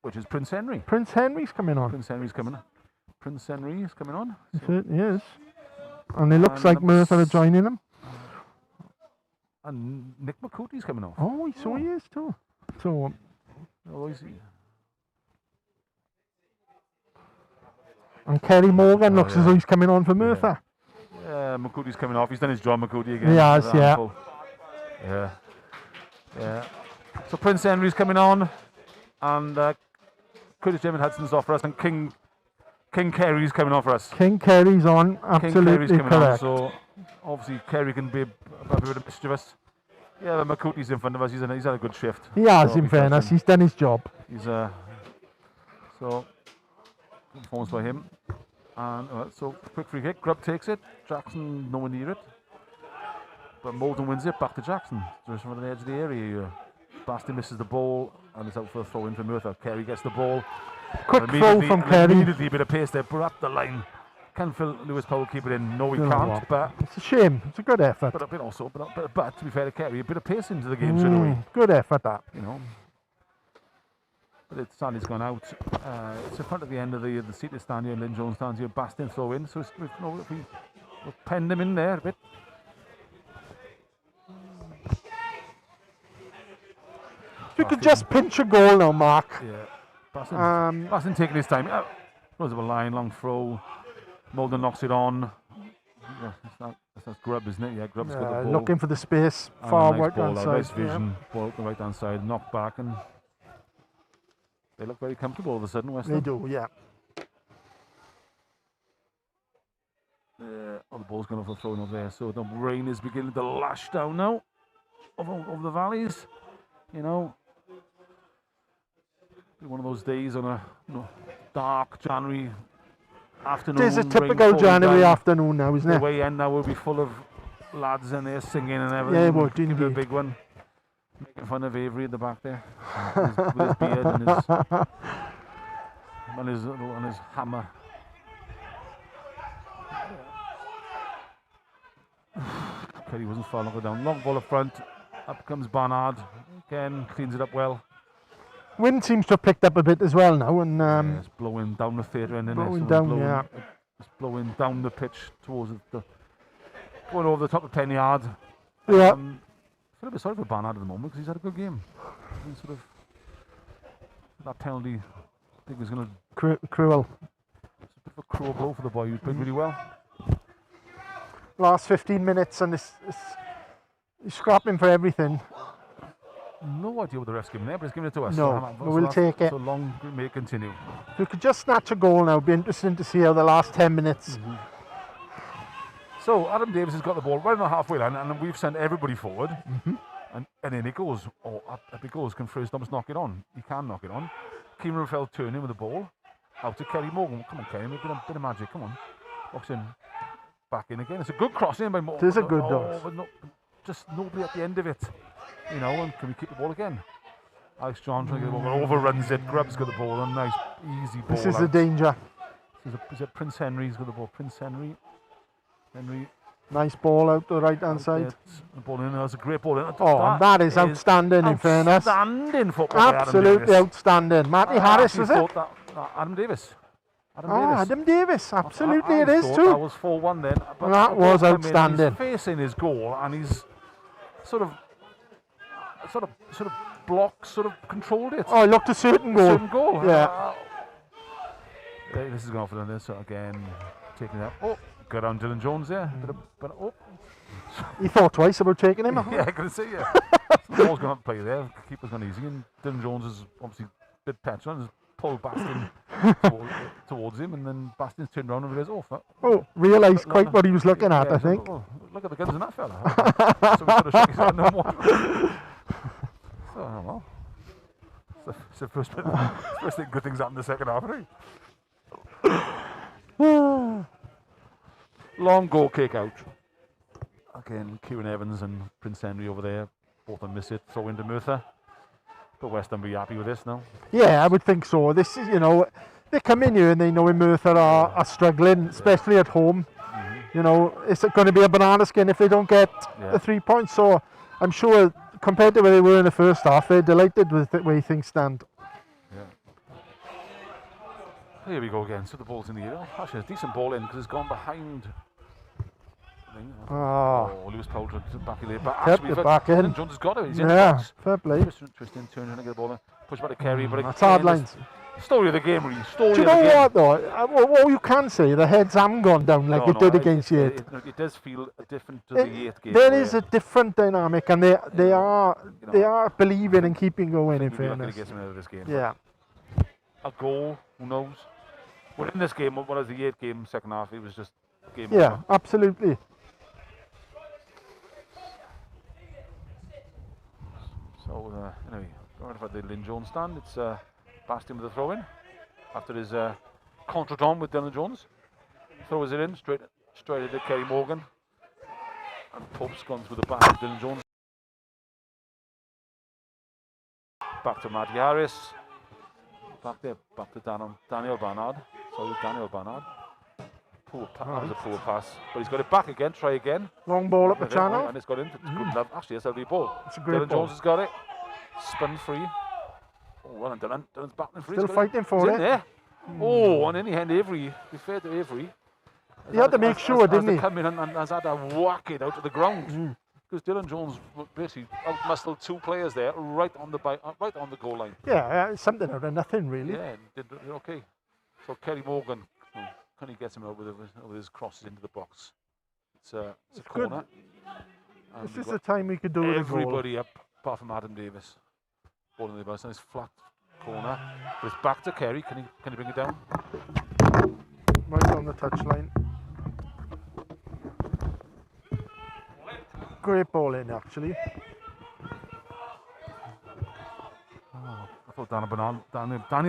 which is Prince Henry. Prince Henry's coming on. Prince Henry is coming on. It is. And it looks like Merthyr are joining them. And Nick McCootie's coming off. Oh, so he is too. So. Oh, is he? And Kerry Morgan looks as though he's coming on for Merthyr. Yeah, McCootie's coming off. He's done his job, McCootie again. He has, Yeah. So Prince Henry's coming on, and Curtis Jim Hudson's off for us, and King Kerry's coming on for us. King Kerry's on, absolutely correct. So obviously Kerry can be a bit mischievous. Yeah, but McCootie's in front of us. He's had a good shift. He has, in fairness. He's done his job. He's so good performance by him. And so quick free kick. Grubb takes it. Jackson nowhere near it. But Molden wins it. Back to Jackson. Just from the edge of the area here. Basti misses the ball and it's out for a throw in for Merthyr. Kerry gets the ball. Quick throw from Kerry. Immediately a bit of pace there. But up the line. Can Phil Lewis Powell keep it in? No, he can't. But it's a shame. It's a good effort. But to be fair to Kerry, a bit of pace into the game straight away. Good effort, that. You know. But Sandy's gone out. It's in front of the end of the seated stand here. Lynn Jones stands here. Bastin throw in. So we've penned him in there a bit. If you could just pinch a goal now, Mark. Yeah. Bastin taking his time. Goes up a line, long throw. Molden knocks it on. Yeah, that's Grubb, isn't it? Yeah, Grubb's got the ball. Looking for the space. Far nice right hand side. Nice vision. Ball out the right hand side. Knocked back and. They look very comfortable all of a sudden, Weston. They do, yeah. The ball's going off the throwing over there. So the rain is beginning to lash down now over the valleys. You know, one of those days on a dark January afternoon. It is a typical January afternoon now, isn't it? The way end now will be full of lads in there singing and everything. Yeah, it would, indeed. A big one. Making fun of Avery at the back there, with his beard and his hammer. Kerry wasn't far enough down. Long ball up front. Up comes Barnard. Again, cleans it up well. Wind seems to have picked up a bit as well now, and it's blowing down the theatre end, isn't it? Blowing down, yeah. It's blowing down the pitch towards going over the top of 10 yards. Yeah. I feel a bit sorry for Barnard at the moment because he's had a good game. He's sort of that penalty, I think, was going to cruel. It's a bit of a cruel blow for the boy. He played really well. Last 15 minutes, and he's scrapping for everything. No idea what the ref's giving there, but he's giving it to us. No, we'll take it. So long may it continue. If we could just snatch a goal now, it'd be interesting to see how the last 10 minutes. So Adam Davis has got the ball right on the halfway line, and we've sent everybody forward. And in it goes. Up it goes. Can Fraser Thomas knock it on? He can knock it on. Kieran Rafael turning with the ball. Out to Kerry Morgan. Come on, Kerry, make a bit of magic. Come on. Walks in. Back in again. It's a good cross in by Morgan. It is a good dose. But just nobody at the end of it. You know, and can we keep the ball again? Alex John trying to get the ball, overruns it. Grubb's got the ball. A nice, easy ball. This is the danger. Is it Prince Henry's got the ball? Prince Henry. Nice ball out the right hand side. The ball in. That's a great ball in. That is outstanding, in fairness. Outstanding football. Absolutely outstanding. Merthyr Harris, was it? Adam Davis. Adam Davis. Absolutely, I it is too. That was 4-1 then. But that was outstanding. He's facing his goal and he's sort of blocked, sort of controlled it. Oh, it looked a certain goal. Yeah. This is going for this. So again, taking it up. Oh, good on Dylan Jones there. But oh, He thought twice about taking him. yeah, I can see it. So the ball's going to play there. Keeper's gone easy, and Dylan Jones is obviously a bit petulant. Has pulled Bastin towards him, and then Bastin's turned around and realised, oh, fuck. Oh, realised quite what he was looking at, Yeah, I think. So, oh, look at the guns in that fella. So we could have shook his head no more. So, oh, well. It's the first thing good things happen in the second half, right? Long goal kick out. Again, Kieran Evans and Prince Henry over there. Both of them miss it. Throw into Merthyr. But Weston be happy with this now. Yeah, I would think so. This is, you know, they come in here and they know Merthyr are struggling, especially at home. You know, it's going to be a banana skin if they don't get the 3 points. So I'm sure compared to where they were in the first half, they're delighted with the way things stand. Yeah. Here we go again. So the ball's in the air. Actually, a decent ball in because it's gone behind. Oh, Lewis Powell back in there. But kept actually, it back in. Jones has got it. He's in the box. Fair play. Twisting, turning, and get the ball there. Push back to Kerry, but that's hard lines. Story of the game, really. Story Do you know what though? What you can say, the heads haven't gone down like it did against Yate. It does feel different to the Yate game. There is a different dynamic, and they are believing and keeping going. In fairness, going to get something out of this game. Yeah. A goal, who knows? Well, in this game, what was the Yate game second half? It was just game yeah, over. Absolutely. So anyway, going for the Lynn Jones stand. It's Bastin with the throw in after his contretemps with Dylan Jones. Throws it in straight into Kerry Morgan, and Pope's gone through the back of Dylan Jones. Back to Matty Harris. Back to Daniel Barnard. Sorry, Daniel Barnard. Poor pass. That was a poor pass, but he's got it back again. Try again. Long ball up the channel, and it's got in. It's good enough. Actually, it's a lovely ball. It's a great Dylan ball. Jones has got it. Spun free. Oh, well done, Dylan. Dylan's battling free. Still fighting for it. it. There. Oh, and in the end, Avery. Be fair to Avery. He had to make sure, didn't he? Come in and has had to whack it out of the ground. Because Dylan Jones basically out-muscled two players there, right on the goal line. Yeah, something out of nothing, really. Yeah, did okay. So Kerry Morgan, can he get him out with his crosses into the box? It's a corner. This is the time we could do it. Everybody up, apart from Adam Davis. Ball in the bus, nice flat corner. But it's back to Kerry. Can he bring it down? Right on the touchline. Great ball in, actually. I thought Daniel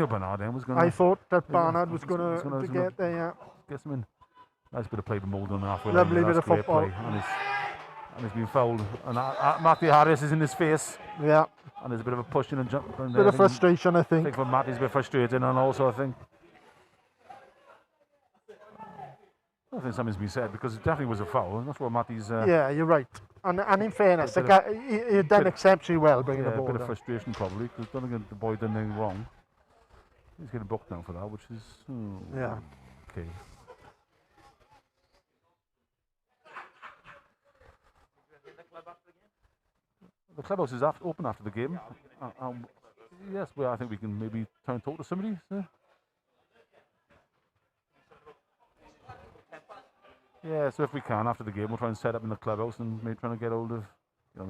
Bernard was going to... I thought that Barnard was going to get there, yeah. Get him in. Nice bit of play from Molden halfway. Lovely bit of football. And he's been fouled. And Matthew Harris is in his face. Yeah. And there's a bit of a pushing and jumping. Bit of frustration, I think. I think for Matty's a bit frustrating, and also I think something's been said because it definitely was a foul. That's what Matty's. Yeah, you're right. And in fairness, the guy he done exceptionally well bringing the ball down. A bit down. of frustration probably because I don't think the boy done anything wrong. He's getting booked now for that, which is yeah. Okay. The clubhouse is open after the game. Yes, well, I think we can maybe try and talk to somebody. So. Yeah, so if we can after the game, we'll try and set up in the clubhouse and maybe trying to get hold of,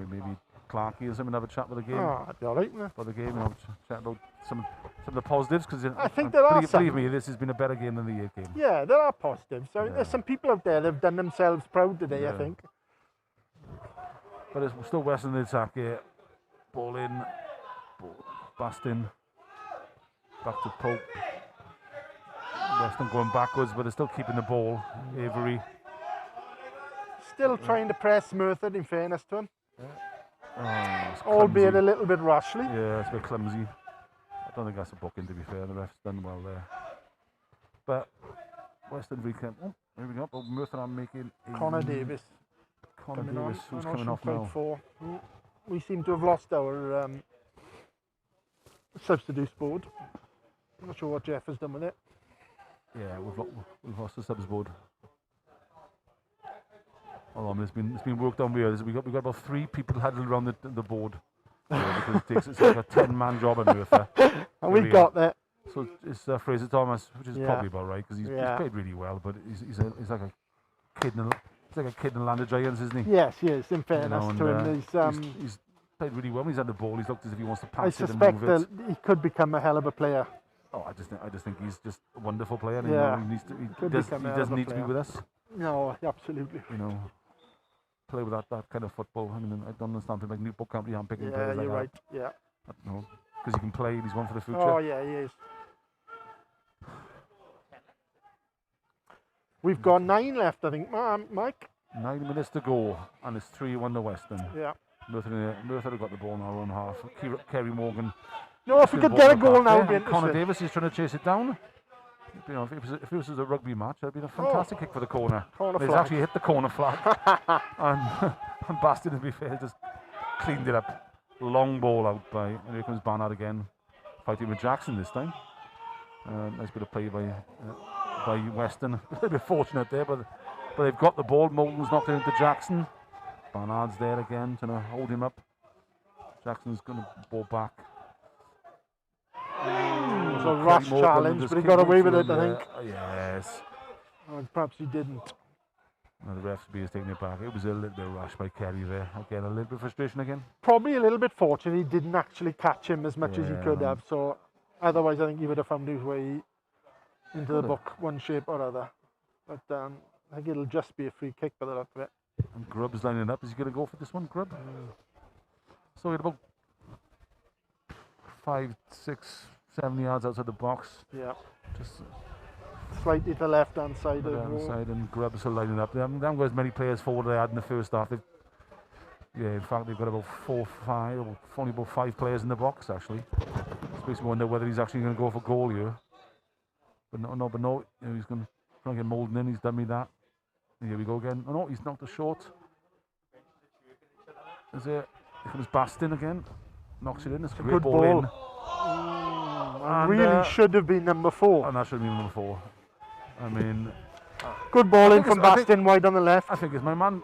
maybe Clarkey or something, have a chat with the game. Oh, that'd be all right, for the game, chat about some of the positives because I think there are believe me, this has been a better game than the Yate game. Yeah, there are positives. So there's some people out there that have done themselves proud today, I think. But it's still Weston in the attack here. Ball in, Bastin, back to Pope. Weston going backwards, but they're still keeping the ball. Avery. Still trying to press Merthyr, in fairness to him. Yeah. Albeit a little bit rashly. Yeah, it's a bit clumsy. I don't think that's a booking, to be fair. The ref's done well there. But Weston recount. Oh, here we go. Oh, Merthyr are making. Connor Davis. Connor Davis, who's coming off now. 4. We seem to have lost our substitutes board. I'm not sure what Jeff has done with it. Yeah, we've lost the subs board. Hold on, it's been worked on here. We've got about 3 people huddled around the board. Because it's like a 10-man job at Merthyr. And we got there. So it's Fraser Thomas, which is Yeah. probably about right because he's played really well, but he's like a kid in the land of giants, isn't he? Yes, he is. In fairness and, to him, he's played really well when he's had the ball. He's looked as if he wants to I pass it and suspect move that it. he could become a hell of a player. Oh, I just think he's just a wonderful player. And, Yeah, he needs to. He could does, become he a hell of doesn't a need to be player. with us. No, absolutely. Play with that kind of football. I mean, I don't understand people like Newport County aren't picking Yeah, players like you're that. right. Yeah. Because he can play. He's one for the future. Oh yeah, he is. We've got 9 left, I think, Mike. 9 minutes to go, and it's 3-1 to Weston. Yeah. Merthyr have got the ball in our own half. Kerry Morgan. No, if we could get a goal now, it'd be Connor interesting. Davis is trying to chase it down. If it was a rugby match, it'd been a fantastic kick for the corner. Corner He's flag. actually hit the corner flag, and Bastin, to be fair, just cleaned it up. Long ball out by, and here comes Barnard again, fighting with Jackson this time. Nice bit of play by Weston. A little bit fortunate there, but they've got the ball. Moulton's knocked it into Jackson. Barnard's there again, trying to hold him up. Jackson's going to ball back. It was a rash challenge, but he got away with it, I think. Yes. Or perhaps he didn't. No, the ref is taking it back. It was a little bit rash by Kerry there. Again, a little bit of frustration again. Probably a little bit fortunate he didn't actually catch him as much as he could Yeah. have. So otherwise, I think he would have found his way into the book, one shape or other. But I think it'll just be a free kick by the look of it. And Grubb's lining up. Is he going to go for this one, Grubb? So he had about 5, 6, 7 yards outside the box. Yeah. Just Slightly to the left-hand side. on the other side, and Grubb's are lining up. They haven't got as many players forward as they had in the first half. In fact, they've got about 4, 5, only about 5 players in the box, actually. It's makes me wonder whether he's actually going to go for goal here. But no, he's going to try and get Moulden in. He's done me that. Here we go again. Oh no, he's knocked us short. Here comes Bastin again. Knocks it in. It's a great good ball ball. in. And really should have been number 4. And that should have been number 4. I mean, Good ball in think from it's- I think- Bastin wide on the left. I think it's my man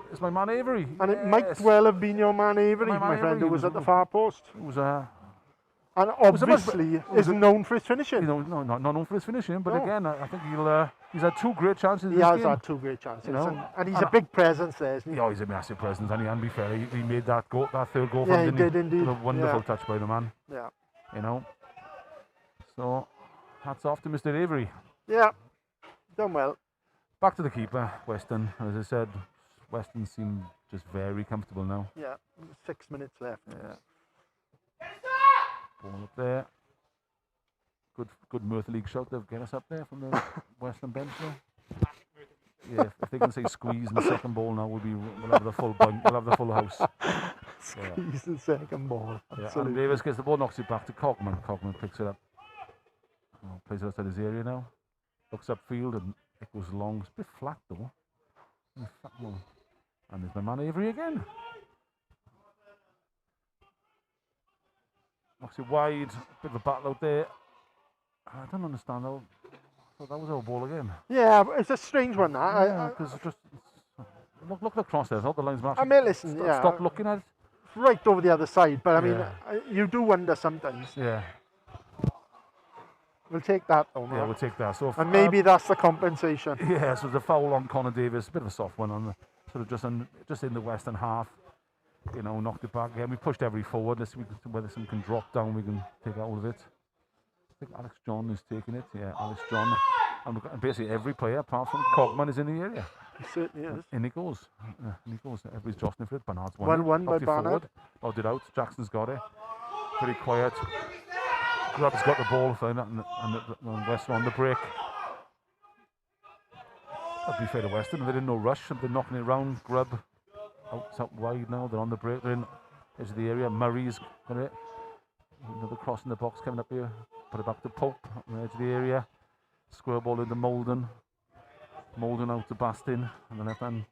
Avery. And it might well have been your man Avery, My my, man friend, Avery who was was- at the far post. It was And was a much- obviously it was isn't known for his finishing. not known for his finishing, but No. again, I think he's had 2 great chances. He in this has game. had 2 great chances. You know, and he's and a big presence there, isn't he? Yeah, he's a massive presence, and be fair, he made that 3rd goal. Yeah, from, he didn't did indeed. It was a wonderful Yeah. touch by the man. Yeah. So, hats off to Mr. Avery. Yeah. Done well. Back to the keeper, Weston. As I said, Weston seemed just very comfortable now. Yeah. 6 minutes left. Yeah. Ball up there. Good Merthyr League shout to get us up there from the Western bench there. Yeah, if they can say squeeze in the second ball now, we'll have the full bunch, we'll have the full house. He's the second ball. Yeah, Adam Absolutely. Davis gets the ball, knocks it back to Cogman. Cogman picks it up. Plays it outside his area now. Looks upfield and it goes long. It's a bit flat though. And there's my man Avery again. Knocks it wide. Bit of a battle out there. I don't understand though. I thought that was our ball again. Yeah, it's a strange one, that. Yeah, because look at the cross there. I thought the linesman I mean, listen, yeah. stop looking at it. Right over the other side, but I mean, Yeah. you do wonder sometimes. Yeah, We'll take that though, yeah, Mark. we'll take that. So And maybe that's the compensation. yeah, so the foul on Connor Davis, a bit of a soft one on the sort of just in the western half. Knocked it back. Yeah, we pushed every forward. Let's see whether some can drop down. We can take all of it. I think Alex John is taking it. Yeah, Alex John. And basically every player apart from Cogman is in the area. He certainly is. In he goes. Everybody's jostling for it. Bernard's won. 1-1 by Knocked it Barnard. forward. Knocked it out. Jackson's got it. Very quiet. Grubb's got the ball for that, and Weston on the break. That'd be fair to Weston. They didn't no rush. They're knocking it round. Grubb out wide now. They're on the break. They're in edge of the area. Murray's got it. Another cross in the box coming up here. Put it back to Pope on the edge of the area. Square ball into Moulden. Moulden out to Bastin on the left hand.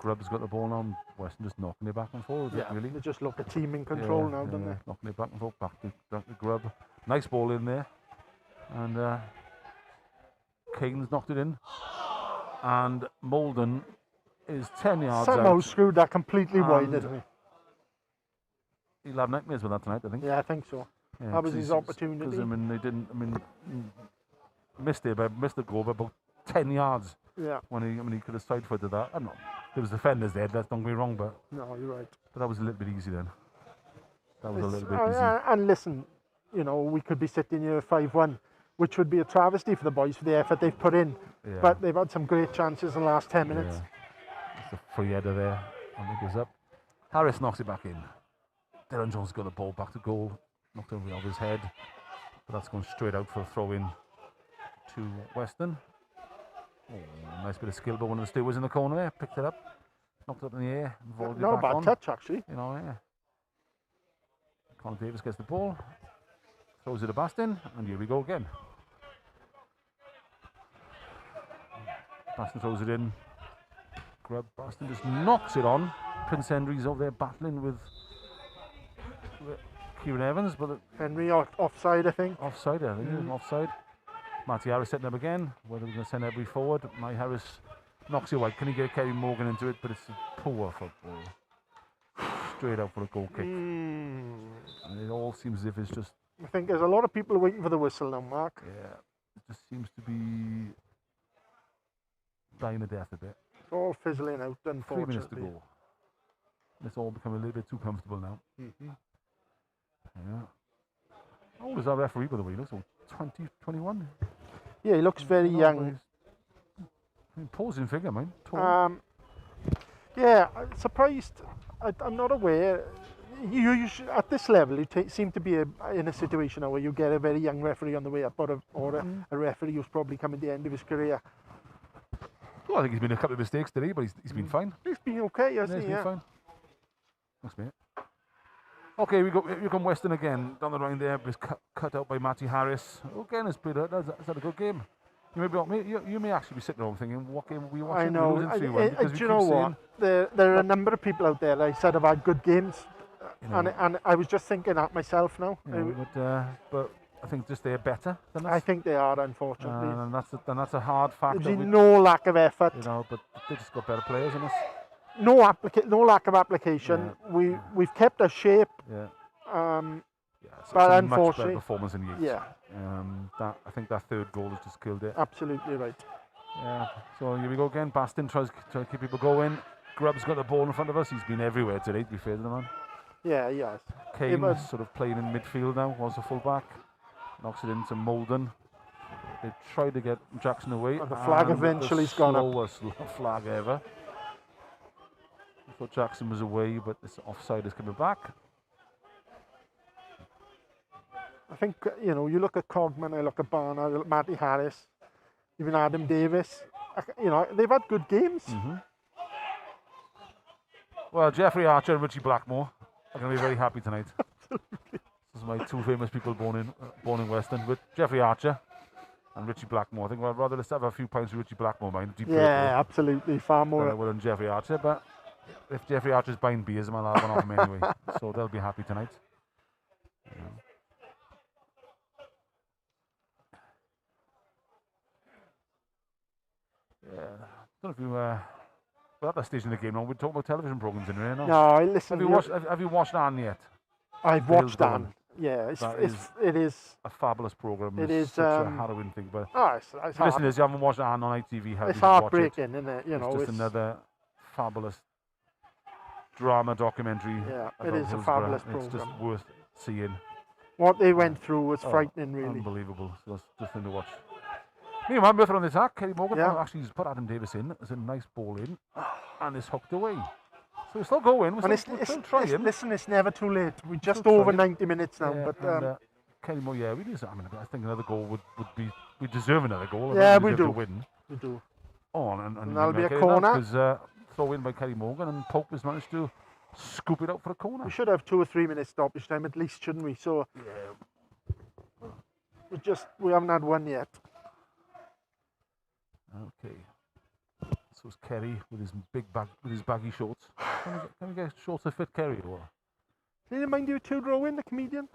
Grubb's got the ball now. And Weston just knocking it back and forward. Yeah, Really. they just look a team in control now, don't they? Knocking it back and forth. Back to Grubb. Nice ball in there. And Kane's knocked it in. And Moulden is 10 yards Somehow out. screwed that completely wide, And didn't he? He'll have nightmares with that tonight, I think. Yeah, I think so. Yeah, That was 'cause his he's- opportunity. 'cause, I mean, they didn't. I mean, missed the goal by about 10 yards Yeah. when he could have side-footed that. I don't know. There was defenders there. Don't get me wrong, but No, you're right. that was a little bit easy then. That was a It's- little bit easy. and listen, we could be sitting here 5-1, which would be a travesty for the boys for the effort they've put in. Yeah. But they've had some great chances in the last 10 minutes. Yeah. It's a free header there. I think it's up. Harris knocks it back in. Dylan Jones got the ball back to goal. Knocked it over his head. But that's going straight out for a throw in to Weston. Oh, nice bit of skill by one of the stewards in the corner there. Picked it up. Knocked it up in the air. And volleyed Not it a back bad on. touch, actually. Yeah. Conor Davis gets the ball. Throws it to Bastin. And here we go again. Bastin throws it in. Bastin just knocks it on. Prince Henry's over there battling with Kieran Evans, but Henry offside, I think. offside, I think. Offside. Matty Harris setting up again. Whether we're going to send everybody forward. Matty Harris knocks it wide. Can he get Kerry Morgan into it? But it's a poor football. Straight out for a goal kick. And it all seems as if it's just, I think there's a lot of people waiting for the whistle now, Mark. yeah, it just seems to be dying a death a bit. It's all fizzling out, 3 minutes to unfortunately. go. It's all become a little bit too comfortable now. Yeah. How old is our referee, by the way? He looks like 20, 21. Yeah, he looks very young. Imposing figure, man. Tall. Yeah, I'm surprised. I'm not aware. You should, at this level, you seem to be in a situation now where you get a very young referee on the way up, or a referee who's probably coming to the end of his career. Well, I think he's made a couple of mistakes today, but he's been fine. He's been okay, Yeah, hasn't he's he? been fine. Thanks, mate. Okay, here come Weston again. Down the line there, but it's cut out by Matty Harris. Again, it's played. That's had a good game. You may actually be sitting at home thinking, what game were we watching? I know. We're losing 3-1, because we Do you keep know saying, what? There are a number of people out there that I said have had good games, and I was just thinking that myself now. but I think just they're better than us. I think they are, unfortunately. And that's a hard fact. There's no lack of effort. But they just got better players than us. No lack of application. We've kept our shape. Yeah. It's But a much better unfortunately, performance than Yates. yeah, I think that third goal has just killed it. absolutely right. Yeah. So here we go again. Bastin tries to keep people going. Grubb's got the ball in front of us. He's been everywhere today, to be fair to the man. Yeah, he has. Kane was- sort of playing in midfield now, was a full-back. Knocks it into Molden. They tried to get Jackson away. And the flag eventually's gone up. Slowest flag ever. I thought Jackson was away, but this offside is coming back. I think, you look at Cogman, I look at Barnard, I look at Matty Harris, even Adam Davis. They've had good games. Well, Jeffrey Archer and Richie Blackmore are going to be very happy tonight. This is my two famous people born in Weston, with Jeffrey Archer and Richie Blackmore. I think I'd rather let's have a few pints with Richie Blackmore, mind. Deep Yeah, absolutely. Far more. than Jeffrey Archer, but if Jeffrey Archer's buying beers, I'll have one off him anyway. So they'll be happy tonight. Yeah. I don't know if you we're at that stage in the game now. We're talking about television programs in here now. No, listen. Have you watched Anne yet? I've watched Bill's Anne. Yeah, That it is. A fabulous program. It It's is, such a harrowing thing, but It's listeners, you haven't watched Anne on ITV, how it's do you watch heartbreaking, it? isn't it? It's just another fabulous drama documentary. Yeah, it about is a Hillsborough. fabulous It's just programme. worth seeing. What they went through was frightening, really. Unbelievable. So it's just thing to watch. Meanwhile, Merthyr on the attack. Kerry Morgan actually he's put Adam Davis in. There's a nice ball in, and it's hooked away. So we're still going. We're still trying. Listen, it's never too late. We're just Still over trying. 90 minutes now, Yeah, but and, Kerry Morgan, we do. I think another goal would be. We deserve another goal. I Yeah, think we deserve do. To win. we do. And that'll be a corner. Because throw in by Kerry Morgan, and Pope has managed to scoop it out for a corner. We should have 2 or 3 minutes stoppage time at least, shouldn't we? So we haven't had one yet. Okay. So it's Kerry with his baggy shorts. Can we get shorts that fit Kerry or what? Did you mind you two Rowan, the comedian?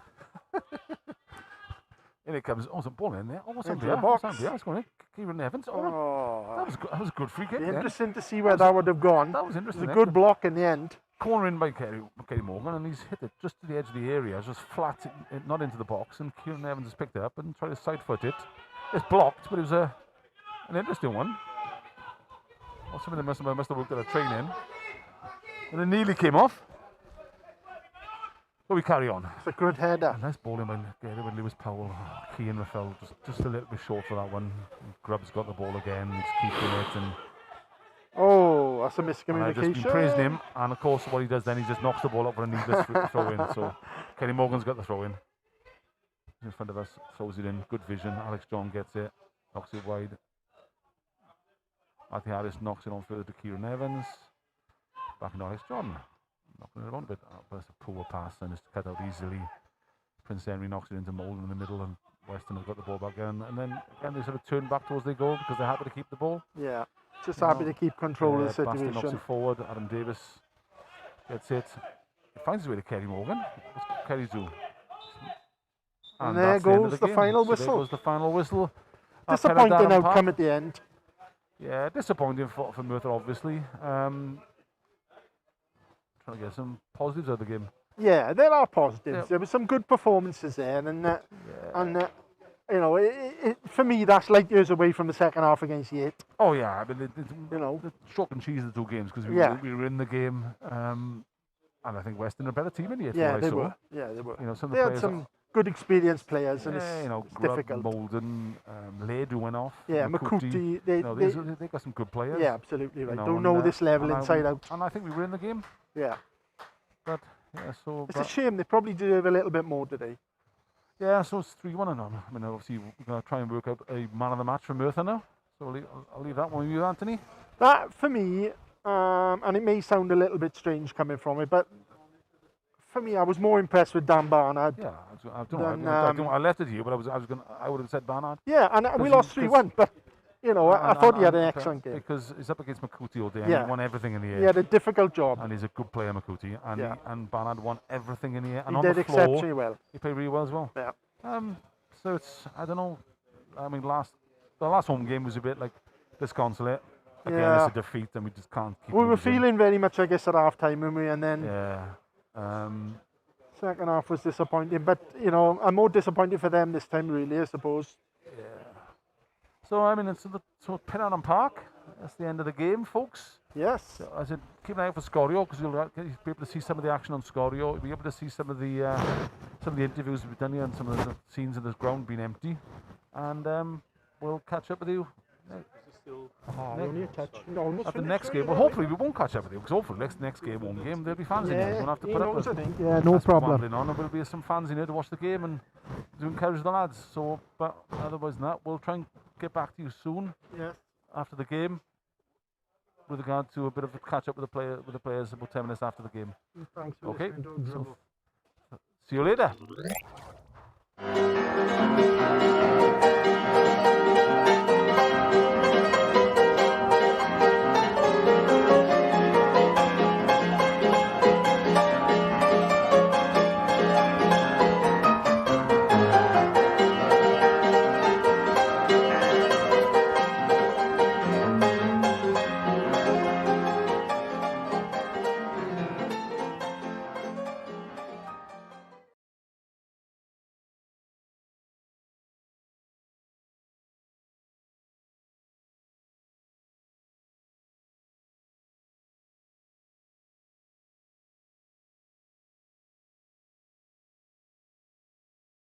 In it comes. Oh, some ball in there. Oh, what's Into that? the box. It's going in. Kieran Evans. Oh, Oh, that was a good free kick. Then. interesting to see where that would have gone. That was It was interesting. a good block in the end. corner in by Kerry Morgan, and he's hit it just to the edge of the area, just flat, not into the box, and Kieran Evans has picked it up and tried to side foot it. It's blocked, but it was an interesting one. Or something that must have worked at a training. And it nearly came off. But we carry on. It's a good header. Nice ball in by Lewis Powell. Oh, Keane Rafael just a little bit short for that one. Grubb's got the ball again. He's keeping it. And oh, that's a I've miscommunication. just been praising him. And of course, what he does then, he just knocks the ball up for a needless throw in. So Kenny Morgan's got the throw in. In front of us, throws it in. Good vision. Alex John gets it. Knocks it wide. Merthyr Harris knocks it on further to Kieran Evans. Back into Alex John. Knocking it on a bit, but it's a poor pass and it's cut out easily. Prince Henry knocks it into Molden in the middle, and Weston has got the ball back in. And then again, they sort of turn back towards their goal because they're happy to keep the ball. Yeah, just happy to keep control of the Basti situation. knocks it forward. Adam Davis gets it. He finds his way to Kerry Morgan. What's Kerry do? And there that's the end of goes the game. final So whistle. there goes the final whistle. Disappointing Darren Park. outcome at the end. Yeah, disappointing for Merthyr, obviously. Trying to get some positives out of the game. Yeah, there are positives. Yeah. There were some good performances there, and you know, for me, that's light years away from the second half against Yate. Oh yeah, I mean, You know, the chalk and cheese of the two games because we were in the game, and I think Weston are a better team in Yate. yeah, what I they saw. were. Yeah, they were. You know, some of They the had players. some good experienced players, and Yeah, you know, it's Grubb, difficult. Molden, Laird who went off. Yeah, Makuti, they they've got some good players. yeah, absolutely right. you know, Don't and, know this level and inside out. And I think we were in the game, Yeah, but yeah, so. it's a shame. They probably deserve a little bit more today. Yeah, so it's 3-1 and on. I mean, obviously we're going to try and work out a man of the match for Merthyr now. So I'll leave that one with you, Anthony. That for me, and it may sound a little bit strange coming from it, but for me, I was more impressed with Dan Barnard. Yeah, I don't know. I left it to you, but I would have said Barnard. Yeah, and we Because lost he- 3-1, but you know, I thought he had an And- excellent game. because he's up against Makuti all day. And Yeah. he won everything in the air. He had a difficult job. And he's a good player, Makuti. And Yeah. and Barnard won everything in the air. And He on did the floor, exceptionally well. he played really well as well. Yeah. So it's, I don't know. I mean, the last home game was a bit like disconsolate. Again, Yeah. it's a defeat, and we just can't keep We were losing. feeling very much, I guess, at half time, weren't we? And then Yeah. second half was disappointing. But you know, I'm more disappointed for them this time, really, I suppose. So I mean, it's so Penarden Park. That's the end of the game, folks. Yes. So I said, keep an eye out for Scorio because you'll be able to see some of the action on Scorio. You'll be able to see some of the interviews we've done here and some of the scenes of this ground being empty. And we'll catch up with you Only a touch. No, almost at the finished. next game. Well, hopefully we won't catch up with you because hopefully next game, home game, there'll be fans in here. We Yeah, won't have to he put up knows, with I think. Yeah, no us problem. rambling on, and there'll be some fans in here to watch the game and to encourage the lads. So, but otherwise than that, we'll try and get back to you soon Yes. after the game with regard to a bit of a catch up with the players about 10 minutes after the game. Thanks for Okay. listening, Doug. So, see you later.